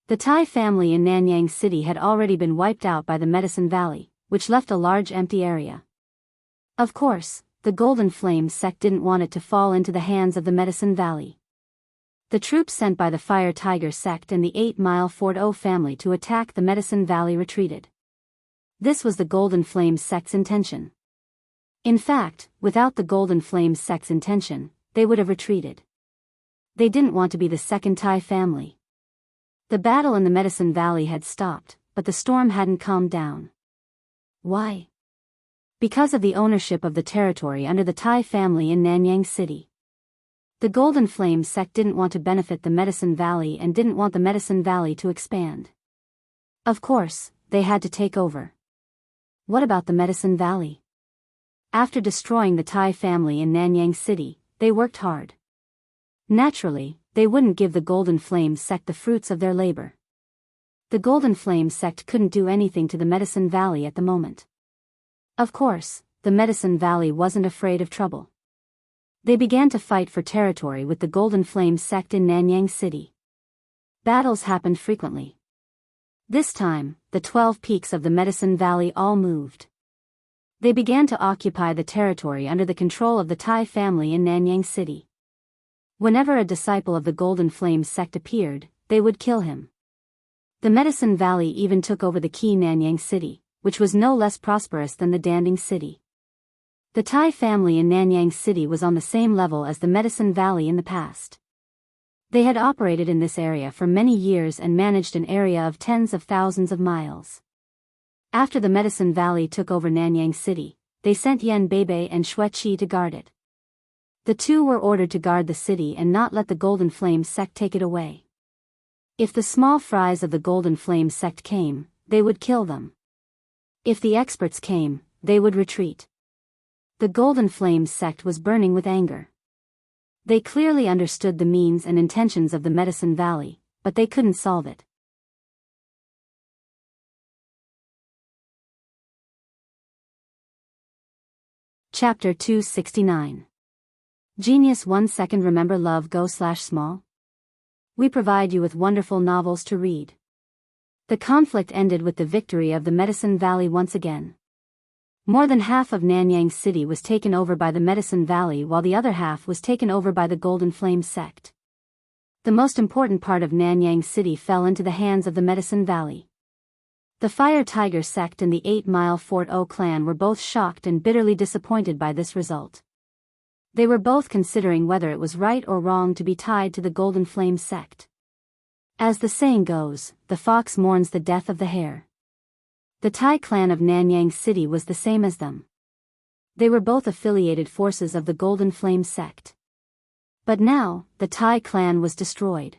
The Thai family in Nanyang City had already been wiped out by the Medicine Valley, which left a large empty area. Of course, the Golden Flame sect didn't want it to fall into the hands of the Medicine Valley. The troops sent by the Fire Tiger sect and the 8 Mile Fort O family to attack the Medicine Valley retreated. This was the Golden Flame sect's intention. In fact, without the Golden Flame sect's intention, they would have retreated. They didn't want to be the second Thai family. The battle in the Medicine Valley had stopped, but the storm hadn't calmed down. Why? Because of the ownership of the territory under the Thai family in Nanyang City. The Golden Flame sect didn't want to benefit the Medicine Valley and didn't want the Medicine Valley to expand. Of course, they had to take over. What about the Medicine Valley? After destroying the Thai family in Nanyang City, they worked hard. Naturally, they wouldn't give the Golden Flame sect the fruits of their labor. The Golden Flame sect couldn't do anything to the Medicine Valley at the moment. Of course, the Medicine Valley wasn't afraid of trouble. They began to fight for territory with the Golden Flame sect in Nanyang City. Battles happened frequently. This time, the 12 peaks of the Medicine Valley all moved. They began to occupy the territory under the control of the Thai family in Nanyang City. Whenever a disciple of the Golden Flame sect appeared, they would kill him. The Medicine Valley even took over the key Nanyang City, which was no less prosperous than the Danding City. The Thai family in Nanyang City was on the same level as the Medicine Valley in the past. They had operated in this area for many years and managed an area of tens of thousands of miles. After the Medicine Valley took over Nanyang City, they sent Yen Beibei and Xue Qi to guard it. The two were ordered to guard the city and not let the Golden Flame sect take it away. If the small fries of the Golden Flame sect came, they would kill them. If the experts came, they would retreat. The Golden Flame sect was burning with anger. They clearly understood the means and intentions of the Medicine Valley, but they couldn't solve it. Chapter 269. Genius 1 second remember love go/small? We provide you with wonderful novels to read. The conflict ended with the victory of the Medicine Valley once again. More than half of Nanyang City was taken over by the Medicine Valley while the other half was taken over by the Golden Flame sect. The most important part of Nanyang City fell into the hands of the Medicine Valley. The Fire Tiger sect and the 8 Mile Fort O clan were both shocked and bitterly disappointed by this result. They were both considering whether it was right or wrong to be tied to the Golden Flame sect. As the saying goes, the fox mourns the death of the hare. The Thai clan of Nanyang City was the same as them. They were both affiliated forces of the Golden Flame sect. But now, the Thai clan was destroyed.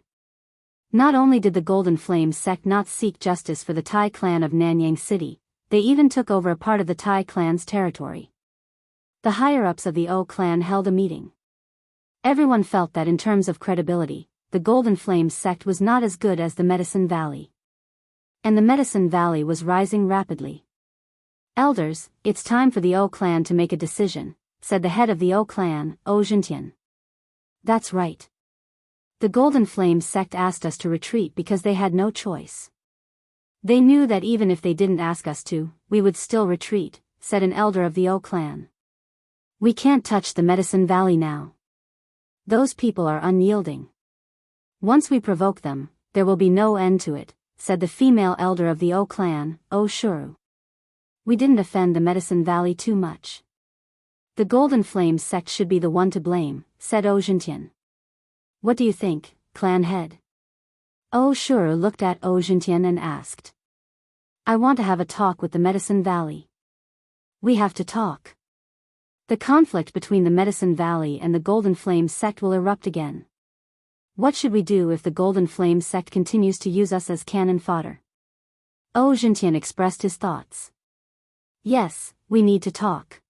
Not only did the Golden Flame sect not seek justice for the Thai clan of Nanyang City, they even took over a part of the Thai clan's territory. The higher-ups of the O clan held a meeting. Everyone felt that in terms of credibility, the Golden Flame sect was not as good as the Medicine Valley. And the Medicine Valley was rising rapidly. Elders, it's time for the O clan to make a decision, said the head of the O clan, O Jintian. That's right. The Golden Flame sect asked us to retreat because they had no choice. They knew that even if they didn't ask us to, we would still retreat, said an elder of the O clan. We can't touch the Medicine Valley now. Those people are unyielding. Once we provoke them, there will be no end to it, said the female elder of the O clan, O Shuru. We didn't offend the Medicine Valley too much. The Golden Flame sect should be the one to blame, said O Jintian. What do you think, clan head? O Shuru looked at O Jintian and asked. I want to have a talk with the Medicine Valley. We have to talk. The conflict between the Medicine Valley and the Golden Flame sect will erupt again. What should we do if the Golden Flame sect continues to use us as cannon fodder? O Jintian expressed his thoughts. Yes, we need to talk.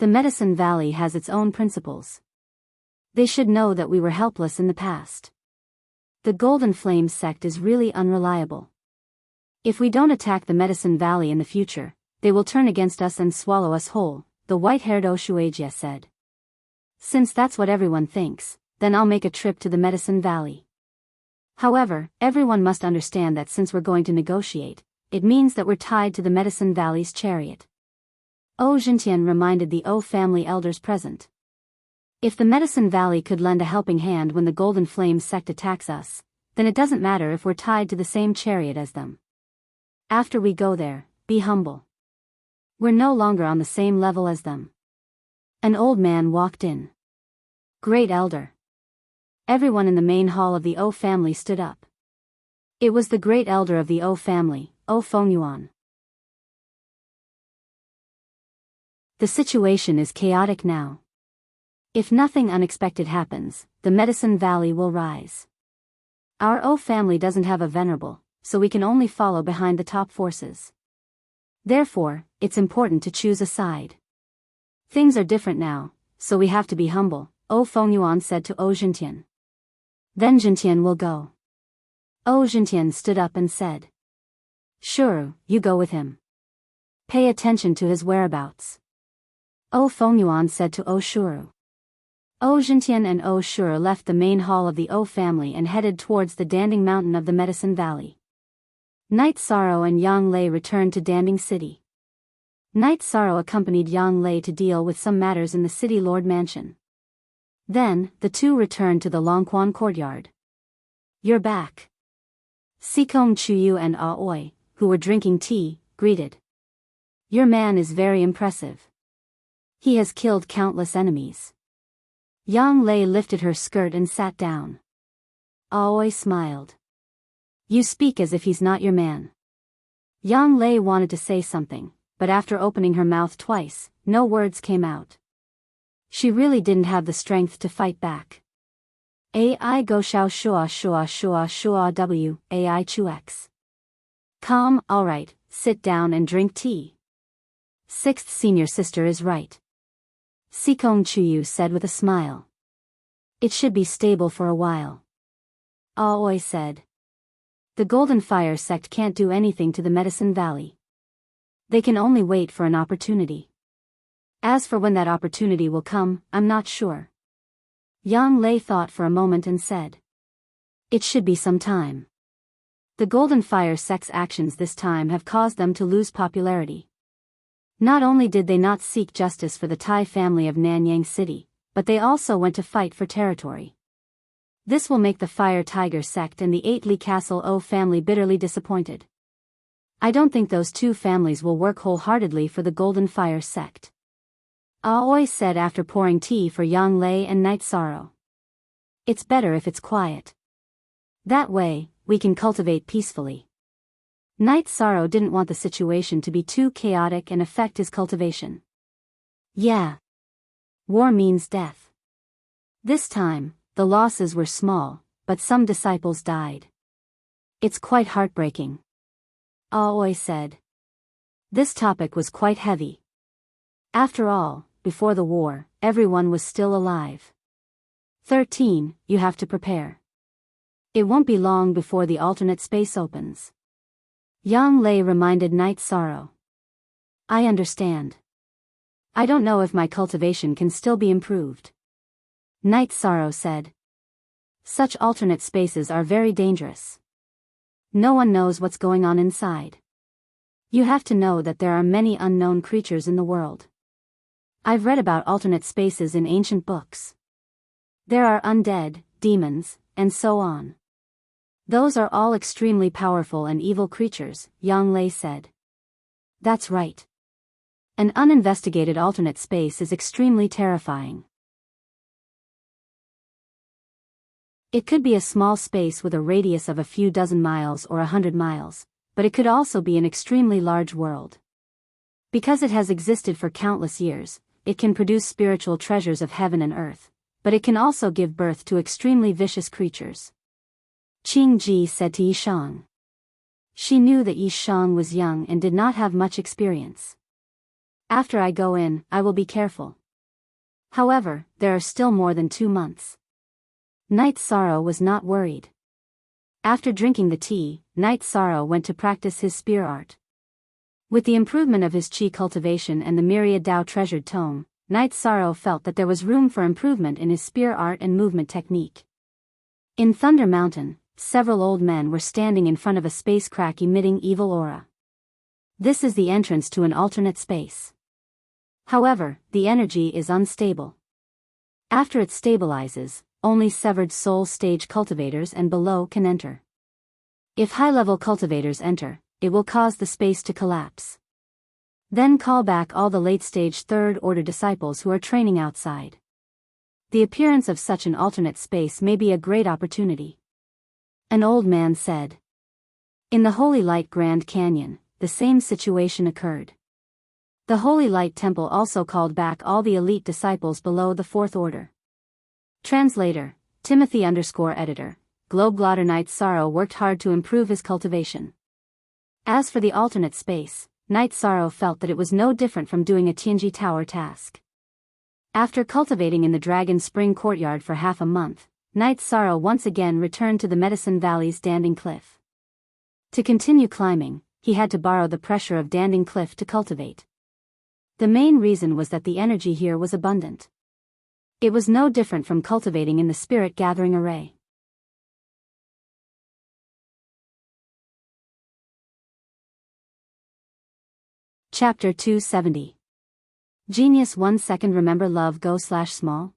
The Medicine Valley has its own principles. They should know that we were helpless in the past. The Golden Flame sect is really unreliable. If we don't attack the Medicine Valley in the future, they will turn against us and swallow us whole, the white-haired Oshuagia said. Since that's what everyone thinks, then I'll make a trip to the Medicine Valley. However, everyone must understand that since we're going to negotiate, it means that we're tied to the Medicine Valley's chariot. O Jintian reminded the O family elders present. If the Medicine Valley could lend a helping hand when the Golden Flame sect attacks us, then it doesn't matter if we're tied to the same chariot as them. After we go there, be humble. We're no longer on the same level as them. An old man walked in. Great elder. Everyone in the main hall of the O family stood up. It was the great elder of the O family, O Fengyuan. The situation is chaotic now. If nothing unexpected happens, the Medicine Valley will rise. Our O family doesn't have a venerable, so we can only follow behind the top forces. Therefore, it's important to choose a side. Things are different now, so we have to be humble, O Fengyuan said to O Jintian. Then Jintian will go. O Jintian stood up and said. Sure, you go with him. Pay attention to his whereabouts. O Fengyuan said to O Shuru. O Jintian and O Shuru left the main hall of the O family and headed towards the Danding Mountain of the Medicine Valley. Night Sorrow and Yang Lei returned to Danding City. Night Sorrow accompanied Yang Lei to deal with some matters in the City Lord Mansion. Then, the two returned to the Longquan courtyard. You're back. Sikong Chuyu and Aoi, who were drinking tea, greeted. Your man is very impressive. He has killed countless enemies. Yang Lei lifted her skirt and sat down. Aoi smiled. You speak as if he's not your man. Yang Lei wanted to say something, but after opening her mouth twice, no words came out. She really didn't have the strength to fight back. Ai go shao shua shua shua shua w, ai chu x. Calm, alright, sit down and drink tea. Sixth senior sister is right. Sikong Chuyu said with a smile. It should be stable for a while. Aoi said. The Golden Fire sect can't do anything to the Medicine Valley. They can only wait for an opportunity. As for when that opportunity will come, I'm not sure. Yang Lei thought for a moment and said. It should be some time. The Golden Fire sect's actions this time have caused them to lose popularity. Not only did they not seek justice for the Tai family of Nanyang City, but they also went to fight for territory. This will make the Fire Tiger sect and the 8 Li Castle O family bitterly disappointed. I don't think those two families will work wholeheartedly for the Golden Fire sect. Aoi said after pouring tea for Yang Lei and Night Sorrow. It's better if it's quiet. That way, we can cultivate peacefully. Night Sorrow didn't want the situation to be too chaotic and affect his cultivation. Yeah. War means death. This time, the losses were small, but some disciples died. It's quite heartbreaking. Aoi said. This topic was quite heavy. After all, before the war, everyone was still alive. 13, you have to prepare. It won't be long before the alternate space opens. Yang Lei reminded Night Sorrow. I understand. I don't know if my cultivation can still be improved. Night Sorrow said. Such alternate spaces are very dangerous. No one knows what's going on inside. You have to know that there are many unknown creatures in the world. I've read about alternate spaces in ancient books. There are undead, demons, and so on. Those are all extremely powerful and evil creatures, Yang Lei said. That's right. An uninvestigated alternate space is extremely terrifying. It could be a small space with a radius of a few dozen miles or 100 miles, but it could also be an extremely large world. Because it has existed for countless years, it can produce spiritual treasures of heaven and earth, but it can also give birth to extremely vicious creatures. Qing Ji said to Yishang. She knew that Yishang was young and did not have much experience. After I go in, I will be careful. However, there are still more than 2 months. Night Sorrow was not worried. After drinking the tea, Night Sorrow went to practice his spear art. With the improvement of his qi cultivation and the myriad Dao treasured tome, Night Sorrow felt that there was room for improvement in his spear art and movement technique. In Thunder Mountain, several old men were standing in front of a space crack emitting evil aura. This is the entrance to an alternate space. However, the energy is unstable. After it stabilizes, only severed soul stage cultivators and below can enter. If high-level cultivators enter, it will cause the space to collapse. Then call back all the late-stage third-order disciples who are training outside. The appearance of such an alternate space may be a great opportunity. An old man said. In the Holy Light Grand Canyon, the same situation occurred. The Holy Light Temple also called back all the elite disciples below the fourth order. Translator, Timothy_editor, Globeglotter Night Sorrow worked hard to improve his cultivation. As for the alternate space, Night Sorrow felt that it was no different from doing a Tianji Tower task. After cultivating in the Dragon Spring Courtyard for half a month, Night Sorrow once again returned to the Medicine Valley's Danding Cliff. To continue climbing, he had to borrow the pressure of Danding Cliff to cultivate. The main reason was that the energy here was abundant. It was no different from cultivating in the Spirit Gathering Array. Chapter 270. Genius 1 second. Remember Love Go/Small?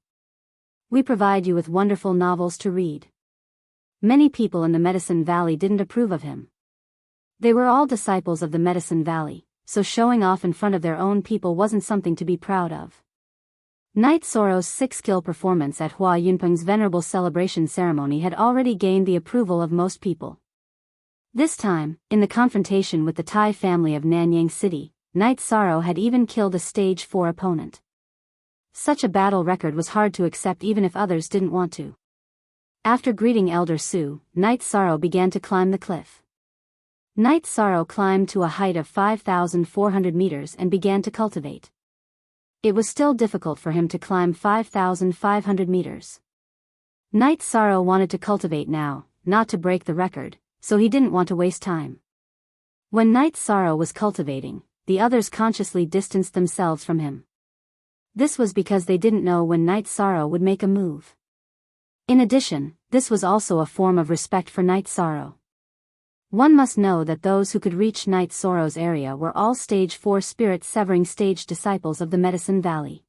We provide you with wonderful novels to read. Many people in the Medicine Valley didn't approve of him. They were all disciples of the Medicine Valley, so showing off in front of their own people wasn't something to be proud of. Night Sorrow's 6-skill performance at Hua Yunpeng's venerable celebration ceremony had already gained the approval of most people. This time, in the confrontation with the Tai family of Nanyang City, Night Sorrow had even killed a stage 4 opponent. Such a battle record was hard to accept even if others didn't want to. After greeting Elder Su, Night Sorrow began to climb the cliff. Night Sorrow climbed to a height of 5,400 meters and began to cultivate. It was still difficult for him to climb 5,500 meters. Night Sorrow wanted to cultivate now, not to break the record, so he didn't want to waste time. When Night Sorrow was cultivating, the others consciously distanced themselves from him. This was because they didn't know when Night Sorrow would make a move. In addition, this was also a form of respect for Night Sorrow. One must know that those who could reach Night Sorrow's area were all Stage 4 spirit-severing stage disciples of the Medicine Valley.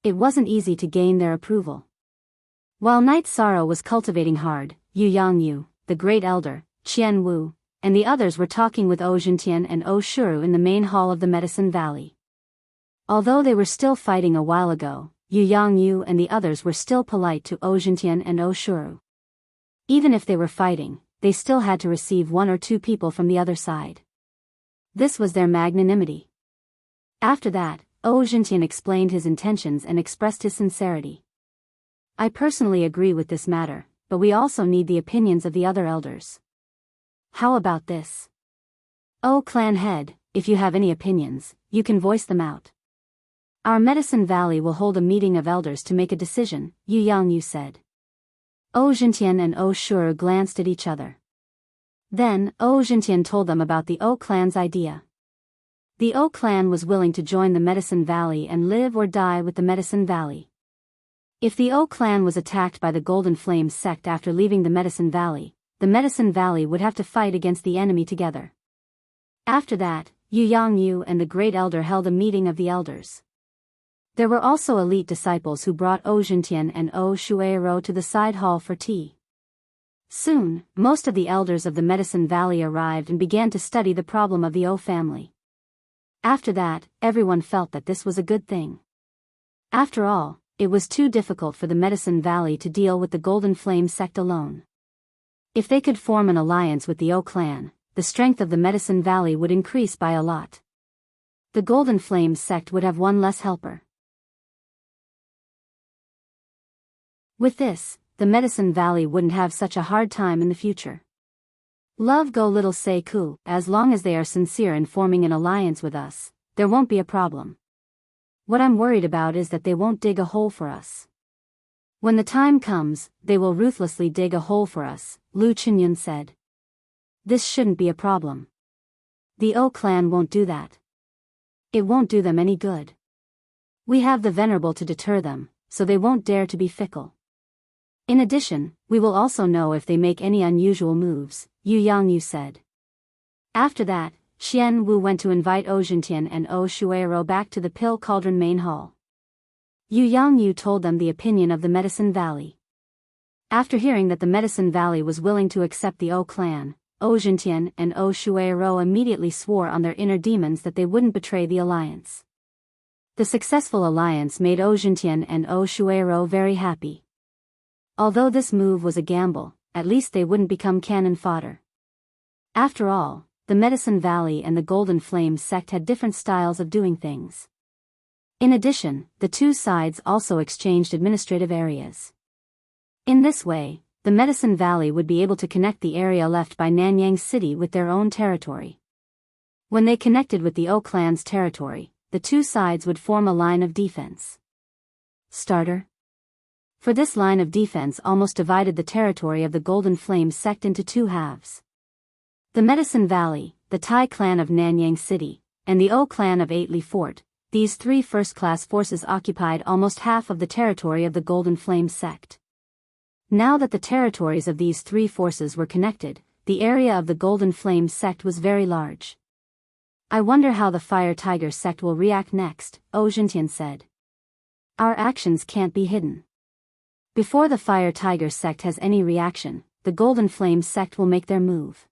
It wasn't easy to gain their approval. While Night Sorrow was cultivating hard, Yu Yangyu, the Great Elder, Qian Wu, and the others were talking with O Zhentian and O Shuru in the main hall of the Medicine Valley. Although they were still fighting a while ago, Yu Yangyu and the others were still polite to O Zhentian and O Shuru. Even if they were fighting, they still had to receive one or two people from the other side. This was their magnanimity. After that, O Zhentian explained his intentions and expressed his sincerity. I personally agree with this matter, but we also need the opinions of the other elders. How about this? O clan head, if you have any opinions, you can voice them out. Our Medicine Valley will hold a meeting of elders to make a decision, Yu Yangyu said. O Zhentian and O Shuru glanced at each other. Then, O Zhentian told them about the O clan's idea. The O clan was willing to join the Medicine Valley and live or die with the Medicine Valley. If the O clan was attacked by the Golden Flame sect after leaving the Medicine Valley would have to fight against the enemy together. After that, Yu Yangyu and the Great Elder held a meeting of the elders. There were also elite disciples who brought O Zhentian and O Shueiro to the side hall for tea. Soon, most of the elders of the Medicine Valley arrived and began to study the problem of the O family. After that, everyone felt that this was a good thing. After all, it was too difficult for the Medicine Valley to deal with the Golden Flame sect alone. If they could form an alliance with the O clan, the strength of the Medicine Valley would increase by a lot. The Golden Flame sect would have one less helper. With this, the Medicine Valley wouldn't have such a hard time in the future. Love go little say ku, as long as they are sincere in forming an alliance with us, there won't be a problem. What I'm worried about is that they won't dig a hole for us. When the time comes, they will ruthlessly dig a hole for us, Lu Qinyun said. This shouldn't be a problem. The O clan won't do that. It won't do them any good. We have the Venerable to deter them, so they won't dare to be fickle. In addition, we will also know if they make any unusual moves, Yu Yangyu said. After that, Qian Wu went to invite O Zhentian and O Shueiro back to the Pill Cauldron main hall. Yu Yangyu told them the opinion of the Medicine Valley. After hearing that the Medicine Valley was willing to accept the O clan, O Zhentian and O Shueiro immediately swore on their inner demons that they wouldn't betray the alliance. The successful alliance made O Zhentian and O Shueiro very happy. Although this move was a gamble, at least they wouldn't become cannon fodder. After all, the Medicine Valley and the Golden Flame sect had different styles of doing things. In addition, the two sides also exchanged administrative areas. In this way, the Medicine Valley would be able to connect the area left by Nanyang City with their own territory. When they connected with the O clan's territory, the two sides would form a line of defense. Starter. For this line of defense almost divided the territory of the Golden Flame sect into two halves. The Medicine Valley, the Tai clan of Nanyang City, and the O clan of Eightley Fort, these three first-class forces occupied almost half of the territory of the Golden Flame sect. Now that the territories of these three forces were connected, the area of the Golden Flame sect was very large. I wonder how the Fire Tiger sect will react next, O Zhentian said. Our actions can't be hidden. Before the Fire Tiger sect has any reaction, the Golden Flame sect will make their move.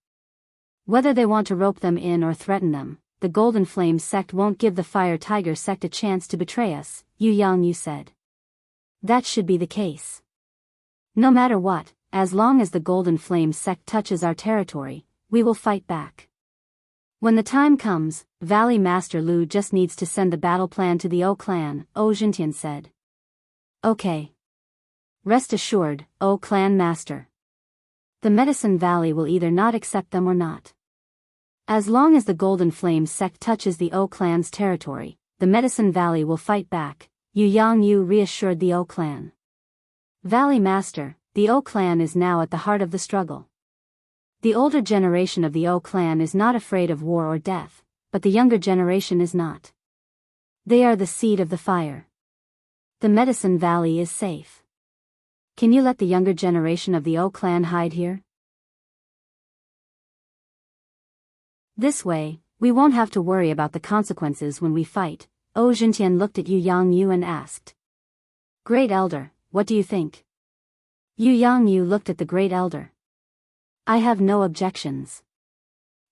Whether they want to rope them in or threaten them, the Golden Flame sect won't give the Fire Tiger sect a chance to betray us, Yu Yangyu said. That should be the case. No matter what, as long as the Golden Flame sect touches our territory, we will fight back. When the time comes, Valley Master Lu just needs to send the battle plan to the O clan, O Zhentian said. Okay. Rest assured, O clan master. The Medicine Valley will either not accept them or not. As long as the Golden Flame sect touches the O clan's territory, the Medicine Valley will fight back, Yu Yangyu reassured the O clan. Valley Master, the O clan is now at the heart of the struggle. The older generation of the O clan is not afraid of war or death, but the younger generation is not. They are the seed of the fire. The Medicine Valley is safe. Can you let the younger generation of the O clan hide here? This way, we won't have to worry about the consequences when we fight. O Jintian looked at Yu Yangyu and asked. Great Elder, what do you think? Yu Yangyu looked at the Great Elder. I have no objections.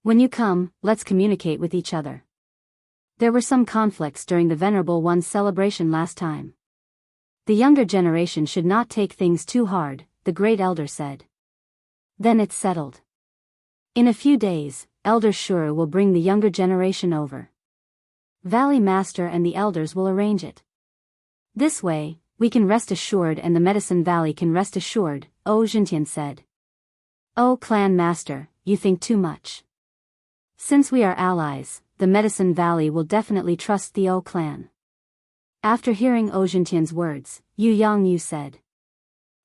When you come, let's communicate with each other. There were some conflicts during the Venerable One's celebration last time. The younger generation should not take things too hard, the Great Elder said. Then it's settled. In a few days, Elder Shuru will bring the younger generation over. Valley Master and the elders will arrange it. This way, we can rest assured and the Medicine Valley can rest assured, O Jintian said. O Clan Master, you think too much. Since we are allies, the Medicine Valley will definitely trust the O Clan. After hearing O Jintian's words, Yu Yangyu said.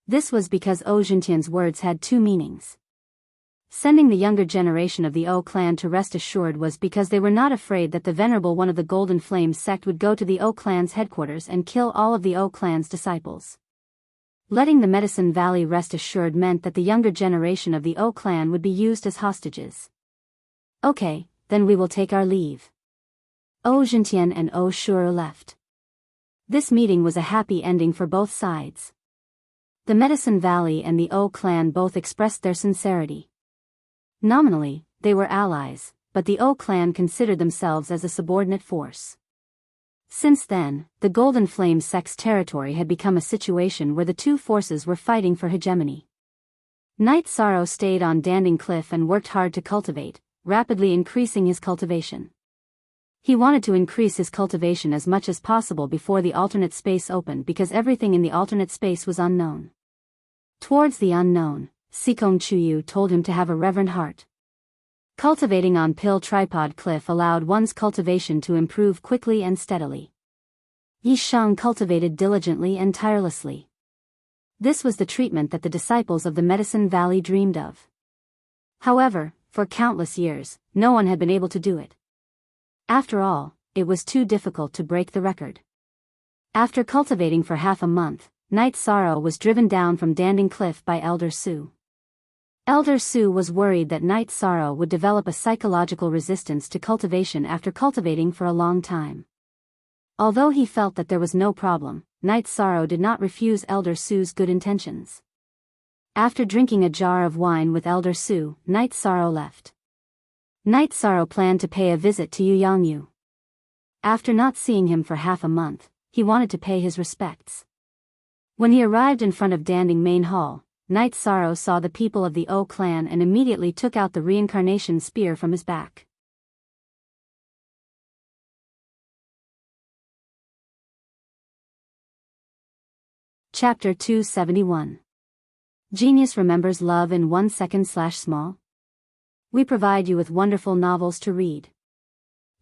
This was because O Jintian's words had two meanings. Sending the younger generation of the O clan to rest assured was because they were not afraid that the Venerable One of the Golden Flame sect would go to the O clan's headquarters and kill all of the O clan's disciples. Letting the Medicine Valley rest assured meant that the younger generation of the O clan would be used as hostages. Okay, then we will take our leave. O Jintian and O Shuru left. This meeting was a happy ending for both sides. The Medicine Valley and the O clan both expressed their sincerity. Nominally, they were allies, but the O clan considered themselves as a subordinate force. Since then, the Golden Flame sect's territory had become a situation where the two forces were fighting for hegemony. Knight Sorrow stayed on Danding Cliff and worked hard to cultivate, rapidly increasing his cultivation. He wanted to increase his cultivation as much as possible before the alternate space opened because everything in the alternate space was unknown. Towards the unknown, Sikong Chuyu told him to have a reverent heart. Cultivating on Pill Tripod Cliff allowed one's cultivation to improve quickly and steadily. Yi Shang cultivated diligently and tirelessly. This was the treatment that the disciples of the Medicine Valley dreamed of. However, for countless years, no one had been able to do it. After all, it was too difficult to break the record. After cultivating for half a month, Knight Sorrow was driven down from Danding Cliff by Elder Su. Elder Su was worried that Knight Sorrow would develop a psychological resistance to cultivation after cultivating for a long time. Although he felt that there was no problem, Knight Sorrow did not refuse Elder Su's good intentions. After drinking a jar of wine with Elder Su, Knight Sorrow left. Knight Sorrow planned to pay a visit to Yu Yangyu. After not seeing him for half a month, he wanted to pay his respects. When he arrived in front of Danding Main Hall, Knight Sorrow saw the people of the O clan and immediately took out the reincarnation spear from his back. Chapter 271. Genius remembers love in 1 second/small. We provide you with wonderful novels to read.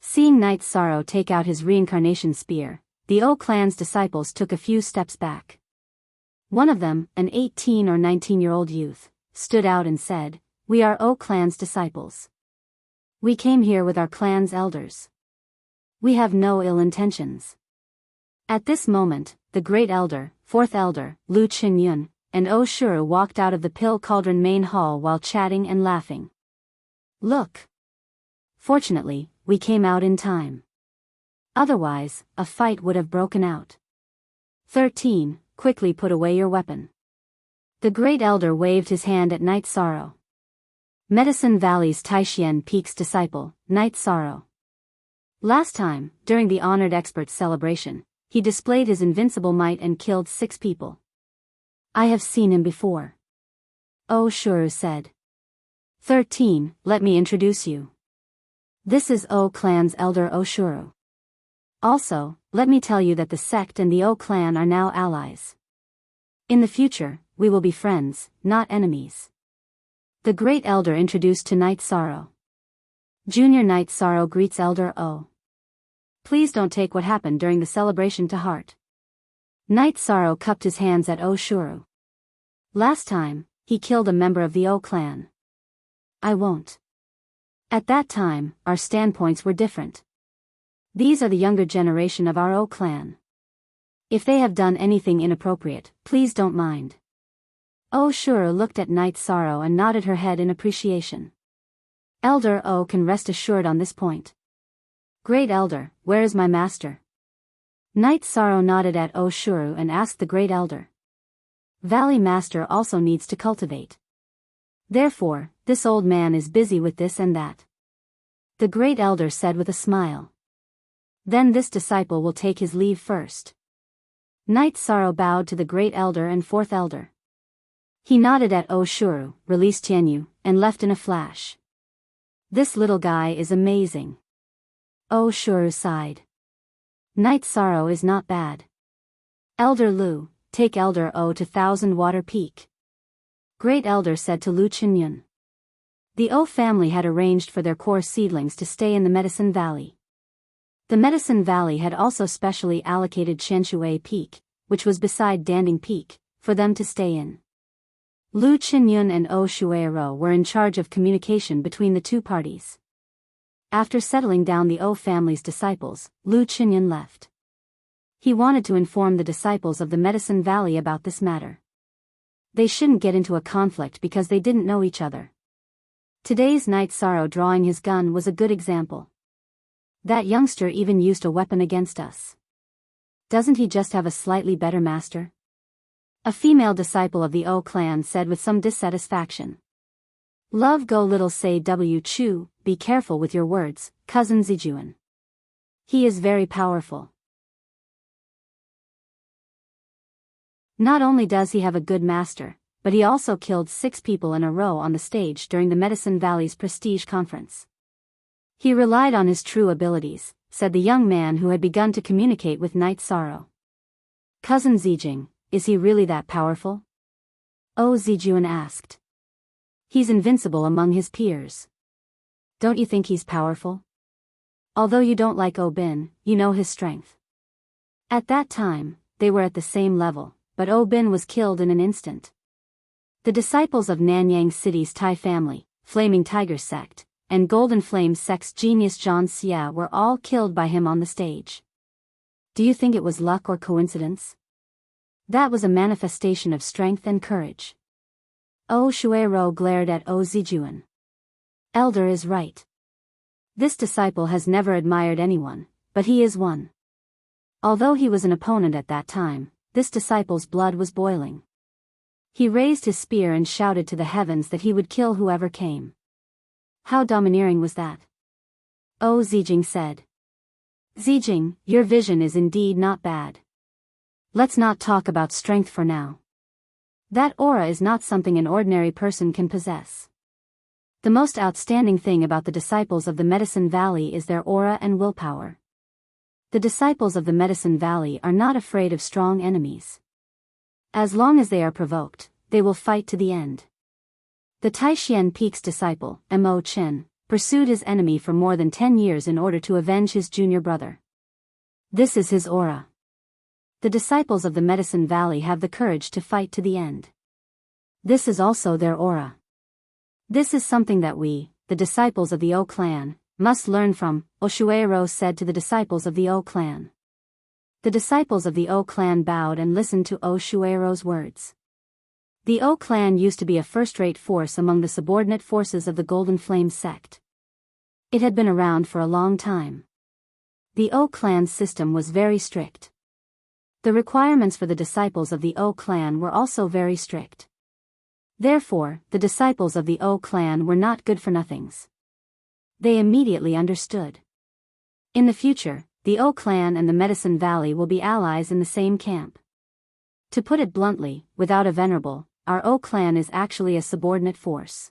Seeing Knight Sorrow take out his reincarnation spear, the O clan's disciples took a few steps back. One of them, an 18 or 19-year-old youth, stood out and said, "We are O clan's disciples. We came here with our clan's elders. We have no ill intentions." At this moment, the Great Elder, Fourth Elder, Lu Qingyun, and O Shuru walked out of the Pill Cauldron main hall while chatting and laughing. Look! Fortunately, we came out in time. Otherwise, a fight would have broken out. 13. Quickly put away your weapon. The Great Elder waved his hand at Knight Sorrow. Medicine Valley's Taishian Peak's disciple, Knight Sorrow. Last time, during the Honored Experts celebration, he displayed his invincible might and killed 6 people. I have seen him before. O Shuru said. 13. Let me introduce you. This is O clan's elder O Shuru. Also, let me tell you that the sect and the O clan are now allies. In the future, we will be friends, not enemies. The Great Elder introduced to Knight Sorrow. Junior Knight Sorrow greets Elder O. Please don't take what happened during the celebration to heart. Knight Sorrow cupped his hands at O Shuru. Last time, he killed a member of the O clan. I won't. At that time, our standpoints were different. These are the younger generation of our O clan. If they have done anything inappropriate, please don't mind. Oh Shuru looked at Night Sorrow and nodded her head in appreciation. Elder O can rest assured on this point. Great Elder, where is my master? Night Sorrow nodded at O Shuru and asked the Great Elder. Valley Master also needs to cultivate. Therefore, this old man is busy with this and that. The Great Elder said with a smile. Then this disciple will take his leave first. Night Sorrow bowed to the Great Elder and Fourth Elder. He nodded at O Shuru, released Tianyu, and left in a flash. This little guy is amazing. O Shuru sighed. Night Sorrow is not bad. Elder Lu, take Elder O to Thousand Water Peak. Great Elder said to Lu Qinyun. The O family had arranged for their core seedlings to stay in the Medicine Valley. The Medicine Valley had also specially allocated Shanshui Peak, which was beside Danding Peak, for them to stay in. Lu Qinyun and O Shueiro were in charge of communication between the two parties. After settling down the O family's disciples, Lu Qinyun left. He wanted to inform the disciples of the Medicine Valley about this matter. They shouldn't get into a conflict because they didn't know each other. Today's Night Sorrow drawing his gun was a good example. That youngster even used a weapon against us. Doesn't he just have a slightly better master? A female disciple of the O clan said with some dissatisfaction. Love go little say W Chu, be careful with your words, cousin Zijuan. He is very powerful. Not only does he have a good master, but he also killed 6 people in a row on the stage during the Medicine Valley's prestige conference. He relied on his true abilities, said the young man who had begun to communicate with Night Sorrow. Cousin Zijing, is he really that powerful? Oh Zijuan asked. He's invincible among his peers. Don't you think he's powerful? Although you don't like O Bin, you know his strength. At that time, they were at the same level, but O Bin was killed in an instant. The disciples of Nanyang City's Tai family, Flaming Tiger sect, and Golden Flame sect's genius Zhang Xia were all killed by him on the stage. Do you think it was luck or coincidence? That was a manifestation of strength and courage. O Shueiro glared at O Zijuan. Elder is right. This disciple has never admired anyone, but he is one. Although he was an opponent at that time, this disciple's blood was boiling. He raised his spear and shouted to the heavens that he would kill whoever came. How domineering was that? O Zijing said. Zijing, your vision is indeed not bad. Let's not talk about strength for now. That aura is not something an ordinary person can possess. The most outstanding thing about the disciples of the Medicine Valley is their aura and willpower. The disciples of the Medicine Valley are not afraid of strong enemies. As long as they are provoked, they will fight to the end. The Taishan Peak's disciple, Mo Chen, pursued his enemy for more than 10 years in order to avenge his junior brother. This is his aura. The disciples of the Medicine Valley have the courage to fight to the end. This is also their aura. This is something that we, the disciples of the O clan, must learn from, Oshueiro said to the disciples of the O clan. The disciples of the O clan bowed and listened to Oshueiro's words. The O clan used to be a first-rate force among the subordinate forces of the Golden Flame sect. It had been around for a long time. The O clan's system was very strict. The requirements for the disciples of the O clan were also very strict. Therefore, the disciples of the O clan were not good-for-nothings. They immediately understood. In the future, the O clan and the Medicine Valley will be allies in the same camp. To put it bluntly, without a venerable, our O clan is actually a subordinate force.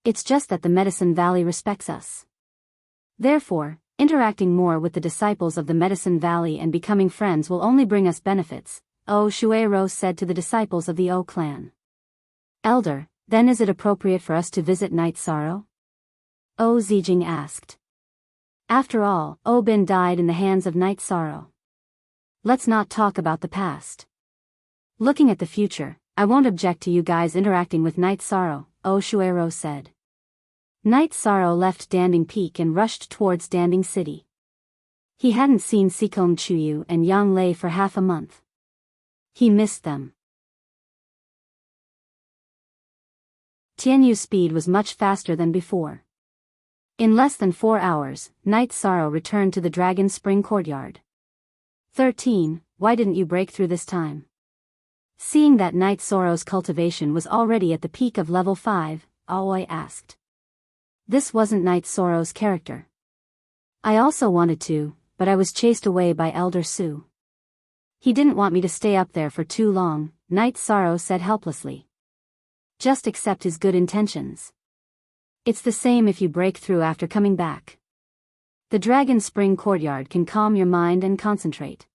It's just that the Medicine Valley respects us. Therefore, interacting more with the disciples of the Medicine Valley and becoming friends will only bring us benefits, O Shueiro said to the disciples of the O clan. Elder, then is it appropriate for us to visit Night Sorrow? O Zijing asked. After all, O Bin died in the hands of Night Sorrow. Let's not talk about the past. Looking at the future, I won't object to you guys interacting with Night Sorrow, O Shueiro said. Night Sorrow left Danding Peak and rushed towards Danding City. He hadn't seen Sikong Chuyu and Yang Lei for half a month. He missed them. Tianyu's speed was much faster than before. In less than 4 hours, Night Sorrow returned to the Dragon Spring courtyard. 13. Why didn't you break through this time? Seeing that Night Sorrow's cultivation was already at the peak of level 5, Aoi asked. This wasn't Night Sorrow's character. I also wanted to, but I was chased away by Elder Su. He didn't want me to stay up there for too long, Night Sorrow said helplessly. Just accept his good intentions. It's the same if you break through after coming back. The Dragon Spring courtyard can calm your mind and concentrate.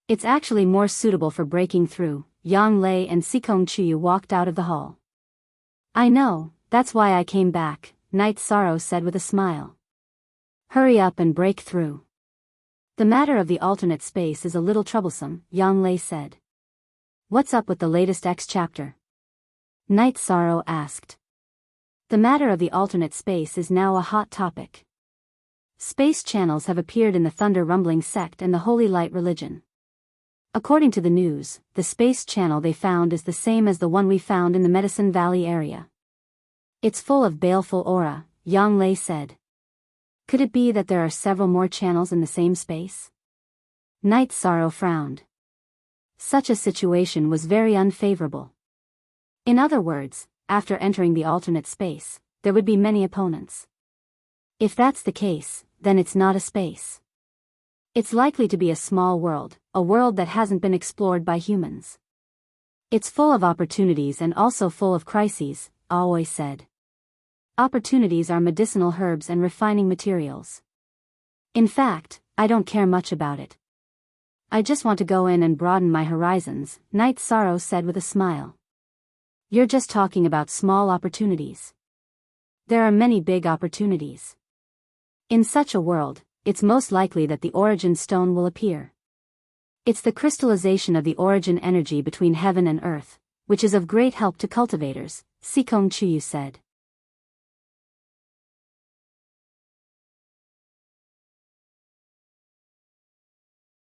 It's actually more suitable for breaking through. Yang Lei and Sikong Chuyu walked out of the hall. I know, that's why I came back, Night Sorrow said with a smile. Hurry up and break through. The matter of the alternate space is a little troublesome, Yang Lei said. What's up with the latest X chapter? Night Sorrow asked. The matter of the alternate space is now a hot topic. Space channels have appeared in the Thunder Rumbling sect and the Holy Light religion. According to the news, the space channel they found is the same as the one we found in the Medicine Valley area. It's full of baleful aura, Yang Lei said. Could it be that there are several more channels in the same space? Night Sorrow frowned. Such a situation was very unfavorable. In other words, after entering the alternate space, there would be many opponents. If that's the case, then it's not a space. It's likely to be a small world, a world that hasn't been explored by humans. It's full of opportunities and also full of crises, Aoi said. Opportunities are medicinal herbs and refining materials. In fact, I don't care much about it. I just want to go in and broaden my horizons, Night Sorrow said with a smile. You're just talking about small opportunities. There are many big opportunities. In such a world, it's most likely that the origin stone will appear. It's the crystallization of the origin energy between heaven and earth, which is of great help to cultivators, Sikong Chuyu said.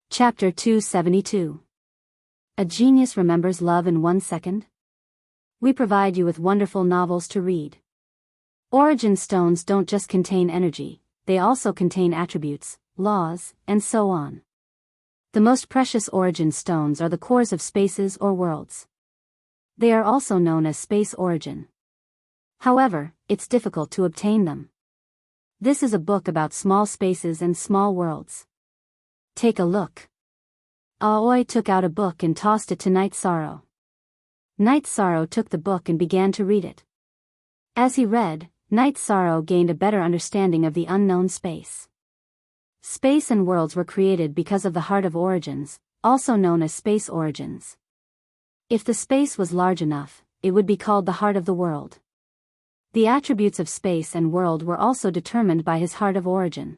Chapter 272. A Genius Remembers Love in 1 Second? We provide you with wonderful novels to read. Origin stones don't just contain energy, they also contain attributes, laws, and so on. The most precious origin stones are the cores of spaces or worlds. They are also known as space origin. However, it's difficult to obtain them. This is a book about small spaces and small worlds. Take a look. Aoi took out a book and tossed it to Night Sorrow. Night Sorrow took the book and began to read it. As he read, Night Sorrow gained a better understanding of the unknown space. Space and worlds were created because of the heart of origins, also known as space origins. If the space was large enough, it would be called the heart of the world. The attributes of space and world were also determined by his heart of origin.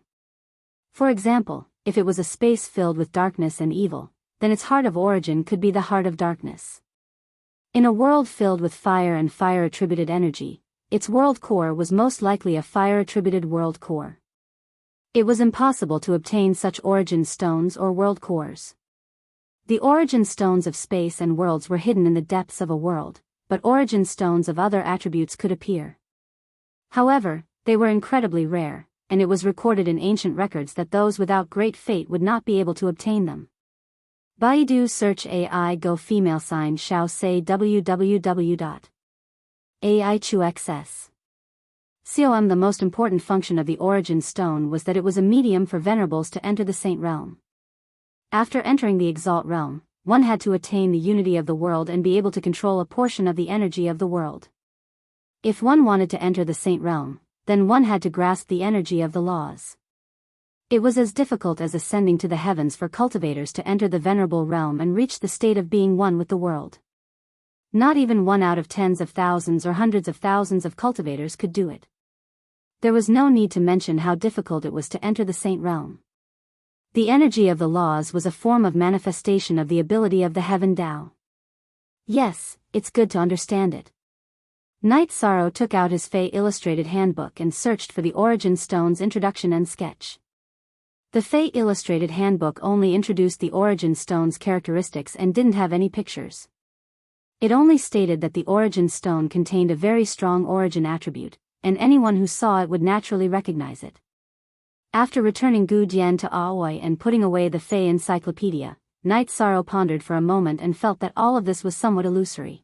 For example, if it was a space filled with darkness and evil, then its heart of origin could be the heart of darkness. In a world filled with fire and fire-attributed energy, its world core was most likely a fire-attributed world core. It was impossible to obtain such origin stones or world cores. The origin stones of space and worlds were hidden in the depths of a world, but origin stones of other attributes could appear. However, they were incredibly rare, and it was recorded in ancient records that those without great fate would not be able to obtain them. Baidu search AI go female sign shao say www.aichuxs. Com. The most important function of the origin stone was that it was a medium for venerables to enter the saint realm. After entering the exalt realm, one had to attain the unity of the world and be able to control a portion of the energy of the world. If one wanted to enter the saint realm, then one had to grasp the energy of the laws. It was as difficult as ascending to the heavens for cultivators to enter the venerable realm and reach the state of being one with the world. Not even one out of tens of thousands or hundreds of thousands of cultivators could do it. There was no need to mention how difficult it was to enter the saint realm. The energy of the laws was a form of manifestation of the ability of the heaven Tao. Yes, it's good to understand it. Night Sorrow took out his Fey Illustrated Handbook and searched for the Origin Stone's introduction and sketch. The Fey Illustrated Handbook only introduced the Origin Stone's characteristics and didn't have any pictures. It only stated that the origin stone contained a very strong origin attribute, and anyone who saw it would naturally recognize it. After returning Gu Dian to Aoi and putting away the Fey encyclopedia, Night Sorrow pondered for a moment and felt that all of this was somewhat illusory.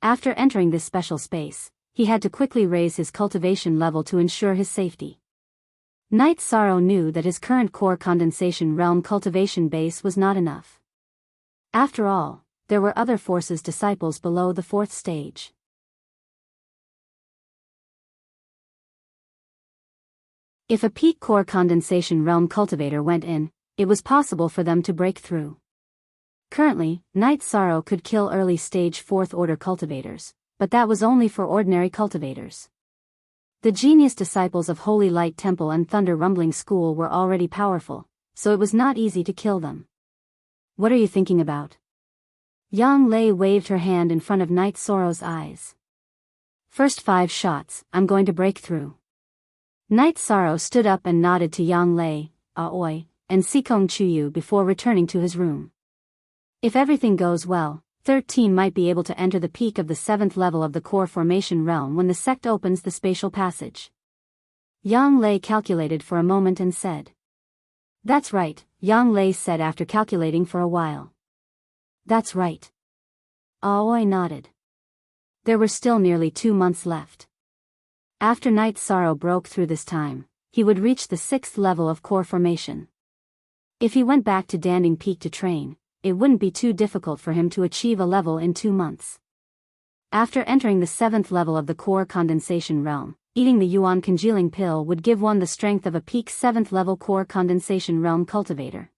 After entering this special space, he had to quickly raise his cultivation level to ensure his safety. Night Sorrow knew that his current core condensation realm cultivation base was not enough. After all, there were other forces disciples below the 4th stage. If a peak core condensation realm cultivator went in, it was possible for them to break through. Currently, Night Sorrow could kill early stage 4th order cultivators, but that was only for ordinary cultivators. The genius disciples of Holy Light Temple and Thunder Rumbling School were already powerful, so it was not easy to kill them. What are you thinking about? Yang Lei waved her hand in front of Night Sorrow's eyes. First 5 shots, I'm going to break through. Night Sorrow stood up and nodded to Yang Lei, Aoi, and Sikong Chuyu before returning to his room. If everything goes well, 13 might be able to enter the peak of the 7th level of the core formation realm when the sect opens the spatial passage. Yang Lei calculated for a moment and said. That's right, Yang Lei said after calculating for a while. That's right. Aoi nodded. There were still nearly 2 months left. After Night Sorrow broke through this time, he would reach the 6th level of core formation. If he went back to Danding Peak to train, it wouldn't be too difficult for him to achieve a level in 2 months. After entering the 7th level of the core condensation realm, eating the Yuan congealing pill would give one the strength of a peak 7th level core condensation realm cultivator.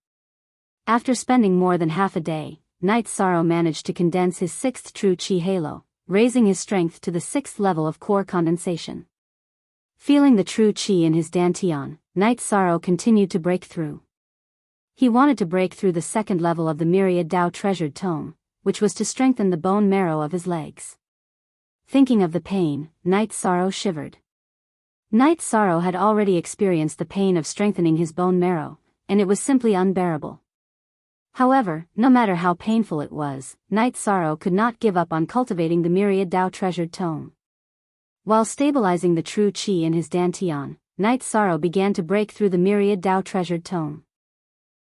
After spending more than half a day, Night Sorrow managed to condense his 6th true chi halo, raising his strength to the 6th level of core condensation. Feeling the true chi in his dantian, Night Sorrow continued to break through. He wanted to break through the 2nd level of the Myriad Dao Treasured Tome, which was to strengthen the bone marrow of his legs. Thinking of the pain, Night Sorrow shivered. Night Sorrow had already experienced the pain of strengthening his bone marrow, and it was simply unbearable. However, no matter how painful it was, Night Sorrow could not give up on cultivating the Myriad Dao Treasured Tome. While stabilizing the true chi in his dantian, Night Sorrow began to break through the Myriad Dao Treasured Tome.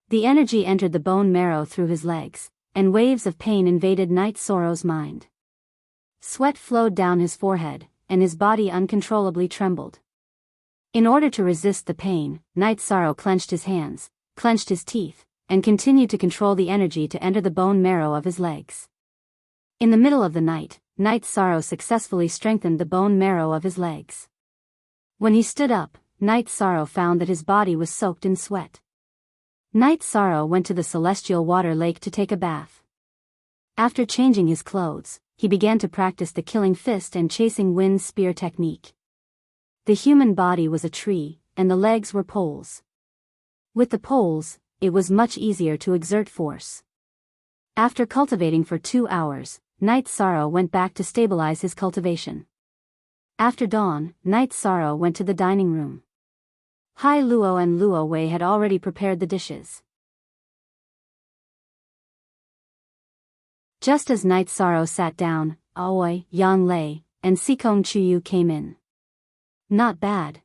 The energy entered the bone marrow through his legs, and waves of pain invaded Night Sorrow's mind. Sweat flowed down his forehead, and his body uncontrollably trembled. In order to resist the pain, Night Sorrow clenched his hands, clenched his teeth, and continued to control the energy to enter the bone marrow of his legs. In the middle of the night, Night Sorrow successfully strengthened the bone marrow of his legs. When he stood up, Night Sorrow found that his body was soaked in sweat. Night Sorrow went to the celestial water lake to take a bath. After changing his clothes, he began to practice the killing fist and chasing wind spear technique. The human body was a tree, and the legs were poles. With the poles, it was much easier to exert force. After cultivating for 2 hours, Night Sorrow went back to stabilize his cultivation. After dawn, Night Sorrow went to the dining room. Hai Luo and Luo Wei had already prepared the dishes. Just as Night Sorrow sat down, Aoi, Yang Lei, and Sikong Chuyu came in. Not bad.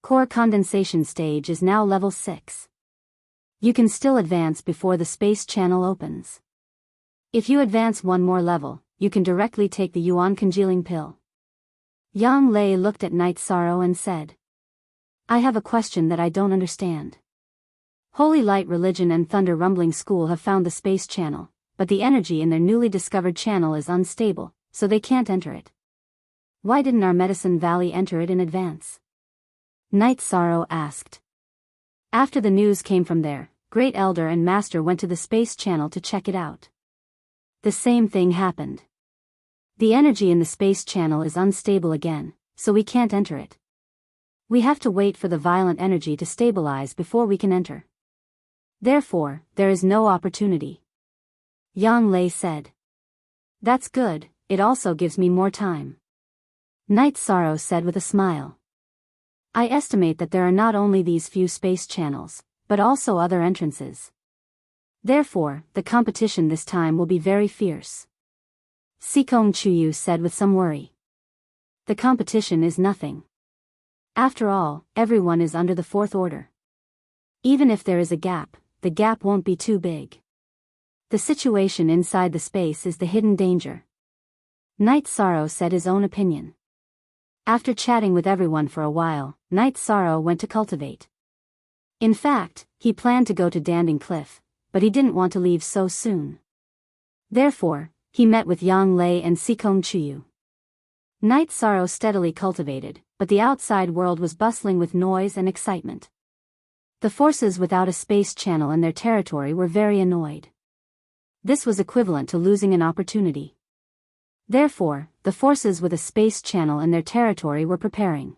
Core condensation stage is now level 6. You can still advance before the space channel opens. If you advance one more level, you can directly take the Yuan congealing pill. Yang Lei looked at Night Sorrow and said, I have a question that I don't understand. Holy Light Religion and Thunder Rumbling School have found the space channel, but the energy in their newly discovered channel is unstable, so they can't enter it. Why didn't our Medicine Valley enter it in advance? Night Sorrow asked. After the news came from there, Great Elder and Master went to the space channel to check it out. The same thing happened. The energy in the space channel is unstable again, so we can't enter it. We have to wait for the violent energy to stabilize before we can enter. Therefore, there is no opportunity. Yang Lei said. That's good, it also gives me more time. Night Sorrow said with a smile. I estimate that there are not only these few space channels, but also other entrances. Therefore, the competition this time will be very fierce. Sikong Chuyu said with some worry. The competition is nothing. After all, everyone is under the fourth order. Even if there is a gap, the gap won't be too big. The situation inside the space is the hidden danger. Night Sorrow said his own opinion. After chatting with everyone for a while, Night Sorrow went to cultivate. In fact, he planned to go to Danding Cliff, but he didn't want to leave so soon. Therefore, he met with Yang Lei and Sikong Chuyu. Night Sorrow steadily cultivated, but the outside world was bustling with noise and excitement. The forces without a space channel in their territory were very annoyed. This was equivalent to losing an opportunity. Therefore, the forces with a space channel in their territory were preparing.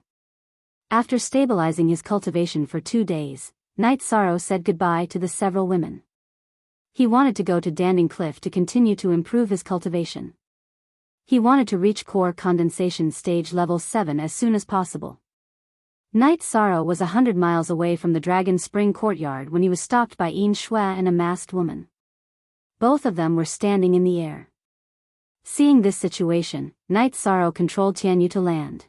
After stabilizing his cultivation for 2 days, Night Sorrow said goodbye to the several women. He wanted to go to Danding Cliff to continue to improve his cultivation. He wanted to reach core condensation stage level 7 as soon as possible. Night Sorrow was 100 miles away from the Dragon Spring courtyard when he was stopped by Yin Shui and a masked woman. Both of them were standing in the air. Seeing this situation, Night Sorrow controlled Tianyu to land.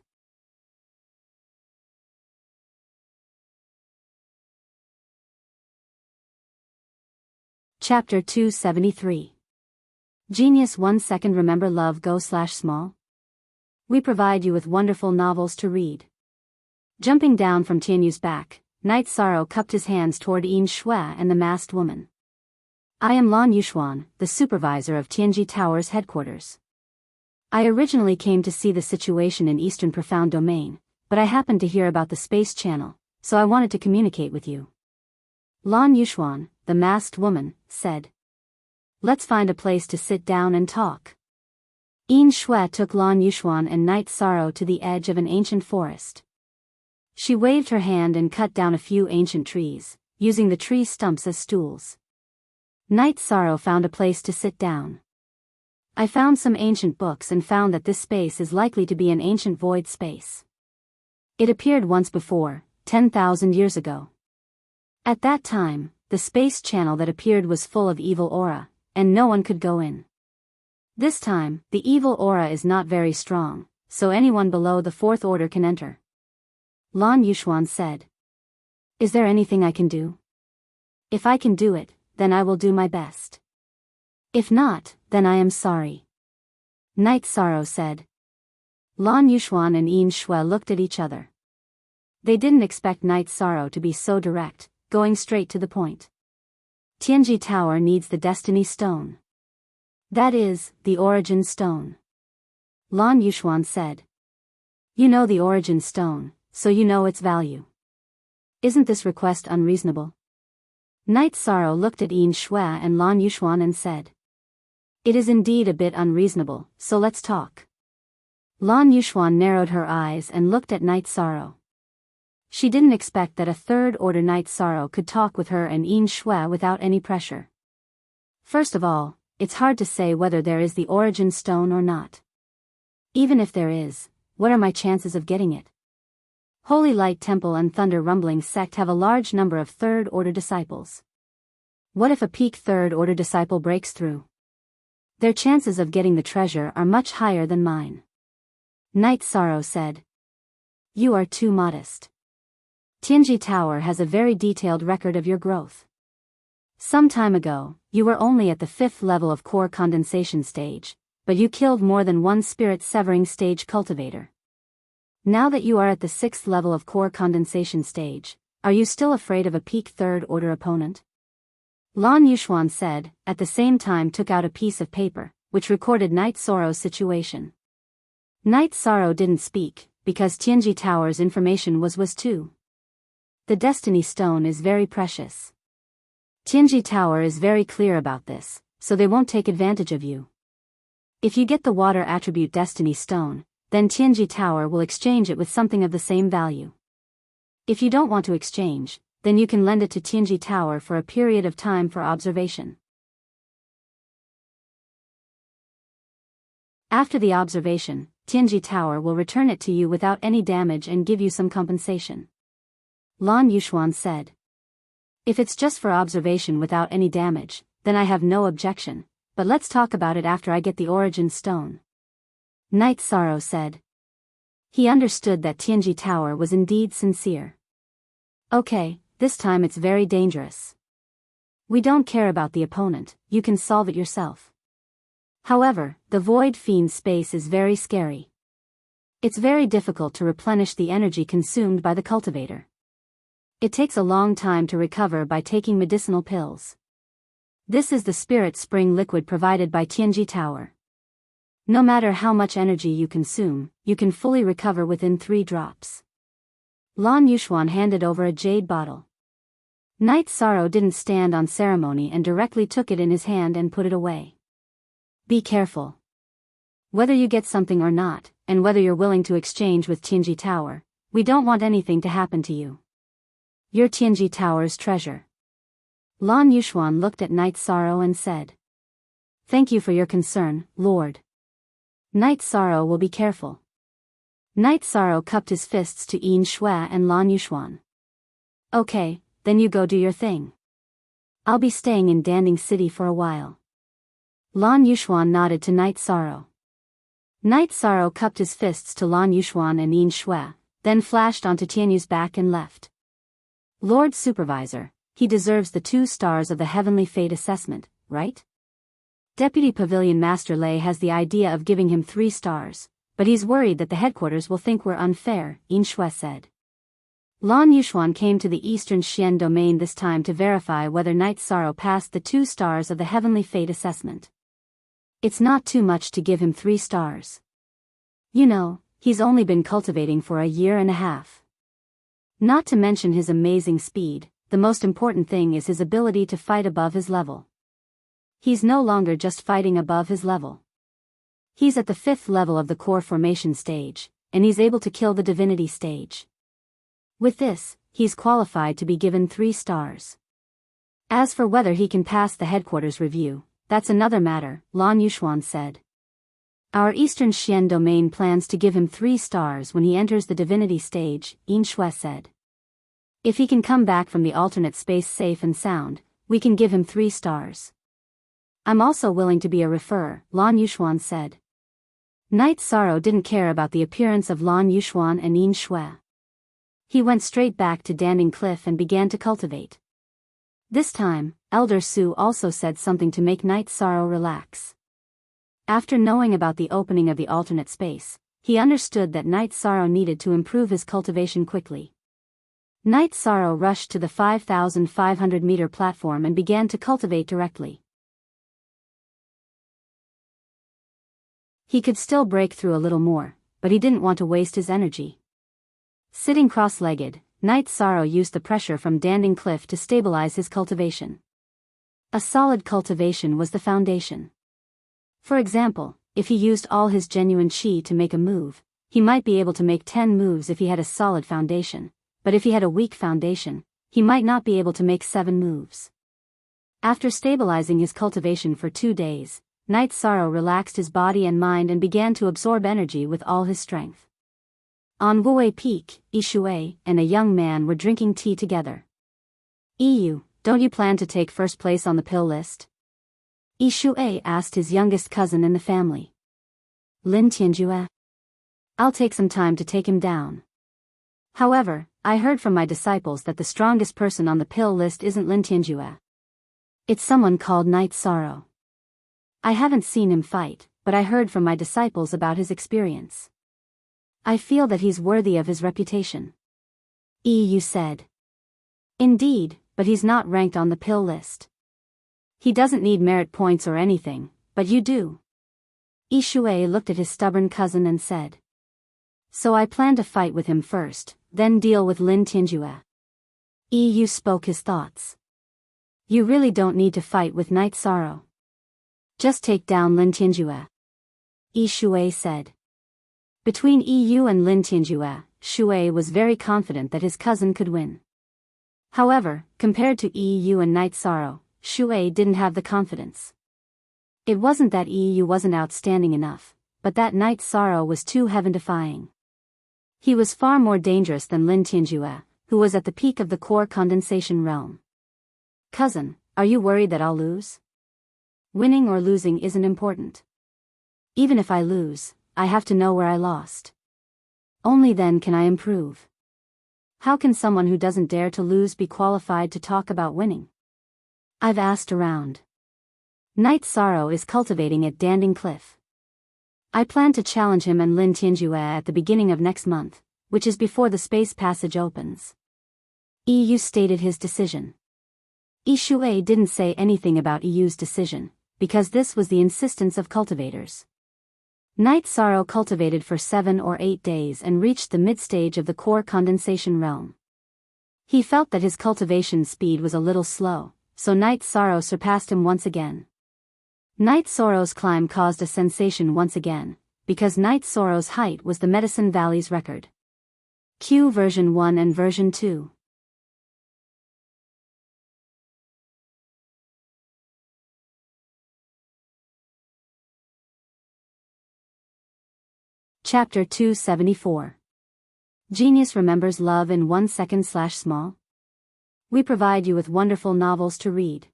Chapter 273. Genius 1 second. Remember love go/small? We provide you with wonderful novels to read. Jumping down from Tianyu's back, Night Sorrow cupped his hands toward Yin Shui and the masked woman. I am Lan Yuxuan, the supervisor of Tianji Tower's headquarters. I originally came to see the situation in Eastern Profound Domain, but I happened to hear about the space channel, so I wanted to communicate with you. Lan Yuxuan, the masked woman, said. Let's find a place to sit down and talk. Yin Shui took Lan Yuxuan and Night Sorrow to the edge of an ancient forest. She waved her hand and cut down a few ancient trees, using the tree stumps as stools. Night Sorrow found a place to sit down. I found some ancient books and found that this space is likely to be an ancient void space. It appeared once before, 10,000 years ago. At that time, the space channel that appeared was full of evil aura, and no one could go in. This time, the evil aura is not very strong, so anyone below the fourth order can enter. Lan Yuxuan said. Is there anything I can do? If I can do it, then I will do my best. If not, then I am sorry. Night Sorrow said. Lan Yuxuan and Yin Shui looked at each other. They didn't expect Night Sorrow to be so direct, going straight to the point. Tianji Tower needs the Destiny Stone. That is, the Origin Stone. Lan Yuxuan said. You know the Origin Stone, so you know its value. Isn't this request unreasonable? Night Sorrow looked at Yin Shui and Lan Yuxuan and said. It is indeed a bit unreasonable, so let's talk. Lan Yuxuan narrowed her eyes and looked at Night Sorrow. She didn't expect that a third-order Night Sorrow could talk with her and Yin Shui without any pressure. First of all, it's hard to say whether there is the Origin Stone or not. Even if there is, what are my chances of getting it? Holy Light Temple and Thunder Rumbling Sect have a large number of third-order disciples. What if a peak third-order disciple breaks through? Their chances of getting the treasure are much higher than mine. Night Sorrow said. You are too modest. Tianji Tower has a very detailed record of your growth. Some time ago, you were only at the 5th level of core condensation stage, but you killed more than one spirit-severing stage cultivator. Now that you are at the 6th level of core condensation stage, are you still afraid of a peak third-order opponent? Lan Yuxuan said, at the same time took out a piece of paper, which recorded Night Sorrow's situation. Night Sorrow didn't speak, because Tianji Tower's information was too. The Destiny Stone is very precious. Tianji Tower is very clear about this, so they won't take advantage of you. If you get the water attribute Destiny Stone, then Tianji Tower will exchange it with something of the same value. If you don't want to exchange, then you can lend it to Tianji Tower for a period of time for observation. After the observation, Tianji Tower will return it to you without any damage and give you some compensation. Lan Yuxuan said. If it's just for observation without any damage, then I have no objection, but let's talk about it after I get the origin stone. Night Sorrow said. He understood that Tianji Tower was indeed sincere. Okay, this time it's very dangerous. We don't care about the opponent, you can solve it yourself. However, the Void Fiend space is very scary. It's very difficult to replenish the energy consumed by the cultivator. It takes a long time to recover by taking medicinal pills. This is the spirit spring liquid provided by Tianji Tower. No matter how much energy you consume, you can fully recover within 3 drops. Lan Yuxuan handed over a jade bottle. Night Sorrow didn't stand on ceremony and directly took it in his hand and put it away. Be careful. Whether you get something or not, and whether you're willing to exchange with Tianji Tower, we don't want anything to happen to you. You're Tianji Tower's treasure. Lan Yuxuan looked at Night Sorrow and said. Thank you for your concern, Lord. Night Sorrow will be careful. Night Sorrow cupped his fists to Yin Shui and Lan Yuxuan. Okay, then you go do your thing. I'll be staying in Danding City for a while. Lan Yuxuan nodded to Night Sorrow. Night Sorrow cupped his fists to Lan Yuxuan and Yin Shui, then flashed onto Tianyu's back and left. Lord Supervisor, he deserves the 2 stars of the Heavenly Fate assessment, right? Deputy Pavilion Master Lei has the idea of giving him 3 stars, but he's worried that the headquarters will think we're unfair, Yin Shui said. Lan Yuxuan came to the Eastern Xian domain this time to verify whether Night Sorrow passed the 2 stars of the Heavenly Fate assessment. It's not too much to give him 3 stars. You know, he's only been cultivating for a year and a half. Not to mention his amazing speed, the most important thing is his ability to fight above his level. He's no longer just fighting above his level. He's at the 5th level of the core formation stage, and he's able to kill the divinity stage. With this, he's qualified to be given 3 stars. As for whether he can pass the headquarters review, that's another matter, Lan Yuxuan said. Our Eastern Xian domain plans to give him 3 stars when he enters the divinity stage, Yin Shui said. If he can come back from the alternate space safe and sound, we can give him 3 stars. I'm also willing to be a referrer, Lan Yuxuan said. Night Sorrow didn't care about the appearance of Lan Yuxuan and Yin Shui. He went straight back to Danding Cliff and began to cultivate. This time, Elder Su also said something to make Night Sorrow relax. After knowing about the opening of the alternate space, he understood that Night Sorrow needed to improve his cultivation quickly. Night Sorrow rushed to the 5,500-meter platform and began to cultivate directly. He could still break through a little more, but he didn't want to waste his energy. Sitting cross-legged, Night Sorrow used the pressure from Danding Cliff to stabilize his cultivation. A solid cultivation was the foundation. For example, if he used all his genuine qi to make a move, he might be able to make 10 moves if he had a solid foundation, but if he had a weak foundation, he might not be able to make 7 moves. After stabilizing his cultivation for 2 days, Night Sorrow relaxed his body and mind and began to absorb energy with all his strength. On Wuwei Peak, Yishui and a young man were drinking tea together. "Yu, don't you plan to take first place on the pill list?" Yishui asked his youngest cousin in the family. "Lin Tianjue? I'll take some time to take him down. However, I heard from my disciples that the strongest person on the pill list isn't Lin Tianjue. It's someone called Night Sorrow. I haven't seen him fight, but I heard from my disciples about his experience. I feel that he's worthy of his reputation." Yu said. "Indeed, but he's not ranked on the pill list. He doesn't need merit points or anything, but you do." Yishui looked at his stubborn cousin and said. "So I plan to fight with him first, then deal with Lin Tianjue." Yu spoke his thoughts. "You really don't need to fight with Night Sorrow. Just take down Lin Tianjue," Yishui said. Between Yu and Lin Tianjue, Shui was very confident that his cousin could win. However, compared to Yu and Night Sorrow, Shui didn't have the confidence. It wasn't that Yu wasn't outstanding enough, but that Night Sorrow was too heaven-defying. He was far more dangerous than Lin Tianjue, who was at the peak of the core condensation realm. "Cousin, are you worried that I'll lose?" Winning or losing isn't important. Even if I lose, I have to know where I lost. Only then can I improve. How can someone who doesn't dare to lose be qualified to talk about winning? I've asked around. Night Sorrow is cultivating at Danding Cliff. I plan to challenge him and Lin Tianjue at the beginning of next month, which is before the space passage opens. EU stated his decision. Yi Shui didn't say anything about EU's decision, because this was the insistence of cultivators. Night Sorrow cultivated for 7 or 8 days and reached the mid-stage of the core condensation realm. He felt that his cultivation speed was a little slow, so Night Sorrow surpassed him once again. Night Sorrow's climb caused a sensation once again, because Night Sorrow's height was the Medicine Valley's record. Q version 1 and version 2. Chapter 274. Genius remembers love in 1 second/small. We provide you with wonderful novels to read.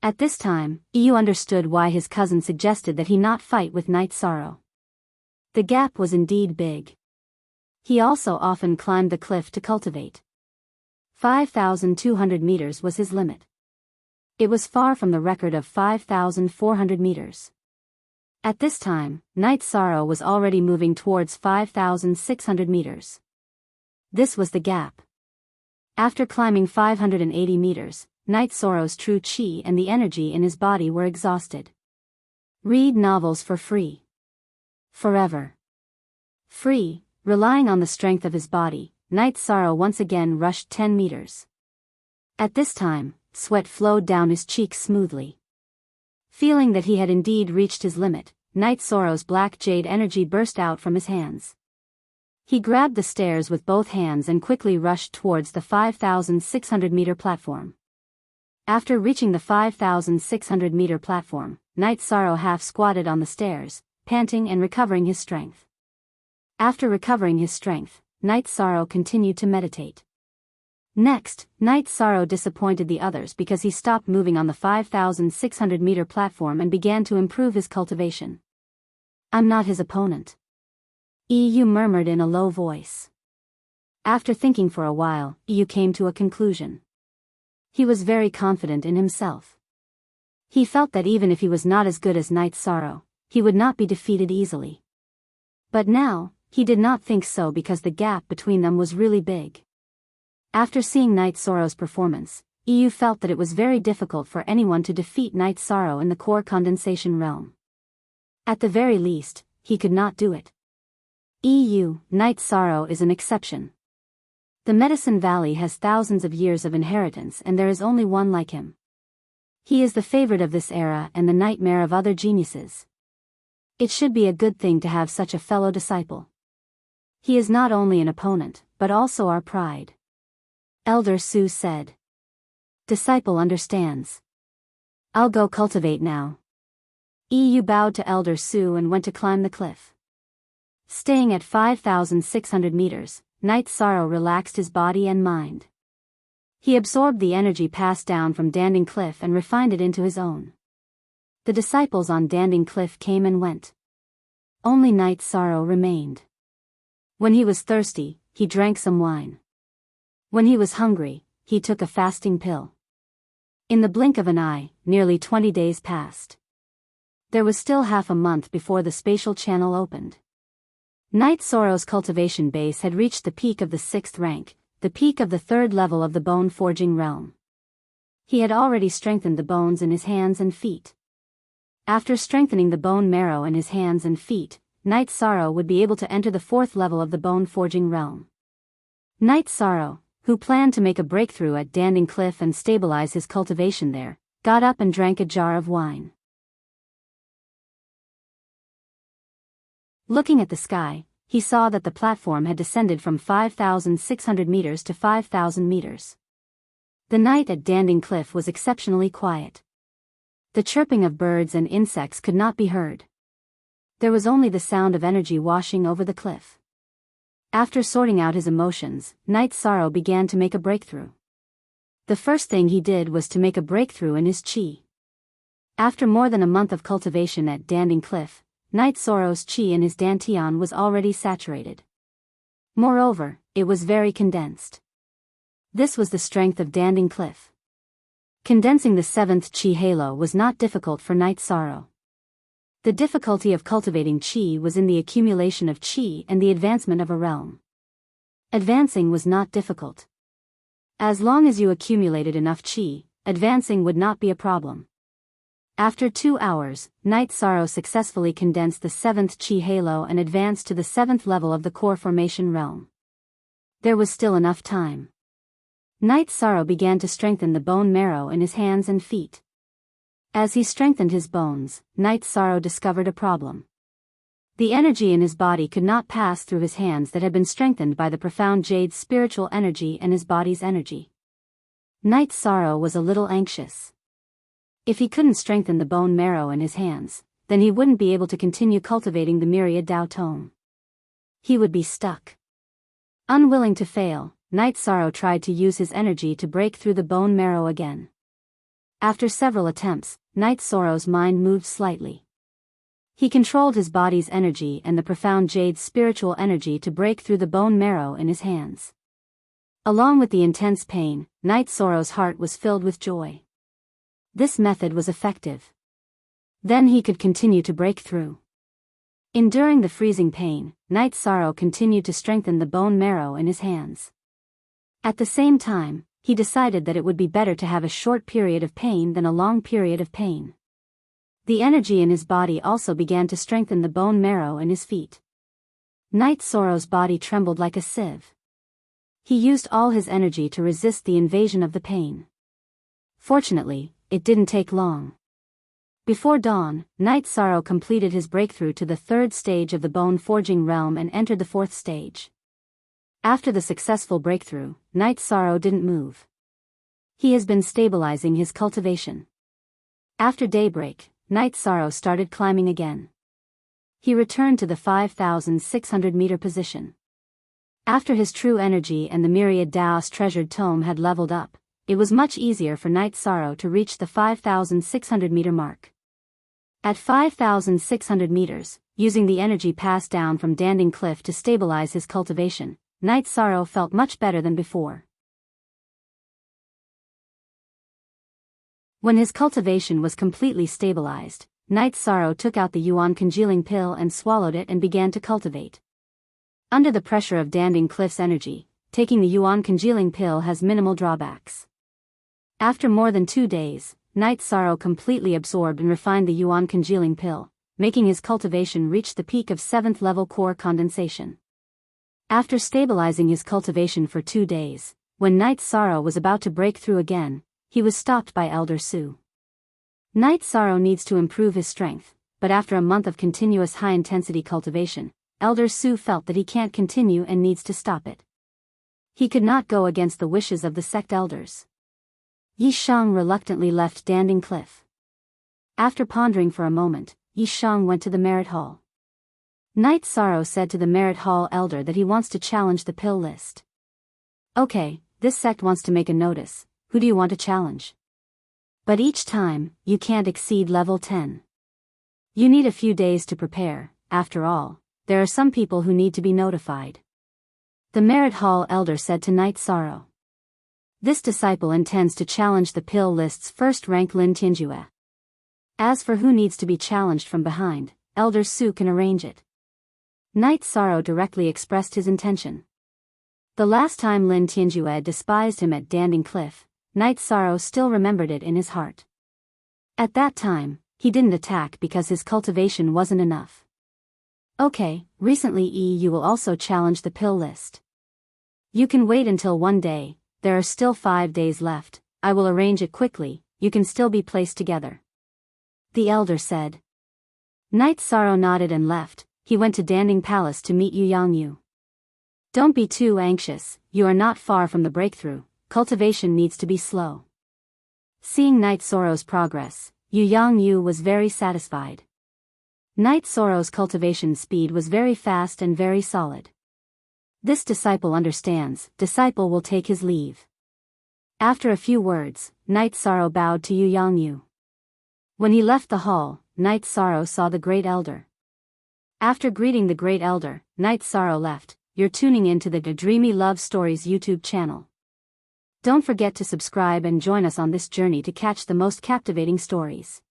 At this time, EU understood why his cousin suggested that he not fight with Night Sorrow. The gap was indeed big. He also often climbed the cliff to cultivate. 5,200 meters was his limit. It was far from the record of 5,400 meters. At this time, Night Sorrow was already moving towards 5,600 meters. This was the gap. After climbing 580 meters, Night Sorrow's true chi and the energy in his body were exhausted. Read novels for free. Forever. Free, relying on the strength of his body, Night Sorrow once again rushed 10 meters. At this time, sweat flowed down his cheeks smoothly. Feeling that he had indeed reached his limit, Night Sorrow's black jade energy burst out from his hands. He grabbed the stairs with both hands and quickly rushed towards the 5,600-meter platform. After reaching the 5,600-meter platform, Night Sorrow half-squatted on the stairs, panting and recovering his strength. After recovering his strength, Night Sorrow continued to meditate. Next, Night Sorrow disappointed the others because he stopped moving on the 5,600-meter platform and began to improve his cultivation. I'm not his opponent. EU murmured in a low voice. After thinking for a while, EU came to a conclusion. He was very confident in himself. He felt that even if he was not as good as Night Sorrow, he would not be defeated easily. But now, he did not think so because the gap between them was really big. After seeing Night Sorrow's performance, EU felt that it was very difficult for anyone to defeat Night Sorrow in the core condensation realm. At the very least, he could not do it. Night Sorrow is an exception. The Medicine Valley has thousands of years of inheritance and there is only one like him. He is the favorite of this era and the nightmare of other geniuses. It should be a good thing to have such a fellow disciple. He is not only an opponent, but also our pride. Elder Su said. Disciple understands. I'll go cultivate now. EU bowed to Elder Su and went to climb the cliff. Staying at 5,600 meters, Night Sorrow relaxed his body and mind. He absorbed the energy passed down from Danding Cliff and refined it into his own. The disciples on Danding Cliff came and went. Only Night Sorrow remained. When he was thirsty, he drank some wine. When he was hungry, he took a fasting pill. In the blink of an eye, nearly 20 days passed. There was still half a month before the spatial channel opened. Night Sorrow's cultivation base had reached the peak of the 6th rank, the peak of the 3rd level of the bone forging realm. He had already strengthened the bones in his hands and feet. After strengthening the bone marrow in his hands and feet, Night Sorrow would be able to enter the 4th level of the bone forging realm. Night Sorrow, who planned to make a breakthrough at Danding Cliff and stabilize his cultivation there, got up and drank a jar of wine. Looking at the sky, he saw that the platform had descended from 5,600 meters to 5,000 meters. The night at Danding Cliff was exceptionally quiet. The chirping of birds and insects could not be heard. There was only the sound of energy washing over the cliff. After sorting out his emotions, Night Sorrow began to make a breakthrough. The first thing he did was to make a breakthrough in his chi. After more than a month of cultivation at Danding Cliff, Night Sorrow's chi in his dantian was already saturated. Moreover, it was very condensed. This was the strength of Danding Cliff. Condensing the seventh chi halo was not difficult for Night Sorrow. The difficulty of cultivating chi was in the accumulation of chi and the advancement of a realm. Advancing was not difficult. As long as you accumulated enough chi, advancing would not be a problem. After 2 hours, Night Sorrow successfully condensed the seventh chi halo and advanced to the seventh level of the core formation realm. There was still enough time. Night Sorrow began to strengthen the bone marrow in his hands and feet. As he strengthened his bones, Night Sorrow discovered a problem. The energy in his body could not pass through his hands that had been strengthened by the profound jade's spiritual energy and his body's energy. Night Sorrow was a little anxious. If he couldn't strengthen the bone marrow in his hands, then he wouldn't be able to continue cultivating the myriad Tao tome. He would be stuck. Unwilling to fail, Night Sorrow tried to use his energy to break through the bone marrow again. After several attempts, Night Sorrow's mind moved slightly. He controlled his body's energy and the profound jade's spiritual energy to break through the bone marrow in his hands. Along with the intense pain, Night Sorrow's heart was filled with joy. This method was effective. Then he could continue to break through. Enduring the freezing pain, Night Sorrow continued to strengthen the bone marrow in his hands. At the same time, he decided that it would be better to have a short period of pain than a long period of pain. The energy in his body also began to strengthen the bone marrow in his feet. Night Sorrow's body trembled like a sieve. He used all his energy to resist the invasion of the pain. Fortunately, it didn't take long. Before dawn, Night Sorrow completed his breakthrough to the third stage of the bone forging realm and entered the fourth stage. After the successful breakthrough, Night Sorrow didn't move. He has been stabilizing his cultivation. After daybreak, Night Sorrow started climbing again. He returned to the 5,600-meter position. After his true energy and the myriad Tao's treasured tome had leveled up, it was much easier for Night Sorrow to reach the 5,600-meter mark. At 5,600 meters, using the energy passed down from Danding Cliff to stabilize his cultivation, Night Sorrow felt much better than before. When his cultivation was completely stabilized, Night Sorrow took out the yuan congealing pill and swallowed it and began to cultivate. Under the pressure of Danding Cliff's energy, taking the yuan congealing pill has minimal drawbacks. After more than 2 days, Night Sorrow completely absorbed and refined the yuan congealing pill, making his cultivation reach the peak of 7th level core condensation. After stabilizing his cultivation for 2 days, when Night Sorrow was about to break through again, he was stopped by Elder Su. Night Sorrow needs to improve his strength, but after a month of continuous high-intensity cultivation, Elder Su felt that he can't continue and needs to stop it. He could not go against the wishes of the sect elders. Yi Shang reluctantly left Danding Cliff. After pondering for a moment, Yi Shang went to the Merit Hall. Night Sorrow said to the Merit Hall elder that he wants to challenge the pill list. Okay, this sect wants to make a notice. Who do you want to challenge? But each time, you can't exceed level 10. You need a few days to prepare. After all, there are some people who need to be notified. The Merit Hall elder said to Night Sorrow. This disciple intends to challenge the pill list's first rank Lin Tianjue. As for who needs to be challenged from behind, Elder Su can arrange it. Night Sorrow directly expressed his intention. The last time Lin Tianjue despised him at Danding Cliff, Night Sorrow still remembered it in his heart. At that time, he didn't attack because his cultivation wasn't enough. Okay, recently you will also challenge the pill list. You can wait until one day, there are still 5 days left, I will arrange it quickly, you can still be placed together. The elder said. Night Sorrow nodded and left. He went to Danding Palace to meet Yu Yangyu. Don't be too anxious, you are not far from the breakthrough, cultivation needs to be slow. Seeing Night Sorrow's progress, Yu Yangyu was very satisfied. Night Sorrow's cultivation speed was very fast and very solid. This disciple understands, disciple will take his leave. After a few words, Night Sorrow bowed to Yu Yangyu. When he left the hall, Night Sorrow saw the Great Elder. After greeting the Great Elder, Night Sorrow left. You're tuning into the Dreamy Love Stories YouTube channel. Don't forget to subscribe and join us on this journey to catch the most captivating stories.